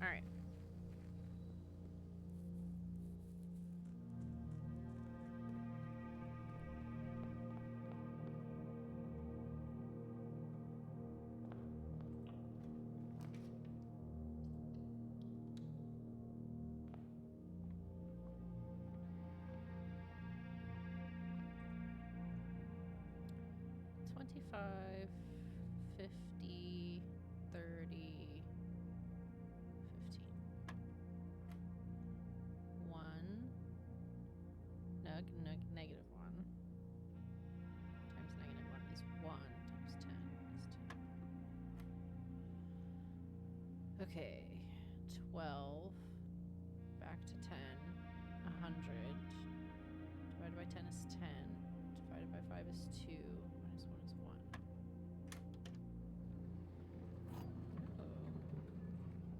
All right. $25, $50, $30, $15. 1. Negative 1 times negative 1 is 1 times 10 is 10. Okay. 12. Back to 10. 100. Divided by 10 is 10. Divided by 5 is 2. Minus 1 is 1. Oh.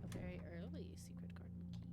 A very early secret garden key.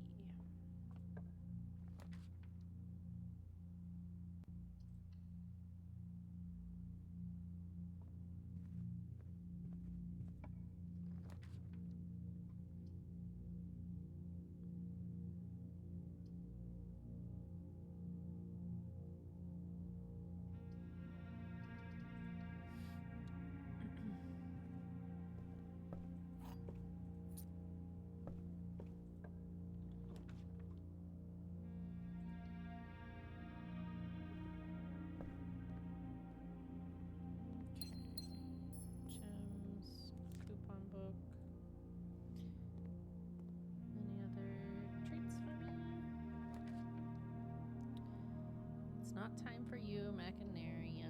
Gems, coupon book. Any other treats for me? It's not time for you, Machinarium.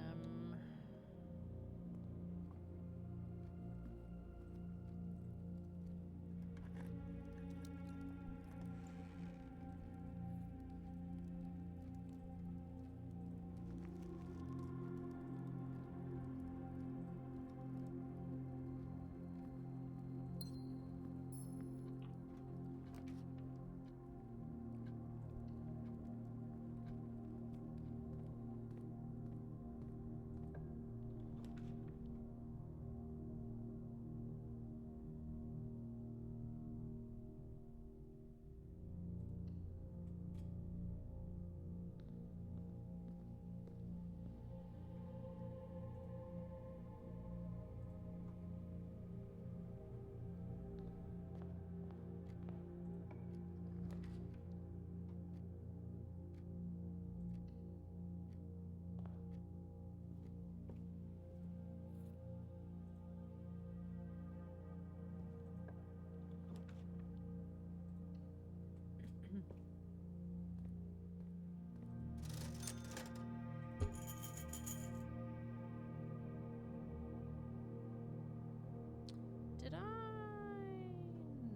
Did I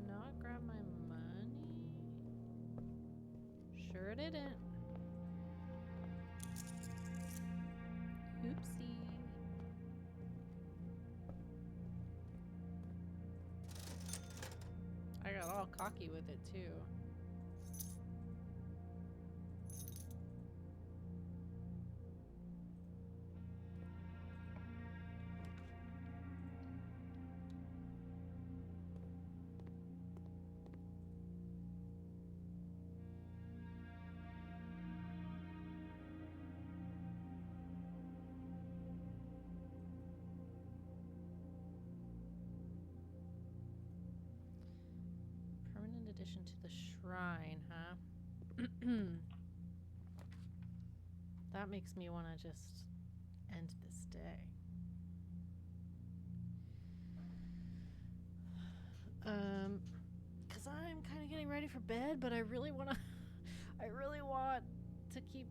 not grab my money? Sure didn't. Oopsie. all cocky with it too. Permanent addition to the shrine, huh? That makes me want to just end this day. Cause I'm kind of getting ready for bed, but I really want to I really want to keep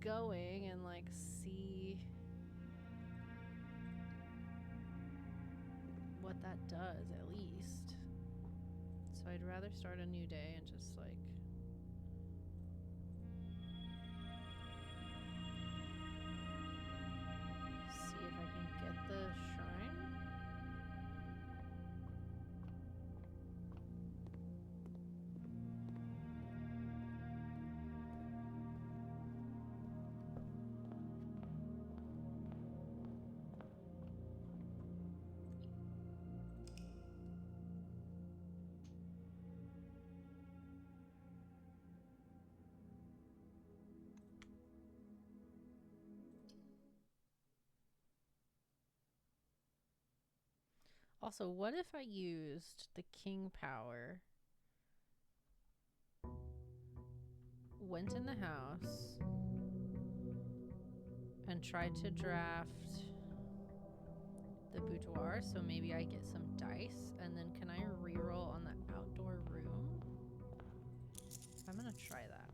going and like see what that does at least. So I'd rather start a new day and just like see if I can get the shrine. Also, what if I used the king power, went in the house, and tried to draft the boudoir, so maybe I get some dice, and then can I reroll on the outdoor room? I'm gonna try that.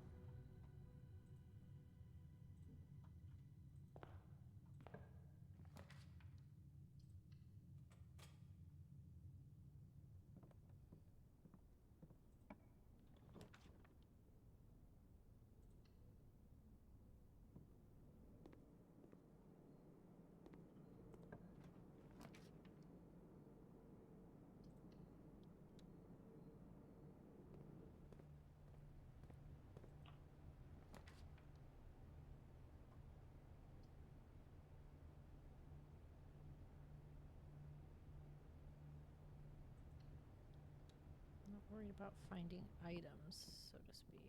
I'm not worried about finding items, so to speak.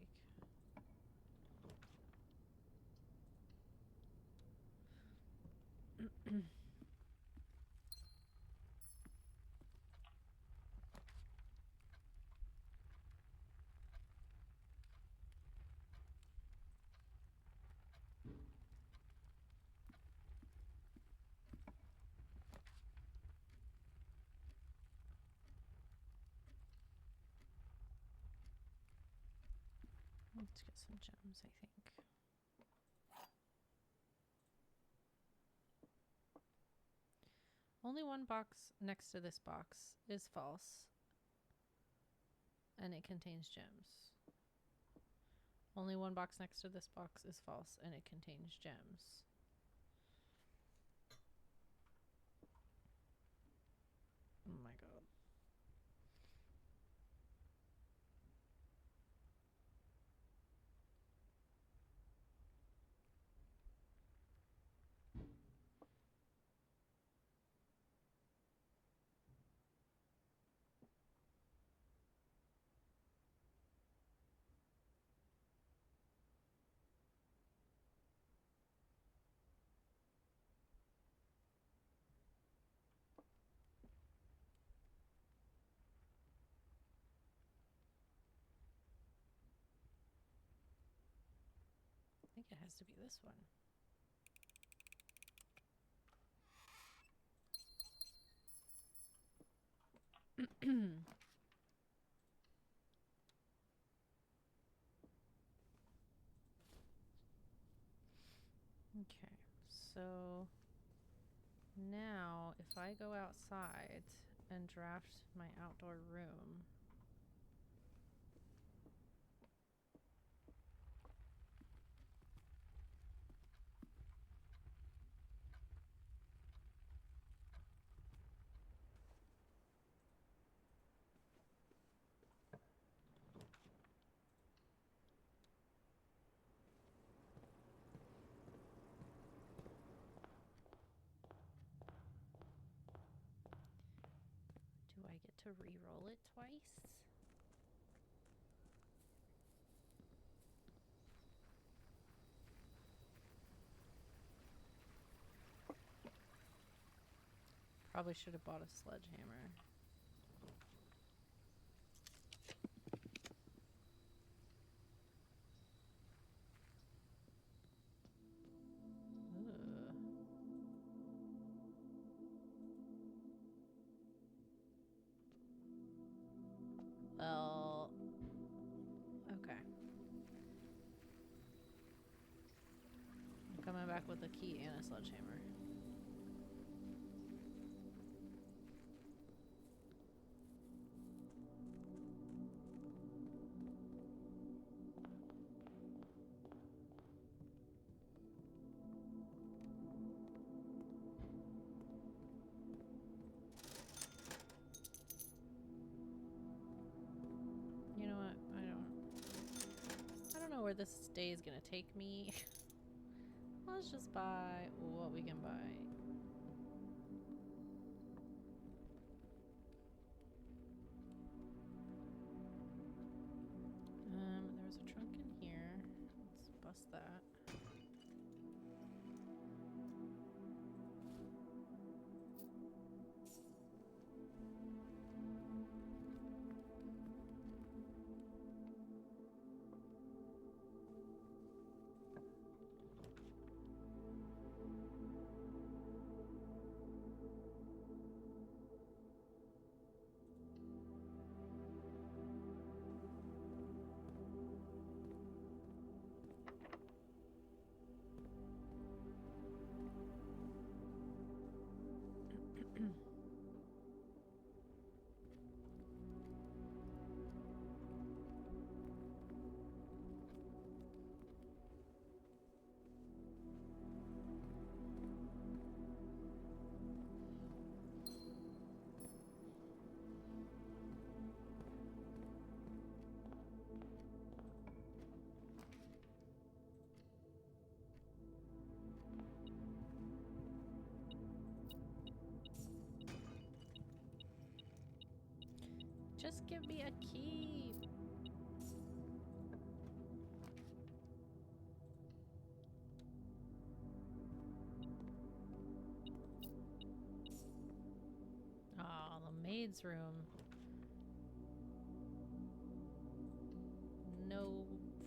Let's get some gems, I think. Only one box next to this box is false, and it contains gems. Only one box next to this box is false, and it contains gems. Oh my god. I think it has to be this one. Okay, so now if I go outside and draft my outdoor room, to re-roll it twice. Probably should have bought a sledgehammer. Ugh. Well, okay. I'm coming back with a key and a sledgehammer. You know what? I don't know where this day is gonna take me. Let's just buy what we can buy. There's a trunk in here. Let's bust that. Just give me a key. Oh, the maid's room. No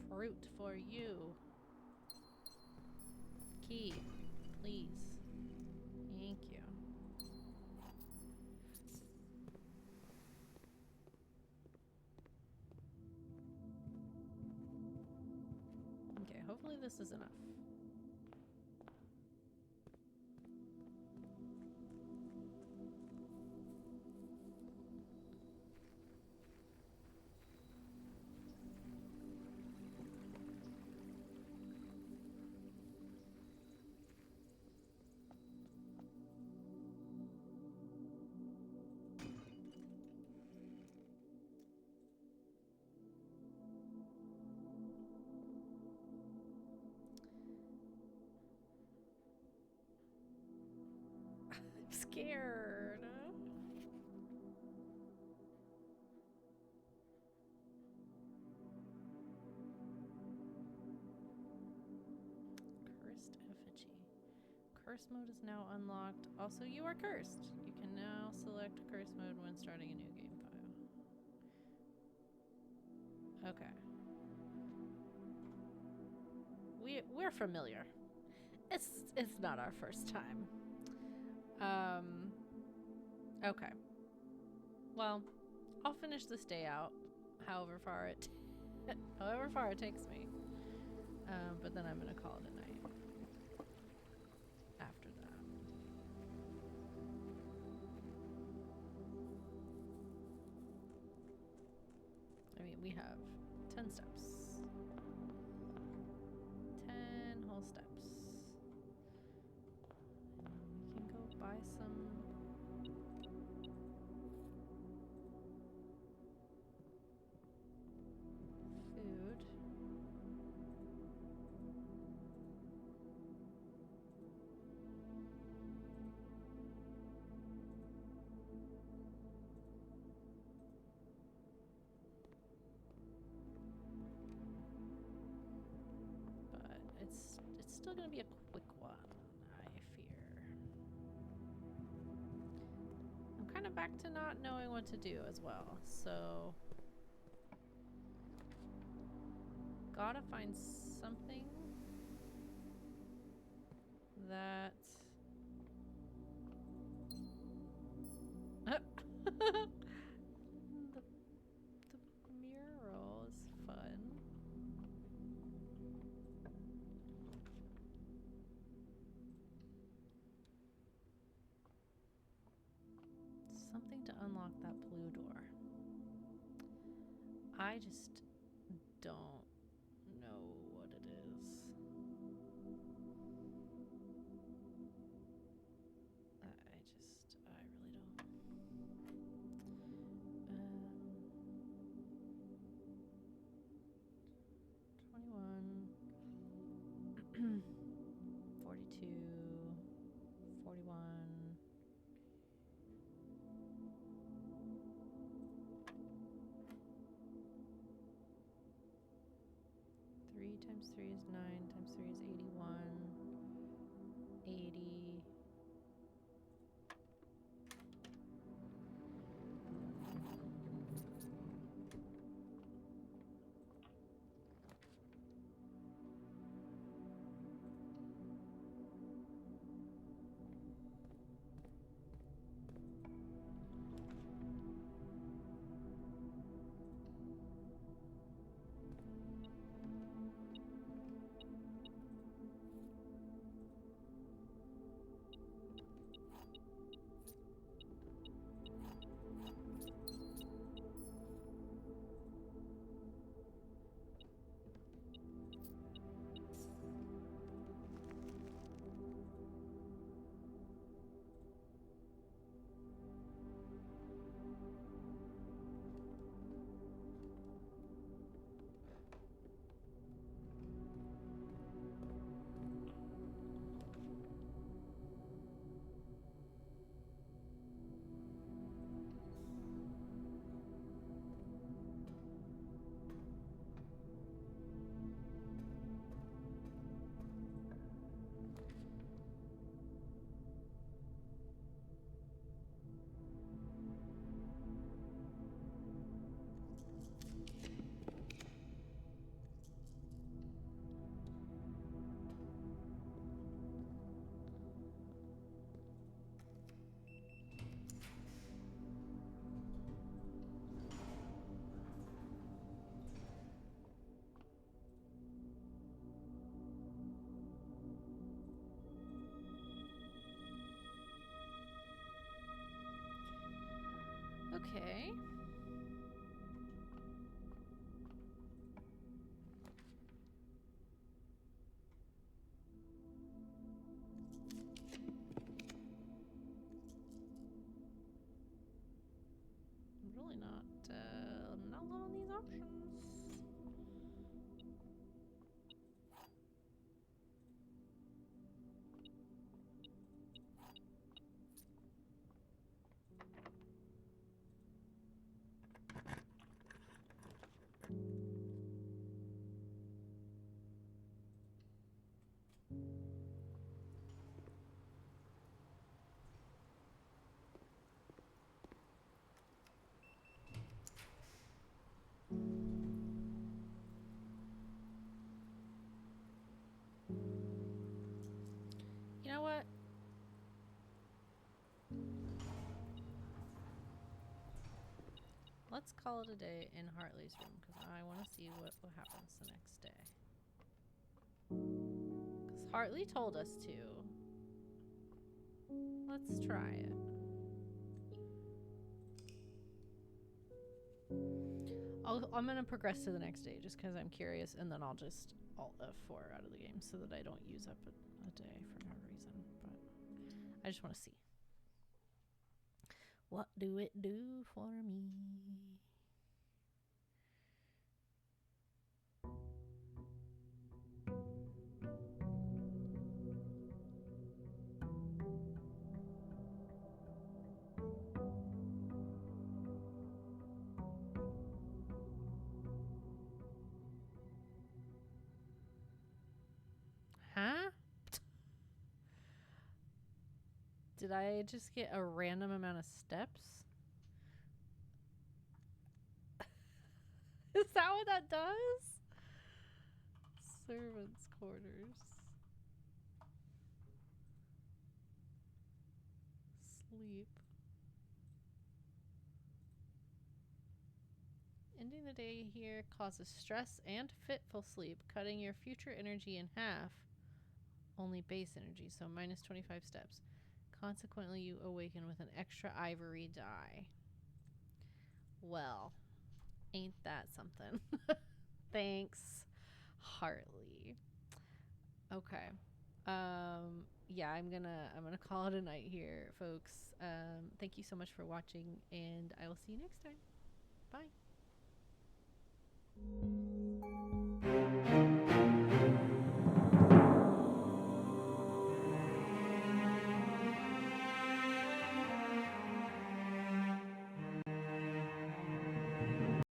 fruit for you. Key, please. Thank you. Okay, hopefully this is enough. I'm scared. Cursed effigy. Curse mode is now unlocked. Also, you are cursed. You can now select curse mode when starting a new game file. Okay. We're familiar. It's not our first time. Okay. Well, I'll finish this day out, however far it takes me. But then I'm gonna call it a night. After that. I mean, we have 10 steps. 10 whole steps. We can go buy some food. still going to be a quick one, I fear. I'm kind of back to not knowing what to do as well, so gotta find something that the mural is fun. Something to unlock that blue door. I just don't know what it is. I really don't. 21, 42, 41. 3 times 3 is 9, times 3 is 81, 80. Okay. I'm really not loving these options. You know what? Let's call it a day in Hartley's room because I want to see what happens the next day. Because Hartley told us to. Let's try it. I'm going to progress to the next day just because I'm curious, and then I'll just Alt F4 out of the game so that I don't use up a day for no reason. But I just want to see. What do it do for me? Huh? Did I just get a random amount of steps? Is that what that does? Servants' quarters. Sleep. Ending the day here causes stress and fitful sleep, cutting your future energy in half. Only base energy, so minus 25 steps. Consequently, you awaken with an extra ivory die. Well, ain't that something? Thanks, Hartley. Okay. Yeah, I'm gonna call it a night here, folks. Thank you so much for watching, and I will see you next time. Bye.